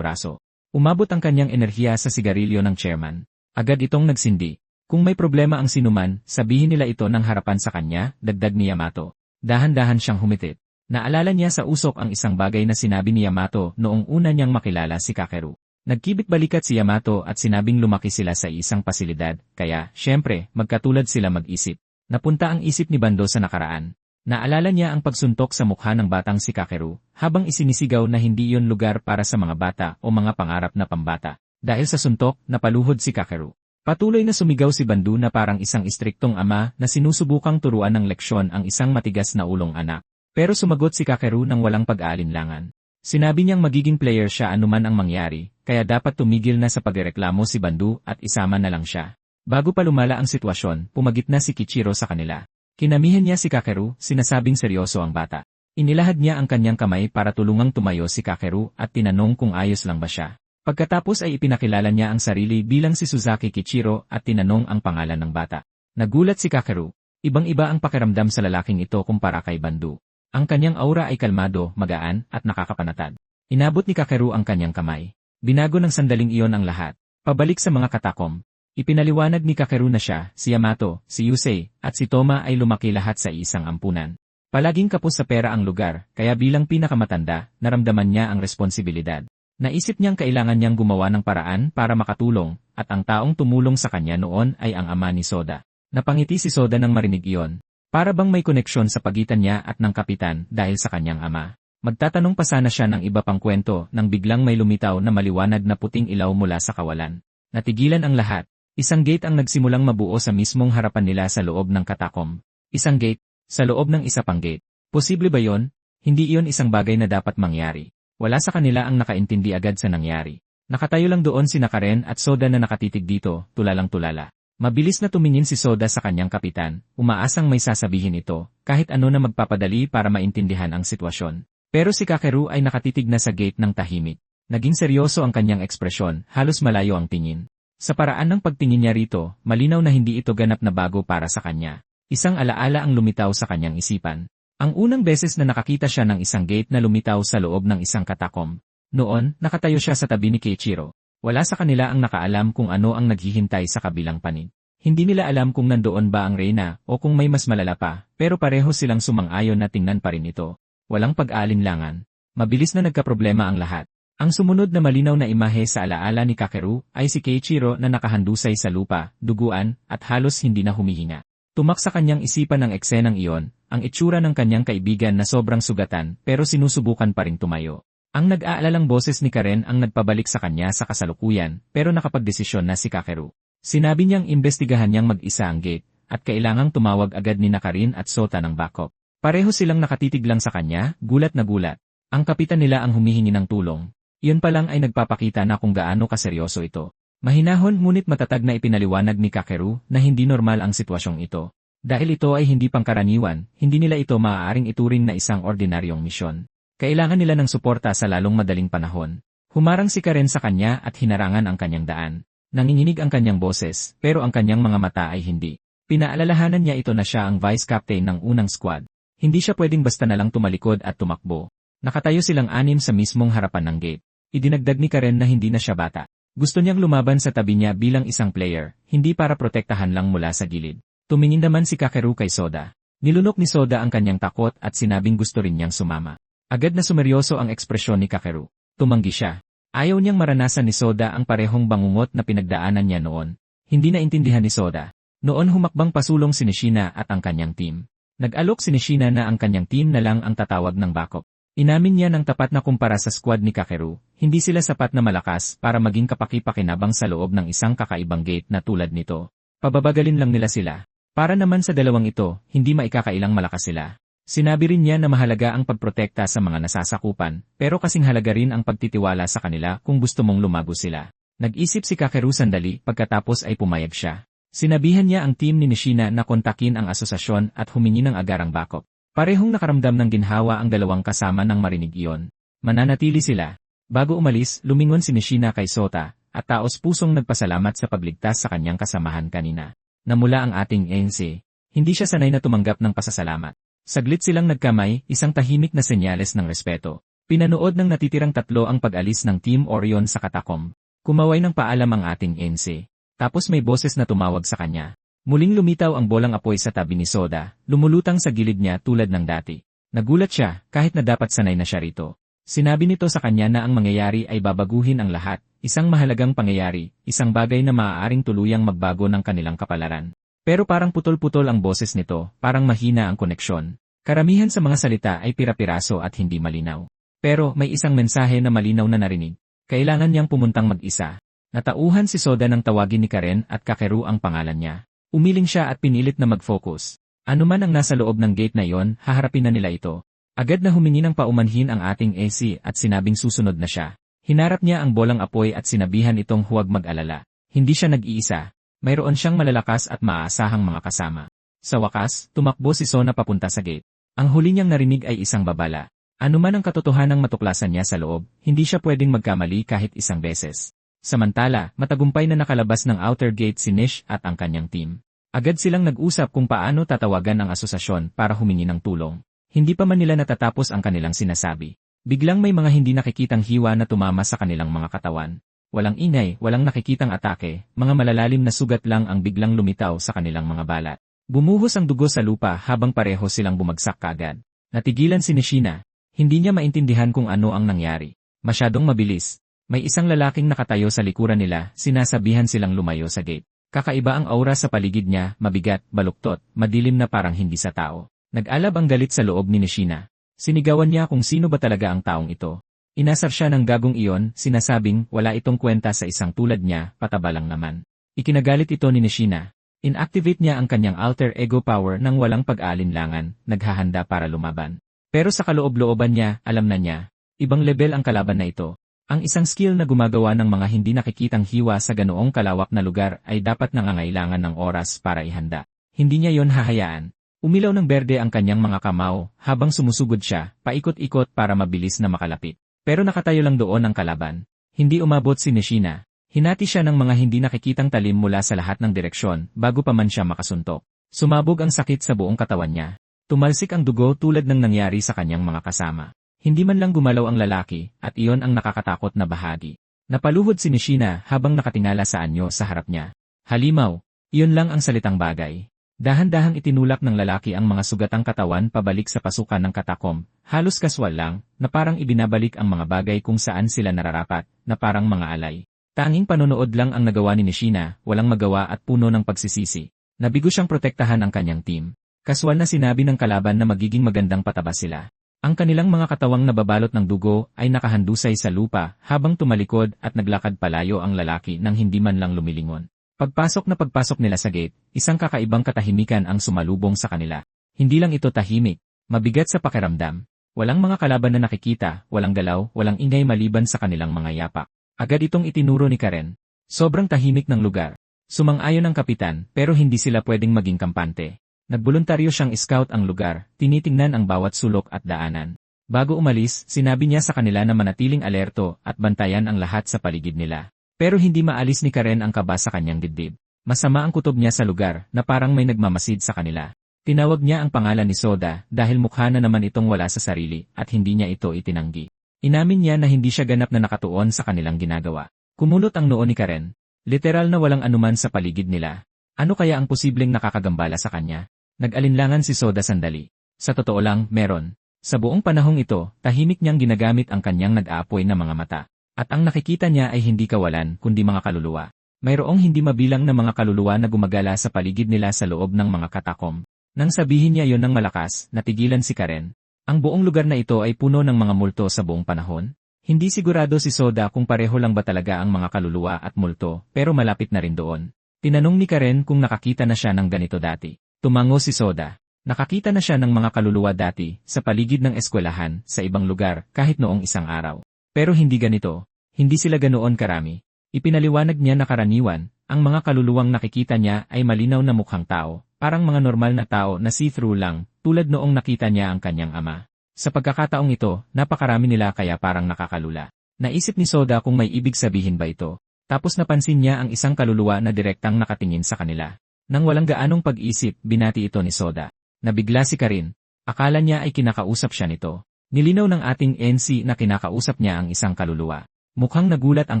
braso. Umabot ang kanyang enerhiya sa sigarilyo ng chairman. Agad itong nagsindi. Kung may problema ang sinuman, sabihin nila ito ng harapan sa kanya, dagdag ni Yamato. Dahan-dahan siyang humitit. Naalala niya sa usok ang isang bagay na sinabi ni Yamato noong una niyang makilala si Kakeru. Nagkibit-balikat si Yamato at sinabing lumaki sila sa isang pasilidad, kaya, syempre, magkatulad sila mag-isip. Napunta ang isip ni Bando sa nakaraan. Naalala niya ang pagsuntok sa mukha ng batang si Kakeru, habang isinisigaw na hindi iyon lugar para sa mga bata o mga pangarap na pambata. Dahil sa suntok, napaluhod si Kakeru. Patuloy na sumigaw si Bandu na parang isang istriktong ama na sinusubukang turuan ng leksyon ang isang matigas na ulong anak. Pero sumagot si Kakeru ng walang pag-aalinlangan. Sinabi niyang magiging player siya anuman ang mangyari, kaya dapat tumigil na sa pagreklamo si Bandu at isama na lang siya. Bago pa lumala ang sitwasyon, pumagit na si Kichiro sa kanila. Kinamihan niya si Kakeru, sinasabing seryoso ang bata. Inilahad niya ang kanyang kamay para tulungang tumayo si Kakeru at tinanong kung ayos lang ba siya. Pagkatapos ay ipinakilala niya ang sarili bilang si Suzaki Kichiro at tinanong ang pangalan ng bata. Nagulat si Kakeru. Ibang-iba ang pakiramdam sa lalaking ito kumpara kay Bandu. Ang kanyang aura ay kalmado, magaan, at nakakapanatag. Inabot ni Kakeru ang kanyang kamay. Binago ng sandaling iyon ang lahat. Pabalik sa mga katakom. Ipinaliwanag ni Kakeru na siya, si Yamato, si Yusei, at si Toma ay lumaki lahat sa isang ampunan. Palaging kapos sa pera ang lugar, kaya bilang pinakamatanda, naramdaman niya ang responsibilidad. Naisip niyang kailangan niyang gumawa ng paraan para makatulong, at ang taong tumulong sa kanya noon ay ang ama ni Soda. Napangiti si Soda nang marinig iyon. Para bang may koneksyon sa pagitan niya at ng kapitan dahil sa kanyang ama. Magtatanong pa sana siya ng iba pang kwento nang biglang may lumitaw na maliwanag na puting ilaw mula sa kawalan. Natigilan ang lahat. Isang gate ang nagsimulang mabuo sa mismong harapan nila sa loob ng katakom. Isang gate, sa loob ng isa pang gate. Posible ba yon? Hindi iyon isang bagay na dapat mangyari. Wala sa kanila ang nakaintindi agad sa nangyari. Nakatayo lang doon si Karen at Soda na nakatitig dito, tulalang-tulala. Mabilis na tumingin si Soda sa kanyang kapitan, umaasang may sasabihin ito, kahit ano na magpapadali para maintindihan ang sitwasyon. Pero si Kakeru ay nakatitig na sa gate ng tahimik. Naging seryoso ang kanyang ekspresyon, halos malayo ang tingin. Sa paraan ng pagtingin niya rito, malinaw na hindi ito ganap na bago para sa kanya. Isang alaala ang lumitaw sa kanyang isipan. Ang unang beses na nakakita siya ng isang gate na lumitaw sa loob ng isang katakom. Noon, nakatayo siya sa tabi ni Keiichiro. Wala sa kanila ang nakaalam kung ano ang naghihintay sa kabilang panig. Hindi nila alam kung nandoon ba ang Reyna o kung may mas malala pa, pero pareho silang sumang-ayon na tingnan pa rin ito. Walang pag-aalinlangan. Mabilis na nagkaproblema ang lahat. Ang sumunod na malinaw na imahe sa alaala ni Kakeru ay si Keiichiro na nakahandusay sa lupa, duguan, at halos hindi na humihinga. Tumak sa kanyang isipan ang eksenang iyon, ang itsura ng kanyang kaibigan na sobrang sugatan pero sinusubukan pa ring tumayo. Ang nag-aalalang boses ni Karen ang nagpabalik sa kanya sa kasalukuyan pero nakapagdesisyon na si Kakeru. Sinabi niyang imbestigahan niyang mag-isa ang gate at kailangang tumawag agad ni Karin at Sota ng backup. Pareho silang nakatitig lang sa kanya, gulat na gulat. Ang kapitan nila ang humihingi ng tulong. Iyon pa lang ay nagpapakita na kung gaano kaseryoso ito. Mahinahon ngunit matatag na ipinaliwanag ni Kakeru na hindi normal ang sitwasyong ito. Dahil ito ay hindi pangkaraniwan, hindi nila ito maaaring ituring na isang ordinaryong misyon. Kailangan nila ng suporta sa lalong madaling panahon. Humarang si Karen sa kanya at hinarangan ang kanyang daan. Nanginginig ang kanyang boses, pero ang kanyang mga mata ay hindi. Pinaalalahanan niya ito na siya ang vice captain ng unang squad. Hindi siya pwedeng basta na lang tumalikod at tumakbo. Nakatayo silang anim sa mismong harapan ng gate. Idinagdag ni Karen na hindi na siya bata. Gusto niyang lumaban sa tabi niya bilang isang player, hindi para protektahan lang mula sa gilid. Tumingin naman si Kakeru kay Soda. Nilunok ni Soda ang kanyang takot at sinabing gusto rin niyang sumama. Agad na sumeryoso ang ekspresyon ni Kakeru. Tumanggi siya. Ayaw niyang maranasan ni Soda ang parehong bangungot na pinagdaanan niya noon. Hindi na intindihan ni Soda. Noon humakbang pasulong si Nishina at ang kanyang team. Nag-alok si Nishina na ang kanyang team na lang ang tatawag ng backup. Inamin niya ng tapat na kumpara sa squad ni Kakeru, hindi sila sapat na malakas para maging kapaki-pakinabang sa loob ng isang kakaibang gate na tulad nito. Pababagalin lang nila sila. Para naman sa dalawang ito, hindi maikakailang malakas sila. Sinabi rin niya na mahalaga ang pagprotekta sa mga nasasakupan, pero kasing halaga rin ang pagtitiwala sa kanila kung gusto mong lumago sila. Nag-isip si Kakeru sandali pagkatapos ay pumayag siya. Sinabihan niya ang team ni Nishina na kontakin ang asosasyon at humingi ng agarang backup. Parehong nakaramdam ng ginhawa ang dalawang kasama nang marinig iyon. Mananatili sila. Bago umalis, lumingon si Nishina kay Sota, at taos-pusong nagpasalamat sa pagligtas sa kanyang kasamahan kanina. Namula ang ating ANC. Hindi siya sanay na tumanggap ng pasasalamat. Saglit silang nagkamay, isang tahimik na senyales ng respeto. Pinanood ng natitirang tatlo ang pag-alis ng Team Orion sa katakom. Kumaway ng paalam ang ating ANC. Tapos may boses na tumawag sa kanya. Muling lumitaw ang bolang apoy sa tabi ni Soda, lumulutang sa gilid niya tulad ng dati. Nagulat siya, kahit na dapat sanay na siya rito. Sinabi nito sa kanya na ang mangyayari ay babaguhin ang lahat, isang mahalagang pangyayari, isang bagay na maaaring tuluyang magbago ng kanilang kapalaran. Pero parang putol-putol ang boses nito, parang mahina ang koneksyon. Karamihan sa mga salita ay pira-piraso at hindi malinaw. Pero may isang mensahe na malinaw na narinig. Kailangan niyang pumuntang mag-isa. Natauhan si Soda nang tawagin ni Karen at Kakeru ang pangalan niya. Umiling siya at pinilit na mag-focus. Ano man ang nasa loob ng gate na yon, haharapin na nila ito. Agad na humingi ng paumanhin ang ating AC at sinabing susunod na siya. Hinarap niya ang bolang apoy at sinabihan itong huwag mag-alala. Hindi siya nag-iisa. Mayroon siyang malalakas at maaasahang mga kasama. Sa wakas, tumakbo si Sona papunta sa gate. Ang huli niyang narinig ay isang babala. Ano man ang katotohanang matuklasan niya sa loob, hindi siya pwedeng magkamali kahit isang beses. Samantala, matagumpay na nakalabas ng outer gate si Nish at ang kanyang team. Agad silang nag-usap kung paano tatawagan ang asosasyon para humingi ng tulong. Hindi pa man nila natatapos ang kanilang sinasabi. Biglang may mga hindi nakikitang hiwa na tumama sa kanilang mga katawan. Walang ingay, walang nakikitang atake, mga malalalim na sugat lang ang biglang lumitaw sa kanilang mga balat. Bumuhos ang dugo sa lupa habang pareho silang bumagsak kaagad. Natigilan si Nishina. Hindi niya maintindihan kung ano ang nangyari. Masyadong mabilis. May isang lalaking nakatayo sa likuran nila, sinasabihan silang lumayo sa gate. Kakaiba ang aura sa paligid niya, mabigat, baluktot, madilim na parang hindi sa tao. Nag-alab ang galit sa loob ni Nishina. Sinigawan niya kung sino ba talaga ang taong ito. Inasar siya ng gagong iyon, sinasabing wala itong kwenta sa isang tulad niya, pataba lang naman. Ikinagalit ito ni Nishina. Inactivate niya ang kanyang alter ego power nang walang pag-aalinlangan, naghahanda para lumaban. Pero sa kaloob-looban niya, alam na niya, ibang level ang kalaban na ito. Ang isang skill na gumagawa ng mga hindi nakikitang hiwa sa ganoong kalawak na lugar ay dapat nangangailangan ng oras para ihanda. Hindi niya yon hahayaan. Umilaw ng berde ang kanyang mga kamao, habang sumusugod siya, paikot-ikot para mabilis na makalapit. Pero nakatayo lang doon ang kalaban. Hindi umabot si Nishina. Hinati siya ng mga hindi nakikitang talim mula sa lahat ng direksyon, bago pa man siya makasuntok. Sumabog ang sakit sa buong katawan niya. Tumalsik ang dugo tulad ng nangyari sa kanyang mga kasama. Hindi man lang gumalaw ang lalaki, at iyon ang nakakatakot na bahagi. Napaluhod si Nishina habang nakatingala sa anyo sa harap niya. Halimaw, iyon lang ang salitang bagay. Dahan-dahang itinulak ng lalaki ang mga sugatang katawan pabalik sa pasukan ng katakom, halos kaswal lang, na parang ibinabalik ang mga bagay kung saan sila nararapat, na parang mga alay. Tanging panonood lang ang nagawa ni Nishina, walang magawa at puno ng pagsisisi. Nabigo siyang protektahan ang kanyang team. Kaswal na sinabi ng kalaban na magiging magandang pataba sila. Ang kanilang mga katawang nababalot ng dugo ay nakahandusay sa lupa habang tumalikod at naglakad palayo ang lalaki nang hindi man lang lumilingon. Pagpasok nila sa gate, isang kakaibang katahimikan ang sumalubong sa kanila. Hindi lang ito tahimik, mabigat sa pakiramdam. Walang mga kalaban na nakikita, walang galaw, walang ingay maliban sa kanilang mga yapak. Agad itong itinuro ni Karen. Sobrang tahimik ng lugar. Sumang-ayon ang kapitan pero hindi sila pwedeng maging kampante. Nagboluntaryo siyang scout ang lugar, tinitingnan ang bawat sulok at daanan. Bago umalis, sinabi niya sa kanila na manatiling alerto at bantayan ang lahat sa paligid nila. Pero hindi maalis ni Karen ang kaba sa kanyang dibdib. Masama ang kutob niya sa lugar na parang may nagmamasid sa kanila. Tinawag niya ang pangalan ni Soda dahil mukha na naman itong wala sa sarili at hindi niya ito itinanggi. Inamin niya na hindi siya ganap na nakatuon sa kanilang ginagawa. Kumunot ang noo ni Karen. Literal na walang anuman sa paligid nila. Ano kaya ang posibleng nakakagambala sa kanya? Nag-alinlangan si Soda sandali. Sa totoo lang, meron. Sa buong panahong ito, tahimik niyang ginagamit ang kanyang nag-aapoy na mga mata. At ang nakikita niya ay hindi kawalan, kundi mga kaluluwa. Mayroong hindi mabilang na mga kaluluwa na gumagala sa paligid nila sa loob ng mga katakom. Nang sabihin niya yon ng malakas, natigilan si Karen. Ang buong lugar na ito ay puno ng mga multo sa buong panahon. Hindi sigurado si Soda kung pareho lang ba talaga ang mga kaluluwa at multo, pero malapit na rin doon. Tinanong ni Karen kung nakakita na siya ng ganito dati. Tumango si Soda. Nakakita na siya ng mga kaluluwa dati, sa paligid ng eskwelahan, sa ibang lugar, kahit noong isang araw. Pero hindi ganito. Hindi sila ganoon karami. Ipinaliwanag niya na karaniwan, ang mga kaluluwang nakikita niya ay malinaw na mukhang tao, parang mga normal na tao na see-through lang, tulad noong nakita niya ang kanyang ama. Sa pagkakataong ito, napakarami nila kaya parang nakakalula. Naisip ni Soda kung may ibig sabihin ba ito. Tapos napansin niya ang isang kaluluwa na direktang nakatingin sa kanila. Nang walang gaanong pag-isip, binati ito ni Soda. Nabigla si Karen. Akala niya ay kinakausap siya nito. Nilinaw ng ating NC na kinakausap niya ang isang kaluluwa. Mukhang nagulat ang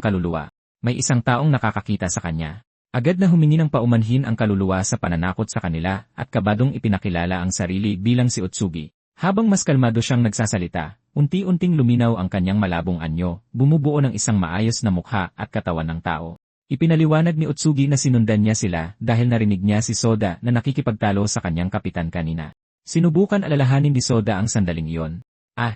kaluluwa. May isang taong nakakakita sa kanya. Agad na humingi ng paumanhin ang kaluluwa sa pananakot sa kanila at kabadong ipinakilala ang sarili bilang si Utsugi. Habang mas kalmado siyang nagsasalita, unti-unting luminaw ang kanyang malabong anyo, bumubuo ng isang maayos na mukha at katawan ng tao. Ipinaliwanag ni Utsugi na sinundan niya sila dahil narinig niya si Soda na nakikipagtalo sa kanyang kapitan kanina. Sinubukan alalahanin ni Soda ang sandaling iyon.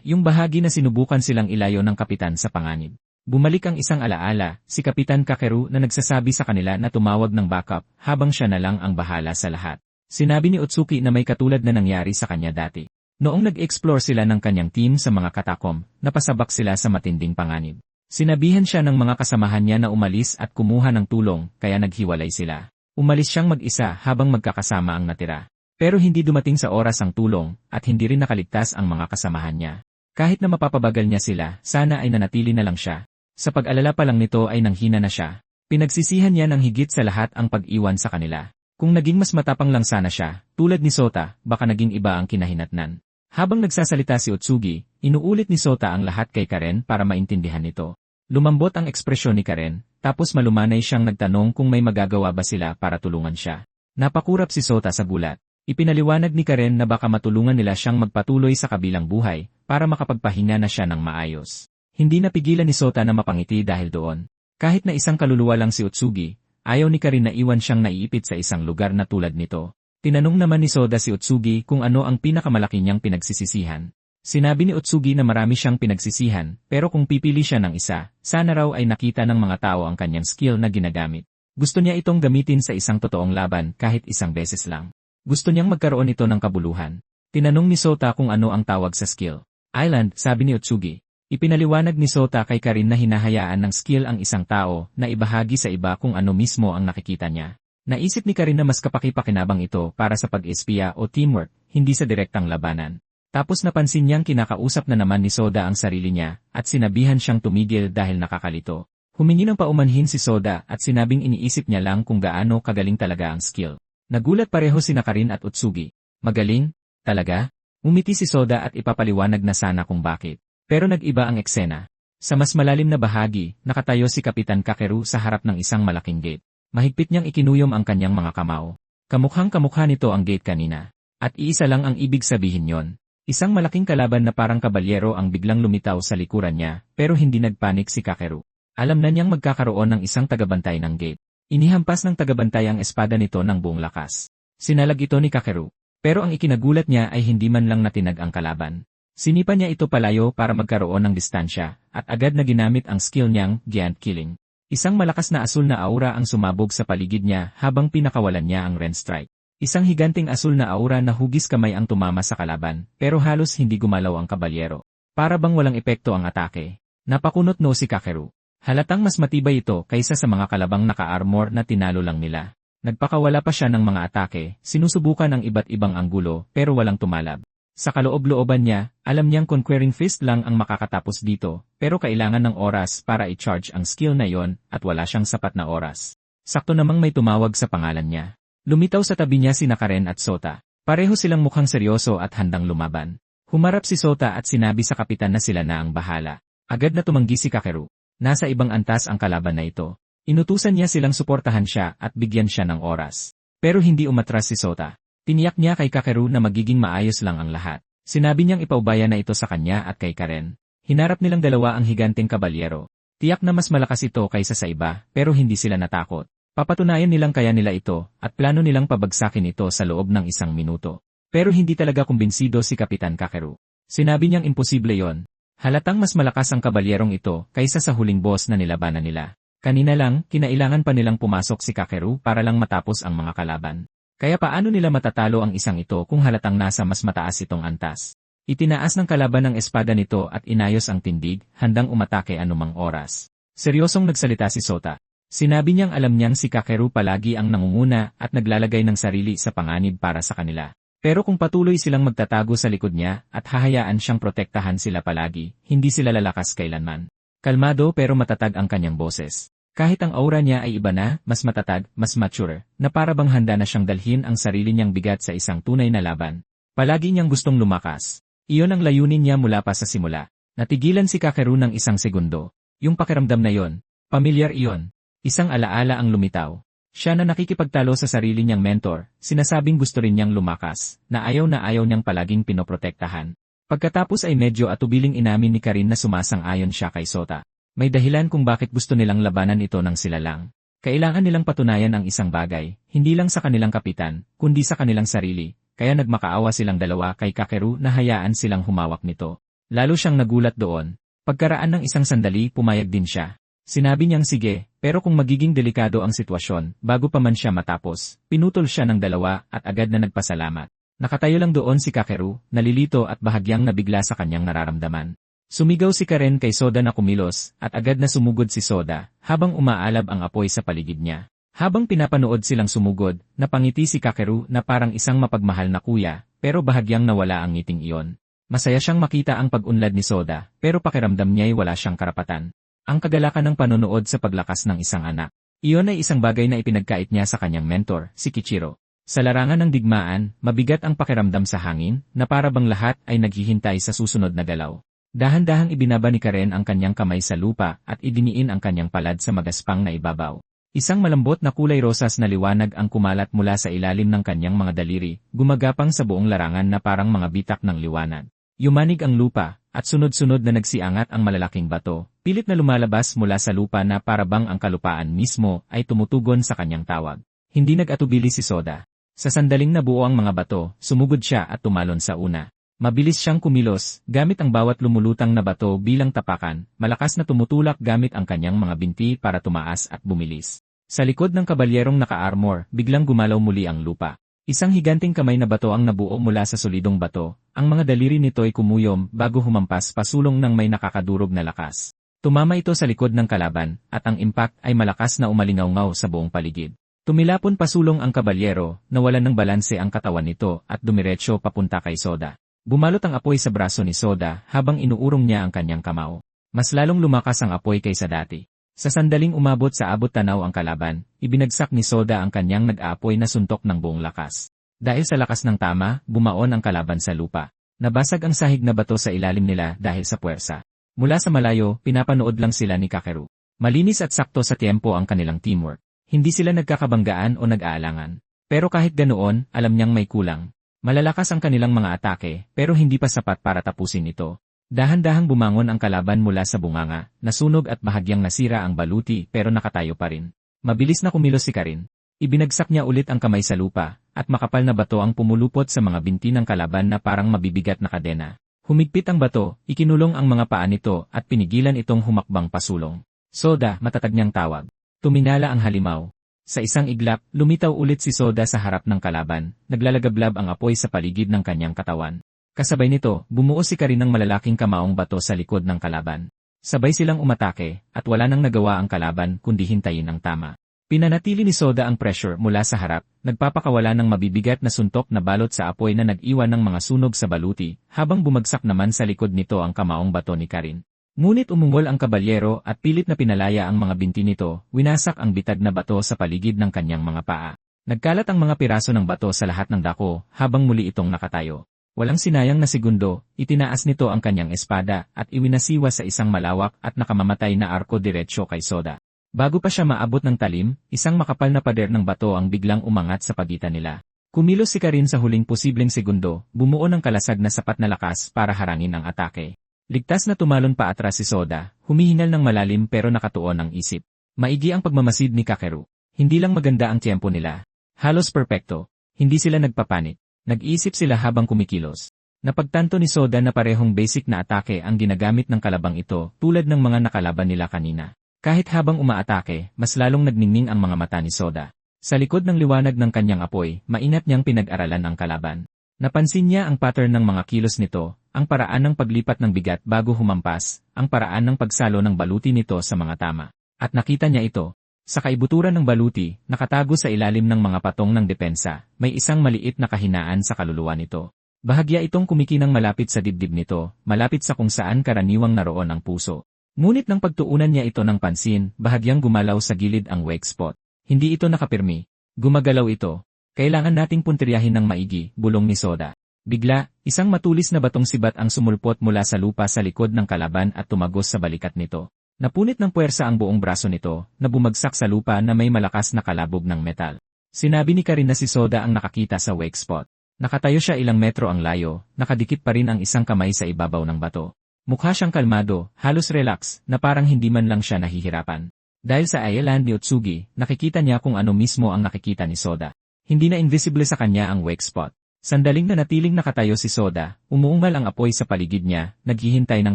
Yung bahagi na sinubukan silang ilayo ng kapitan sa panganib. Bumalik ang isang alaala, si Kapitan Kakeru na nagsasabi sa kanila na tumawag ng backup habang siya na lang ang bahala sa lahat. Sinabi ni Utsuki na may katulad na nangyari sa kanya dati. Noong nag-explore sila ng kanyang team sa mga katakom, napasabak sila sa matinding panganib. Sinabihan siya ng mga kasamahan niya na umalis at kumuha ng tulong, kaya naghiwalay sila. Umalis siyang mag-isa habang magkakasama ang natira. Pero hindi dumating sa oras ang tulong, at hindi rin nakaligtas ang mga kasamahan niya. Kahit na mapapabagal niya sila, sana ay nanatili na lang siya. Sa pag-alala pa lang nito ay nanghina na siya. Pinagsisihan niya ng higit sa lahat ang pag-iwan sa kanila. Kung naging mas matapang lang sana siya, tulad ni Sota, baka naging iba ang kinahinatnan. Habang nagsasalita si Utsugi, inuulit ni Sota ang lahat kay Karen para maintindihan nito. Lumambot ang ekspresyon ni Karen, tapos malumanay siyang nagtanong kung may magagawa ba sila para tulungan siya. Napakurap si Sota sa gulat. Ipinaliwanag ni Karen na baka matulungan nila siyang magpatuloy sa kabilang buhay para makapagpahinga na siya ng maayos. Hindi napigilan ni Sota na mapangiti dahil doon. Kahit na isang kaluluwa lang si Utsugi, ayaw ni Karen na iwan siyang naiipit sa isang lugar na tulad nito. Tinanong naman ni Soda si Utsugi kung ano ang pinakamalaki niyang pinagsisisihan. Sinabi ni Utsugi na marami siyang pinagsisihan, pero kung pipili siya ng isa, sana raw ay nakita ng mga tao ang kanyang skill na ginagamit. Gusto niya itong gamitin sa isang totoong laban kahit isang beses lang. Gusto niyang magkaroon ito ng kabuluhan. Tinanong ni Sota kung ano ang tawag sa skill. Island, sabi ni Utsugi. Ipinaliwanag ni Sota kay Karen na hinahayaan ng skill ang isang tao na ibahagi sa iba kung ano mismo ang nakikita niya. Naisip ni Karen na mas kapaki-pakinabang ito para sa pag-espiya o teamwork, hindi sa direktang labanan. Tapos napansin niyang kinakausap na naman ni Soda ang sarili niya at sinabihan siyang tumigil dahil nakakalito. Humingi ng paumanhin si Soda at sinabing iniisip niya lang kung gaano kagaling talaga ang skill. Nagulat pareho sina Karen at Utsugi. Magaling? Talaga? Umiti si Soda at ipapaliwanag na sana kung bakit. Pero nag-iba ang eksena. Sa mas malalim na bahagi, nakatayo si Kapitan Kakeru sa harap ng isang malaking gate. Mahigpit niyang ikinuyom ang kanyang mga kamao. Kamukhang-kamukha nito ang gate kanina. At iisa lang ang ibig sabihin yon. Isang malaking kalaban na parang kabalyero ang biglang lumitaw sa likuran niya, pero hindi nagpanik si Kakeru. Alam na niyang magkakaroon ng isang tagabantay ng gate. Inihampas ng tagabantay ang espada nito ng buong lakas. Sinalag ito ni Kakeru. Pero ang ikinagulat niya ay hindi man lang natinag ang kalaban. Sinipa niya ito palayo para magkaroon ng distansya, at agad na ginamit ang skill niyang Giant Killing. Isang malakas na asul na aura ang sumabog sa paligid niya habang pinakawalan niya ang Ren Strike. Isang higanting asul na aura na hugis kamay ang tumama sa kalaban, pero halos hindi gumalaw ang kabalyero. Para bang walang epekto ang atake. Napakunot no si Kakeru. Halatang mas matibay ito kaysa sa mga kalabang naka-armor na tinalo lang nila. Nagpakawala pa siya ng mga atake, sinusubukan ang iba't ibang anggulo pero walang tumalab. Sa kaloob-looban niya, alam niyang Conquering Fist lang ang makakatapos dito, pero kailangan ng oras para i-charge ang skill na yon at wala siyang sapat na oras. Sakto namang may tumawag sa pangalan niya. Lumitaw sa tabi niya si Karen at Sota. Pareho silang mukhang seryoso at handang lumaban. Humarap si Sota at sinabi sa kapitan na sila na ang bahala. Agad na tumanggi si Kakeru. Nasa ibang antas ang kalaban na ito. Inutusan niya silang suportahan siya at bigyan siya ng oras. Pero hindi umatras si Sota. Tiniyak niya kay Kakeru na magiging maayos lang ang lahat. Sinabi niyang ipaubaya na ito sa kanya at kay Karen. Hinarap nilang dalawa ang higanting kabalyero. Tiyak na mas malakas ito kaysa sa iba, pero hindi sila natakot. Papatunayan nilang kaya nila ito, at plano nilang pabagsakin ito sa loob ng 1 minuto. Pero hindi talaga kumbinsido si Kapitan Kakeru. Sinabi niyang imposible yon. Halatang mas malakas ang kabalyerong ito kaysa sa huling boss na nilabanan nila. Kanina lang, kinailangan pa nilang pumasok si Kakeru para lang matapos ang mga kalaban. Kaya paano nila matatalo ang isang ito kung halatang nasa mas mataas itong antas? Itinaas ng kalaban ang espada nito at inayos ang tindig, handang umatake anumang oras. Seryosong nagsalita si Sota. Sinabi niyang alam niyang si Kakeru palagi ang nangunguna at naglalagay ng sarili sa panganib para sa kanila. Pero kung patuloy silang magtatago sa likod niya at hahayaan siyang protektahan sila palagi, hindi sila lalakas kailanman. Kalmado pero matatag ang kanyang boses. Kahit ang aura niya ay iba na, mas matatag, mas mature, na para bang handa na siyang dalhin ang sarili niyang bigat sa isang tunay na laban. Palagi niyang gustong lumakas. Iyon ang layunin niya mula pa sa simula. Natigilan si Kakeru ng isang segundo. Yung pakiramdam na yon, pamilyar iyon. Isang alaala ang lumitaw. Siya na nakikipagtalo sa sarili niyang mentor, sinasabing gusto rin niyang lumakas, na ayaw niyang palaging pinoprotektahan. Pagkatapos ay medyo atubiling inamin ni Karin na sumasang-ayon siya kay Sota. May dahilan kung bakit gusto nilang labanan ito ng sila lang. Kailangan nilang patunayan ang isang bagay, hindi lang sa kanilang kapitan, kundi sa kanilang sarili, kaya nagmakaawa silang dalawa kay Kakeru na hayaan silang humawak nito. Lalo siyang nagulat doon. Pagkaraan ng isang sandali pumayag din siya. Sinabi niyang sige, pero kung magiging delikado ang sitwasyon, bago pa man siya matapos, pinutol siya ng dalawa at agad na nagpasalamat. Nakatayo lang doon si Kakeru, nalilito at bahagyang nabigla sa kanyang nararamdaman. Sumigaw si Karen kay Soda na kumilos, at agad na sumugod si Soda, habang umaalab ang apoy sa paligid niya. Habang pinapanood silang sumugod, napangiti si Kakeru na parang isang mapagmahal na kuya, pero bahagyang nawala ang ngiting iyon. Masaya siyang makita ang pag-unlad ni Soda, pero pakiramdam niya'y wala siyang karapatan. Ang kagalakan ng panonood sa paglakas ng isang anak. Iyon ay isang bagay na ipinagkait niya sa kanyang mentor, si Kichiro. Sa larangan ng digmaan, mabigat ang pakiramdam sa hangin, na para bang lahat ay naghihintay sa susunod na galaw. Dahan-dahang ibinaba ni Karen ang kanyang kamay sa lupa at idiniin ang kanyang palad sa magaspang na ibabaw. Isang malambot na kulay rosas na liwanag ang kumalat mula sa ilalim ng kanyang mga daliri, gumagapang sa buong larangan na parang mga bitak ng liwanag. Yumanig ang lupa, at sunod-sunod na nagsiangat ang malalaking bato, pilit na lumalabas mula sa lupa na parabang ang kalupaan mismo ay tumutugon sa kanyang tawag. Hindi nag-atubili si Soda. Sa sandaling nabuo ang mga bato, sumugod siya at tumalon sa una. Mabilis siyang kumilos, gamit ang bawat lumulutang na bato bilang tapakan, malakas na tumutulak gamit ang kanyang mga binti para tumaas at bumilis. Sa likod ng kabalyerong naka-armor, biglang gumalaw muli ang lupa. Isang higanting kamay na bato ang nabuo mula sa solidong bato, ang mga daliri nito ay kumuyom bago humampas pasulong ng may nakakadurog na lakas. Tumama ito sa likod ng kalaban, at ang impact ay malakas na umalingaw-ngaw sa buong paligid. Tumilapon pasulong ang kabalyero, nawalan ng balanse ang katawan nito at dumiretso papunta kay Soda. Bumalot ang apoy sa braso ni Soda habang inuurong niya ang kanyang kamao. Mas lalong lumakas ang apoy kaysa dati. Sa sandaling umabot sa abot tanaw ang kalaban, ibinagsak ni Soda ang kanyang nag-aapoy na suntok ng buong lakas. Dahil sa lakas ng tama, bumaon ang kalaban sa lupa. Nabasag ang sahig na bato sa ilalim nila dahil sa puwersa. Mula sa malayo, pinapanood lang sila ni Kakeru. Malinis at sakto sa tiempo ang kanilang teamwork. Hindi sila nagkakabanggaan o nag-aalangan. Pero kahit ganoon, alam niyang may kulang. Malalakas ang kanilang mga atake, pero hindi pa sapat para tapusin ito. Dahan-dahang bumangon ang kalaban mula sa bunganga, nasunog at bahagyang nasira ang baluti pero nakatayo pa rin. Mabilis na kumilos si Karin. Ibinagsak niya ulit ang kamay sa lupa, at makapal na bato ang pumulupot sa mga binti ng kalaban na parang mabibigat na kadena. Humigpit ang bato, ikinulong ang mga paa nito at pinigilan itong humakbang pasulong. Soda, matatag niyang tawag. Tuminala ang halimaw. Sa isang iglap, lumitaw ulit si Soda sa harap ng kalaban, naglalagablab ang apoy sa paligid ng kanyang katawan. Kasabay nito, bumuo si Karin ng malalaking kamaong bato sa likod ng kalaban. Sabay silang umatake, at wala nang nagawa ang kalaban kundi hintayin ang tama. Pinanatili ni Soda ang pressure mula sa harap, nagpapakawala ng mabibigat na suntok na balot sa apoy na nag-iwan ng mga sunog sa baluti, habang bumagsak naman sa likod nito ang kamaong bato ni Karin. Ngunit umungol ang kabalyero at pilit na pinalaya ang mga binti nito, winasak ang bitag na bato sa paligid ng kanyang mga paa. Nagkalat ang mga piraso ng bato sa lahat ng dako, habang muli itong nakatayo. Walang sinayang na segundo, itinaas nito ang kanyang espada at iwinasiwa sa isang malawak at nakamamatay na arko diretsyo kay Soda. Bago pa siya maabot ng talim, isang makapal na pader ng bato ang biglang umangat sa pagitan nila. Kumilos si Karin sa huling posibleng segundo, bumuo ng kalasag na sapat na lakas para harangin ang atake. Ligtas na tumalon pa atras si Soda, humihingal ng malalim pero nakatuon ang isip. Maigi ang pagmamasid ni Kakeru. Hindi lang maganda ang tiyempo nila. Halos perpekto. Hindi sila nagpapanik. Nag-iisip sila habang kumikilos. Napagtanto ni Soda na parehong basic na atake ang ginagamit ng kalabang ito tulad ng mga nakalaban nila kanina. Kahit habang umaatake, mas lalong nagningning ang mga mata ni Soda. Sa likod ng liwanag ng kanyang apoy, maingat niyang pinag-aralan ang kalaban. Napansin niya ang pattern ng mga kilos nito, ang paraan ng paglipat ng bigat bago humampas, ang paraan ng pagsalo ng baluti nito sa mga tama. At nakita niya ito. Sa kaibuturan ng baluti, nakatago sa ilalim ng mga patong ng depensa, may isang maliit na kahinaan sa kaluluwa nito. Bahagya itong kumikinang malapit sa dibdib nito, malapit sa kung saan karaniwang naroon ang puso. Ngunit nang pagtuunan niya ito ng pansin, bahagyang gumalaw sa gilid ang weak spot. Hindi ito nakapirmi. Gumagalaw ito. Kailangan nating puntiryahin ng maigi, bulong ni Soda. Bigla, isang matulis na batong sibat ang sumulpot mula sa lupa sa likod ng kalaban at tumagos sa balikat nito. Napunit ng puwersa ang buong braso nito, na bumagsak sa lupa na may malakas na kalabog ng metal. Sinabi ni Karin na si Soda ang nakakita sa weak spot. Nakatayo siya ilang metro ang layo, nakadikit pa rin ang isang kamay sa ibabaw ng bato. Mukha siyang kalmado, halos relax, na parang hindi man lang siya nahihirapan. Dahil sa island ni Utsugi, nakikita niya kung ano mismo ang nakikita ni Soda. Hindi na invisible sa kanya ang weak spot. Sandaling na natiling nakatayo si Soda, umuungal ang apoy sa paligid niya, naghihintay ng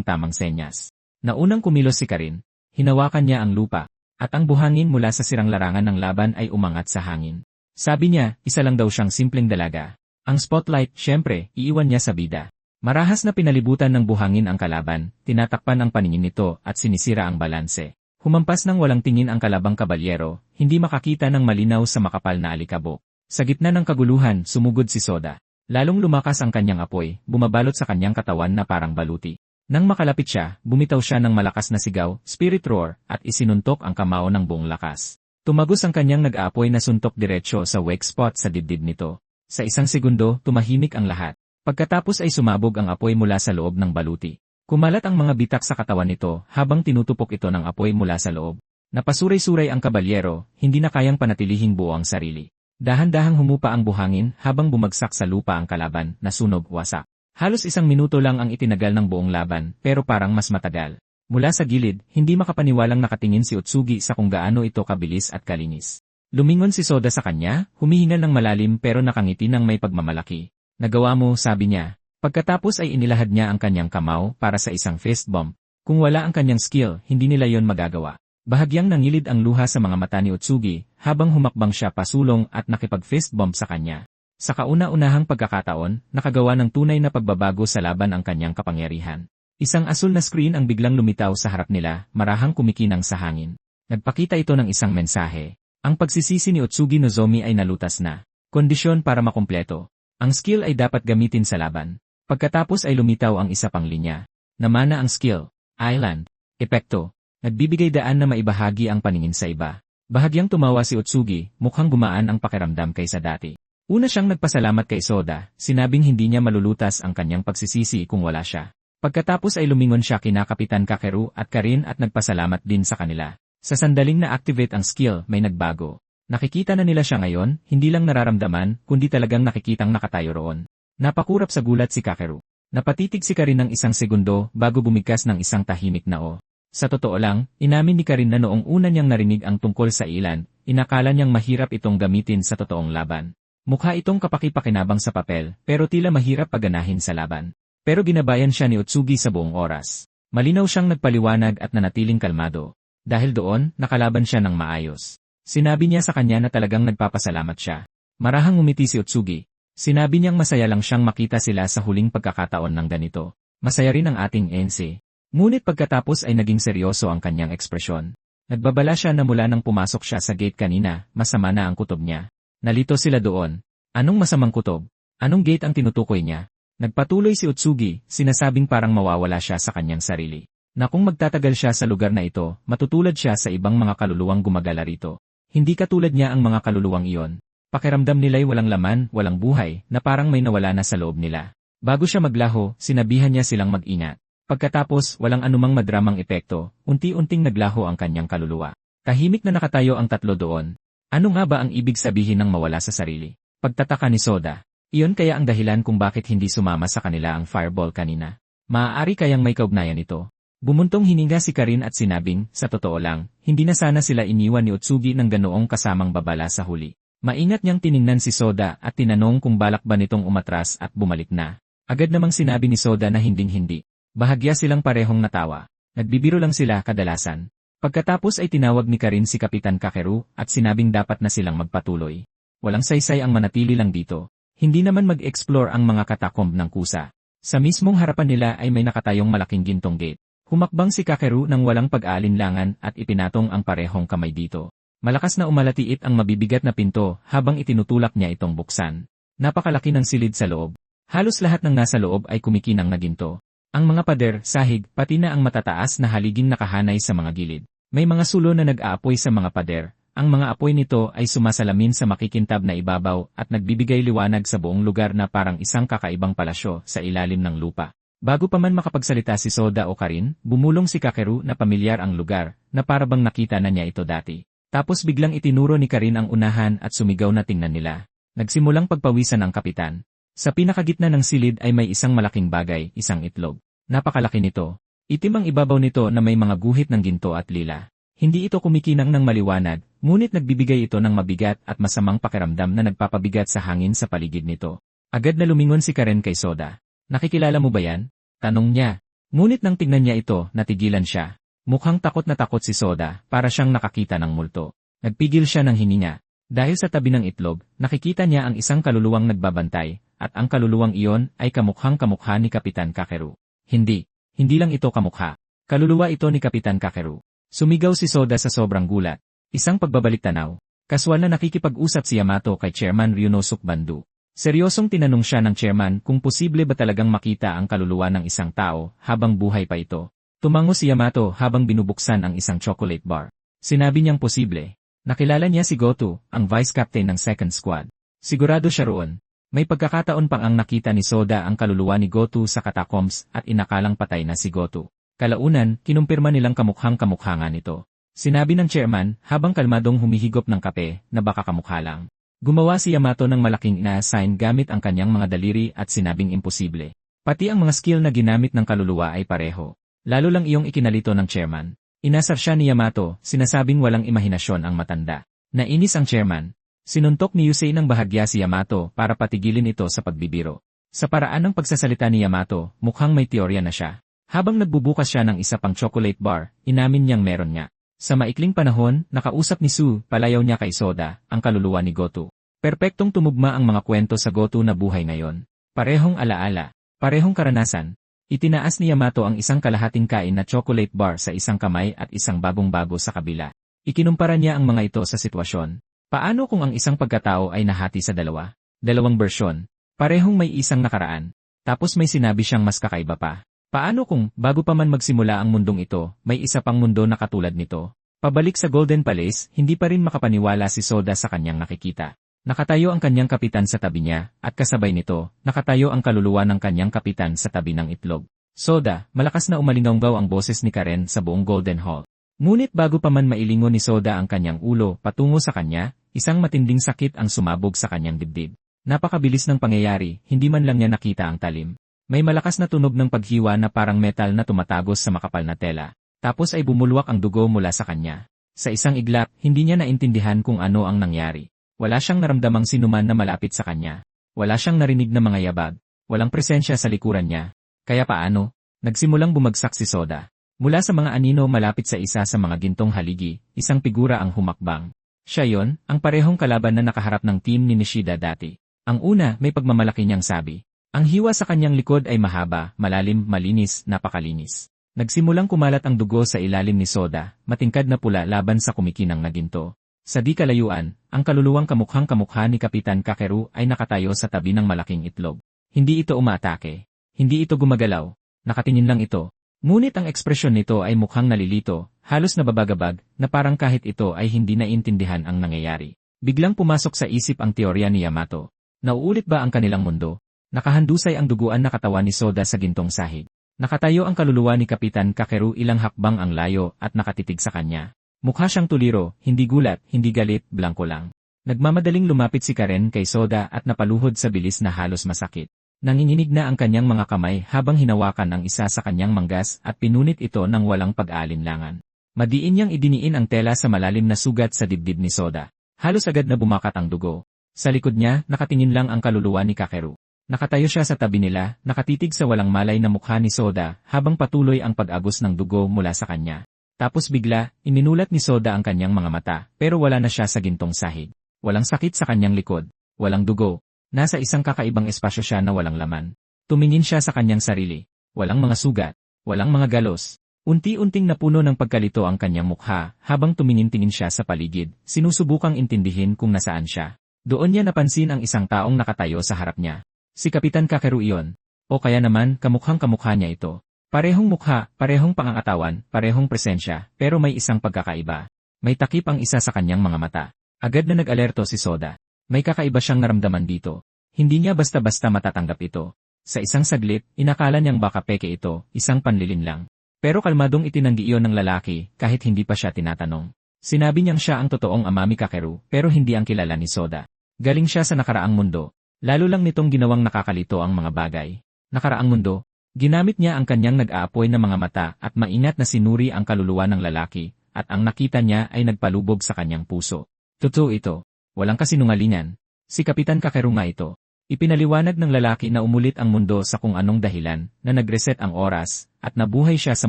tamang senyas. Naunang kumilos si Karin. Hinawakan niya ang lupa, at ang buhangin mula sa sirang larangan ng laban ay umangat sa hangin. Sabi niya, isa lang daw siyang simpleng dalaga. Ang spotlight, syempre, iiwan niya sa bida. Marahas na pinalibutan ng buhangin ang kalaban, tinatakpan ang paningin nito at sinisira ang balanse. Humampas ng walang tingin ang kalabang kabalyero, hindi makakita ng malinaw sa makapal na alikabok. Sa gitna ng kaguluhan, sumugod si Soda. Lalong lumakas ang kanyang apoy, bumabalot sa kanyang katawan na parang baluti. Nang makalapit siya, bumitaw siya ng malakas na sigaw, spirit roar, at isinuntok ang kamao ng buong lakas. Tumagos ang kanyang nag-aapoy na suntok diretsyo sa weak spot sa dibdib nito. Sa isang segundo, tumahimik ang lahat. Pagkatapos ay sumabog ang apoy mula sa loob ng baluti. Kumalat ang mga bitak sa katawan nito habang tinutupok ito ng apoy mula sa loob. Napasuray-suray ang kabalyero, hindi na kayang panatilihing buo ang sarili. Dahan-dahang humupa ang buhangin habang bumagsak sa lupa ang kalaban, nasunog, wasak. Halos 1 minuto lang ang itinagal ng buong laban, pero parang mas matagal. Mula sa gilid, hindi makapaniwalang nakatingin si Utsugi sa kung gaano ito kabilis at kalinis. Lumingon si Soda sa kanya, humihingal ng malalim pero nakangiti ng may pagmamalaki. Nagawa mo, sabi niya. Pagkatapos ay inilahad niya ang kanyang kamao para sa isang fist bump. Kung wala ang kanyang skill, hindi nila yon magagawa. Bahagyang nangilid ang luha sa mga mata ni Utsugi, habang humakbang siya pasulong at nakipag-fist bump sa kanya. Sa kauna-unahang pagkakataon, nakagawa ng tunay na pagbabago sa laban ang kanyang kapangyarihan. Isang asul na screen ang biglang lumitaw sa harap nila, marahang kumikinang sa hangin. Nagpakita ito ng isang mensahe. Ang pagsisisi ni Utsugi Nozomi ay nalutas na. Kondisyon para makumpleto. Ang skill ay dapat gamitin sa laban. Pagkatapos ay lumitaw ang isa pang linya. Namana ang skill. Island. Epekto. Nagbibigay daan na maibahagi ang paningin sa iba. Bahagyang tumawa si Utsugi, mukhang gumaan ang pakiramdam kaysa dati. Una siyang nagpasalamat kay Soda, sinabing hindi niya malulutas ang kanyang pagsisisi kung wala siya. Pagkatapos ay lumingon siya kina Kapitan Kakeru at Karin at nagpasalamat din sa kanila. Sa sandaling na-activate ang skill, may nagbago. Nakikita na nila siya ngayon, hindi lang nararamdaman, kundi talagang nakikitang nakatayo roon. Napakurap sa gulat si Kakeru. Napatitig si Karin ng 1 segundo bago bumigkas ng isang tahimik na o. Sa totoo lang, inamin ni Karin na noong una niyang narinig ang tungkol sa ilan, inakala niyang mahirap itong gamitin sa totoong laban. Mukha itong kapaki-pakinabang sa papel, pero tila mahirap paganahin sa laban. Pero ginabayan siya ni Utsugi sa buong oras. Malinaw siyang nagpaliwanag at nanatiling kalmado. Dahil doon, nakalaban siya ng maayos. Sinabi niya sa kanya na talagang nagpapasalamat siya. Marahang umiti si Utsugi. Sinabi niyang masaya lang siyang makita sila sa huling pagkakataon ng ganito. Masaya rin ang ating NC. Ngunit pagkatapos ay naging seryoso ang kanyang ekspresyon. Nagbabala siya na mula nang pumasok siya sa gate kanina, masama na ang kutob niya. Nalito sila doon. Anong masamang kutob? Anong gate ang tinutukoy niya? Nagpatuloy si Utsugi, sinasabing parang mawawala siya sa kanyang sarili. Na kung magtatagal siya sa lugar na ito, matutulad siya sa ibang mga kaluluwang gumagala rito. Hindi katulad niya ang mga kaluluwang iyon. Pakiramdam nila'y walang laman, walang buhay, na parang may nawala na sa loob nila. Bago siya maglaho, sinabihan niya silang mag-ingat. Pagkatapos, walang anumang madramang epekto, unti-unting naglaho ang kanyang kaluluwa. Tahimik na nakatayo ang tatlo doon. Ano nga ba ang ibig sabihin ng mawala sa sarili? Pagtataka ni Soda. Iyon kaya ang dahilan kung bakit hindi sumama sa kanila ang fireball kanina. Maaari kayang may kaugnayan ito. Bumuntong hininga si Karin at sinabing, sa totoo lang, hindi na sana sila iniwan ni Utsugi ng ganoong kasamang babala sa huli. Maingat niyang tiningnan si Soda at tinanong kung balak ba nitong umatras at bumalik na. Agad namang sinabi ni Soda na hinding-hindi. Bahagya silang parehong natawa. Nagbibiro lang sila kadalasan. Pagkatapos ay tinawag ni Karin si Kapitan Kakeru at sinabing dapat na silang magpatuloy. Walang saysay ang manatili lang dito. Hindi naman mag-explore ang mga katakomb ng kusa. Sa mismong harapan nila ay may nakatayong malaking gintong gate. Humakbang si Kakeru nang walang pag-aalinlangan at ipinatong ang parehong kamay dito. Malakas na umalatiit ang mabibigat na pinto habang itinutulak niya itong buksan. Napakalaki ng silid sa loob. Halos lahat ng nasa loob ay kumikinang na ginto. Ang mga pader, sahig, pati na ang matataas na haliging nakahanay sa mga gilid. May mga sulo na nag-aapoy sa mga pader. Ang mga apoy nito ay sumasalamin sa makikintab na ibabaw at nagbibigay liwanag sa buong lugar na parang isang kakaibang palasyo sa ilalim ng lupa. Bago pa man makapagsalita si Soda o Karin, bumulong si Kakeru na pamilyar ang lugar, na parabang nakita na niya ito dati. Tapos biglang itinuro ni Karin ang unahan at sumigaw na tingnan nila. Nagsimulang pagpawisan ang kapitan. Sa pinakagitna ng silid ay may isang malaking bagay, isang itlog. Napakalaki nito. Itim ang ibabaw nito na may mga guhit ng ginto at lila. Hindi ito kumikinang ng maliwanag, ngunit nagbibigay ito ng mabigat at masamang pakiramdam na nagpapabigat sa hangin sa paligid nito. Agad na lumingon si Karen kay Soda. Nakikilala mo ba yan? Tanong niya. Ngunit nang tingnan niya ito, natigilan siya. Mukhang takot na takot si Soda, para siyang nakakita ng multo. Nagpigil siya ng hininga. Dahil sa tabi ng itlog, nakikita niya ang isang kaluluwang nagbabantay, at ang kaluluwang iyon ay kamukhang-kamukha ni Kapitan Kakeru. Hindi lang ito kamukha. Kaluluwa ito ni Kapitan Kakeru. Sumigaw si Soda sa sobrang gulat. Isang pagbabalik tanaw. Kaswal na nakikipag-usap si Yamato kay Chairman Ryunosuke Bandu. Seryosong tinanong siya ng chairman kung posible ba talagang makita ang kaluluwa ng isang tao habang buhay pa ito. Tumango si Yamato habang binubuksan ang isang chocolate bar. Sinabi niyang posible. Nakilala niya si Goto, ang vice captain ng second squad. Sigurado siya roon. May pagkakataon pang ang nakita ni Soda ang kaluluwa ni Goto sa catacombs at inakalang patay na si Goto. Kalaunan, kinumpirma nilang kamukhang-kamukha nga nito. Sinabi ng chairman habang kalmadong humihigop ng kape na baka kamukha lang. Gumawa si Yamato ng malaking ina-assign gamit ang kanyang mga daliri at sinabing imposible. Pati ang mga skill na ginamit ng kaluluwa ay pareho. Lalo lang iyong ikinalito ng chairman. Inasar siya ni Yamato, sinasabing walang imahinasyon ang matanda. Nainis ang chairman. Sinuntok ni Yusei ng bahagya si Yamato para patigilin ito sa pagbibiro. Sa paraan ng pagsasalita ni Yamato, mukhang may teorya na siya. Habang nagbubukas siya ng isa pang chocolate bar, inamin niyang meron nga. Sa maikling panahon, nakausap ni Su, palayaw niya kay Soda, ang kaluluwa ni Goto. Perpektong tumugma ang mga kwento sa Goto na buhay ngayon. Parehong alaala, parehong karanasan. Itinaas ni Yamato ang isang kalahating kain na chocolate bar sa isang kamay at isang bagong-bago sa kabila. Ikinumpara niya ang mga ito sa sitwasyon. Paano kung ang isang pagkatao ay nahati sa dalawa? Dalawang bersyon. Parehong may isang nakaraan. Tapos may sinabi siyang mas kakaiba pa. Paano kung, bago pa man magsimula ang mundong ito, may isa pang mundo na katulad nito? Pabalik sa Golden Palace, hindi pa rin makapaniwala si Soda sa kanyang nakikita. Nakatayo ang kanyang kapitan sa tabi niya, at kasabay nito, nakatayo ang kaluluwa ng kanyang kapitan sa tabi ng itlog. Soda, malakas na umalinggaw ang boses ni Karen sa buong Golden Hall. Ngunit bago pa man mailingon ni Soda ang kanyang ulo patungo sa kanya, isang matinding sakit ang sumabog sa kanyang dibdib. Napakabilis ng pangyayari, hindi man lang niya nakita ang talim. May malakas na tunog ng paghiwa na parang metal na tumatagos sa makapal na tela. Tapos ay bumulwak ang dugo mula sa kanya. Sa isang iglap, hindi niya naintindihan kung ano ang nangyari. Wala siyang naramdamang sinuman na malapit sa kanya. Wala siyang narinig na mga yabag. Walang presensya sa likuran niya. Kaya paano? Nagsimulang bumagsak si Soda. Mula sa mga anino malapit sa isa sa mga gintong haligi, isang figura ang humakbang. Siya yon, ang parehong kalaban na nakaharap ng team ni Nishida dati. Ang una, may pagmamalaki niyang sabi. Ang hiwa sa kanyang likod ay mahaba, malalim, malinis, napakalinis. Nagsimulang kumalat ang dugo sa ilalim ni Soda, matingkad na pula laban sa kumikinang na ginto. Sa di kalayuan, ang kaluluwang kamukhang-kamukha ni Kapitan Kakeru ay nakatayo sa tabi ng malaking itlog. Hindi ito umaatake. Hindi ito gumagalaw. Nakatingin lang ito. Ngunit ang ekspresyon nito ay mukhang nalilito, halos nababagabag, na parang kahit ito ay hindi naintindihan ang nangyayari. Biglang pumasok sa isip ang teorya ni Yamato. Nauulit ba ang kanilang mundo? Nakahandusay ang duguan na katawan ni Soda sa gintong sahig. Nakatayo ang kaluluwa ni Kapitan Kakeru ilang hakbang ang layo at nakatitig sa kanya. Mukha siyang tuliro, hindi gulat, hindi galit, blanko lang. Nagmamadaling lumapit si Karen kay Soda at napaluhod sa bilis na halos masakit. Nanginginig na ang kanyang mga kamay habang hinawakan ang isa sa kanyang manggas at pinunit ito ng walang pag-aalinlangan. Madiin niyang idiniin ang tela sa malalim na sugat sa dibdib ni Soda. Halos agad na bumakat ang dugo. Sa likod niya, nakatingin lang ang kaluluwa ni Kakeru. Nakatayo siya sa tabi nila, nakatitig sa walang malay na mukha ni Soda habang patuloy ang pag-agos ng dugo mula sa kanya. Tapos bigla, iminulat ni Soda ang kanyang mga mata, pero wala na siya sa gintong sahig. Walang sakit sa kanyang likod, walang dugo. Nasa isang kakaibang espasyo siya na walang laman. Tumingin siya sa kanyang sarili. Walang mga sugat. Walang mga galos. Unti-unting napuno ng pagkalito ang kanyang mukha habang tumingin-tingin siya sa paligid, sinusubukang intindihin kung nasaan siya. Doon niya napansin ang isang taong nakatayo sa harap niya. Si Kapitan Kakeru iyon. O kaya naman kamukhang-kamukha niya ito. Parehong mukha, parehong pangangatawan, parehong presensya, pero may isang pagkakaiba. May takip ang isa sa kanyang mga mata. Agad na nag-alerto si Soda. May kakaiba siyang naramdaman dito. Hindi niya basta-basta matatanggap ito. Sa isang saglit, inakala niyang baka peke ito, isang panlilin lang. Pero kalmadong itinanggi iyon ng lalaki kahit hindi pa siya tinatanong. Sinabi niyang siya ang totoong Amami Kakeru pero hindi ang kilala ni Soda. Galing siya sa nakaraang mundo. Lalo lang nitong ginawang nakakalito ang mga bagay. Nakaraang mundo, ginamit niya ang kanyang nag-aapoy na mga mata at maingat na sinuri ang kaluluwa ng lalaki at ang nakita niya ay nagpalubog sa kanyang puso. Totoo ito. Walang kasinungalingan. Si Kapitan Kakeru nga ito. Ipinaliwanag ng lalaki na umulit ang mundo sa kung anong dahilan na nag-reset ang oras at nabuhay siya sa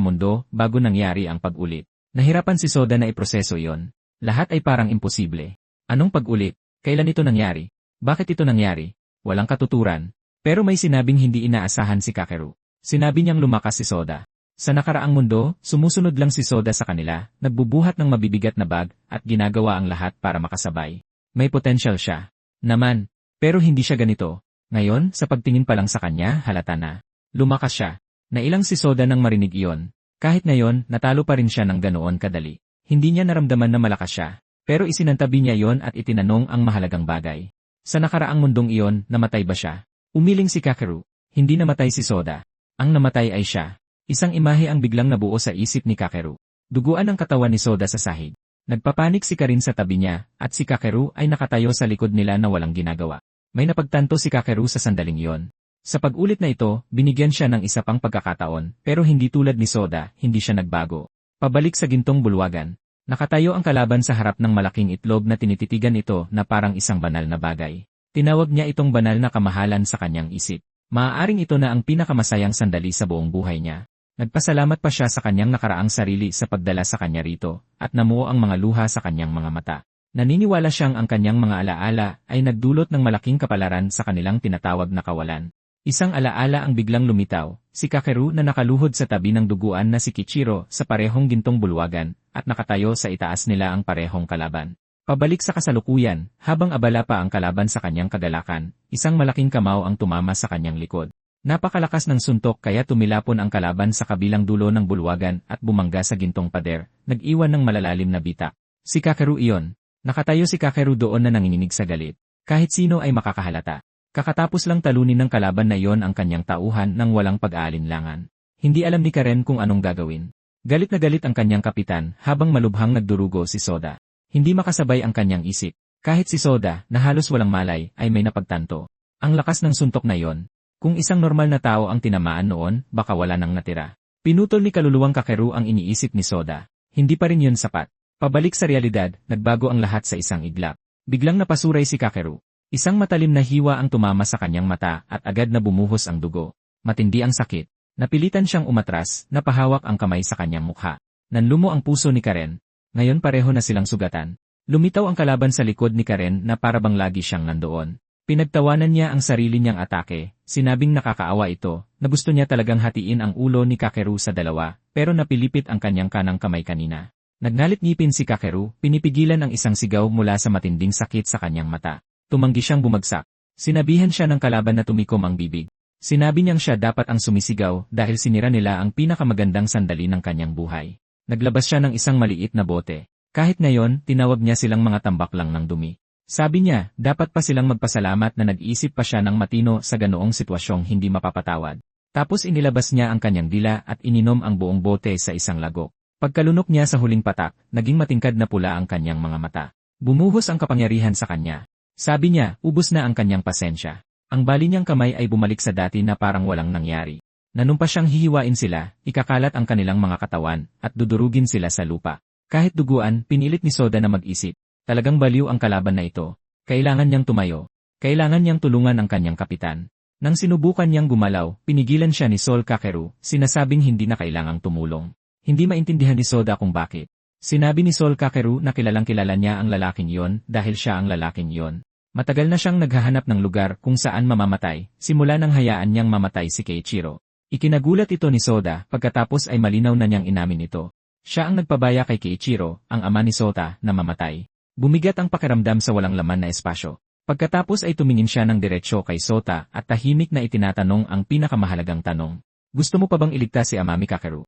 mundo bago nangyari ang pag-ulit. Nahirapan si Soda na iproseso iyon. Lahat ay parang imposible. Anong pag-ulit? Kailan ito nangyari? Bakit ito nangyari? Walang katuturan. Pero may sinabing hindi inaasahan si Kakeru. Sinabi niyang lumakas si Soda. Sa nakaraang mundo, sumusunod lang si Soda sa kanila, nagbubuhat ng mabibigat na bag at ginagawa ang lahat para makasabay. May potential siya. Naman. Pero hindi siya ganito. Ngayon, sa pagtingin pa lang sa kanya, halata na. Lumakas siya. Nailang si Soda nang marinig iyon. Kahit ngayon, natalo pa rin siya ng ganoon kadali. Hindi niya naramdaman na malakas siya. Pero isinantabi niya iyon at itinanong ang mahalagang bagay. Sa nakaraang mundong iyon, namatay ba siya? Umiling si Kakeru. Hindi namatay si Soda. Ang namatay ay siya. Isang imahe ang biglang nabuo sa isip ni Kakeru. Duguan ang katawan ni Soda sa sahig. Nagpapanik si Karin sa tabi niya, at si Kakeru ay nakatayo sa likod nila na walang ginagawa. May napagtanto si Kakeru sa sandaling iyon. Sa pag-ulit na ito, binigyan siya ng isa pang pagkakataon, pero hindi tulad ni Soda, hindi siya nagbago. Pabalik sa gintong bulwagan. Nakatayo ang kalaban sa harap ng malaking itlog na tinititigan ito na parang isang banal na bagay. Tinawag niya itong banal na kamahalan sa kanyang isip. Maaaring ito na ang pinakamasayang sandali sa buong buhay niya. Nagpasalamat pa siya sa kanyang nakaraang sarili sa pagdala sa kanya rito, at namuo ang mga luha sa kanyang mga mata. Naniniwala siyang ang kanyang mga alaala ay nagdulot ng malaking kapalaran sa kanilang tinatawag na kawalan. Isang alaala ang biglang lumitaw, si Kakeru na nakaluhod sa tabi ng duguan na si Kichiro sa parehong gintong bulwagan, at nakatayo sa itaas nila ang parehong kalaban. Pabalik sa kasalukuyan, habang abala pa ang kalaban sa kanyang kagalakan, isang malaking kamao ang tumama sa kanyang likod. Napakalakas ng suntok kaya tumilapon ang kalaban sa kabilang dulo ng bulwagan at bumangga sa gintong pader, nag-iwan ng malalalim na bitak. Si Kakeru iyon. Nakatayo si Kakeru doon na nanginginig sa galit. Kahit sino ay makakahalata. Kakatapos lang talunin ng kalaban na iyon ang kanyang tauhan nang walang pag-aalinlangan. Hindi alam ni Karen kung anong gagawin. Galit na galit ang kanyang kapitan habang malubhang nagdurugo si Soda. Hindi makasabay ang kanyang isip. Kahit si Soda, na halos walang malay, ay may napagtanto. Ang lakas ng suntok na iyon. Kung isang normal na tao ang tinamaan noon, baka wala nang natira. Pinutol ni kaluluwang Kakeru ang iniisip ni Soda. Hindi pa rin yun sapat. Pabalik sa realidad, nagbago ang lahat sa isang iglap. Biglang napasuray si Kakeru. Isang matalim na hiwa ang tumama sa kanyang mata at agad na bumuhos ang dugo. Matindi ang sakit. Napilitan siyang umatras, napahawak ang kamay sa kanyang mukha. Nanlumo ang puso ni Karen. Ngayon pareho na silang sugatan. Lumitaw ang kalaban sa likod ni Karen na parabang lagi siyang nandoon. Pinagtawanan niya ang sarili niyang atake, sinabing nakakaawa ito, na gusto niya talagang hatiin ang ulo ni Kakeru sa dalawa, pero napilipit ang kanyang kanang kamay kanina. Nagnalit ngipin si Kakeru, pinipigilan ang isang sigaw mula sa matinding sakit sa kanyang mata. Tumanggi siyang bumagsak. Sinabihan siya ng kalaban na tumikom ang bibig. Sinabi niyang siya dapat ang sumisigaw dahil sinira nila ang pinakamagandang sandali ng kanyang buhay. Naglabas siya ng isang maliit na bote. Kahit ngayon, tinawag niya silang mga tambak lang ng dumi. Sabi niya, dapat pa silang magpasalamat na nag-isip pa siya ng matino sa ganoong sitwasyong hindi mapapatawad. Tapos inilabas niya ang kanyang dila at ininom ang buong bote sa isang lagok. Pagkalunok niya sa huling patak, naging matingkad na pula ang kanyang mga mata. Bumuhos ang kapangyarihan sa kanya. Sabi niya, ubos na ang kanyang pasensya. Ang bali niyang kamay ay bumalik sa dati na parang walang nangyari. Nanumpa siyang hihiwain sila, ikakalat ang kanilang mga katawan, at dudurugin sila sa lupa. Kahit duguan, pinilit ni Soda na mag-isip. Talagang baliw ang kalaban na ito. Kailangan niyang tumayo. Kailangan niyang tulungan ang kanyang kapitan. Nang sinubukan niyang gumalaw, pinigilan siya ni Sol Kakeru, sinasabing hindi na kailangang tumulong. Hindi maintindihan ni Soda kung bakit. Sinabi ni Sol Kakeru na kilalang kilala niya ang lalaking iyon dahil siya ang lalaking iyon. Matagal na siyang naghahanap ng lugar kung saan mamamatay, simula nang hayaan niyang mamatay si Keiichiro. Ikinagulat ito ni Sota pagkatapos ay malinaw na niyang inamin ito. Siya ang nagpabaya kay Keiichiro, ang ama ni Sota, na mamatay. Bumigat ang pakiramdam sa walang laman na espasyo. Pagkatapos ay tumingin siya ng diretsyo kay Sota at tahimik na itinatanong ang pinakamahalagang tanong. Gusto mo pa bang iligtas si Amami Kakeru?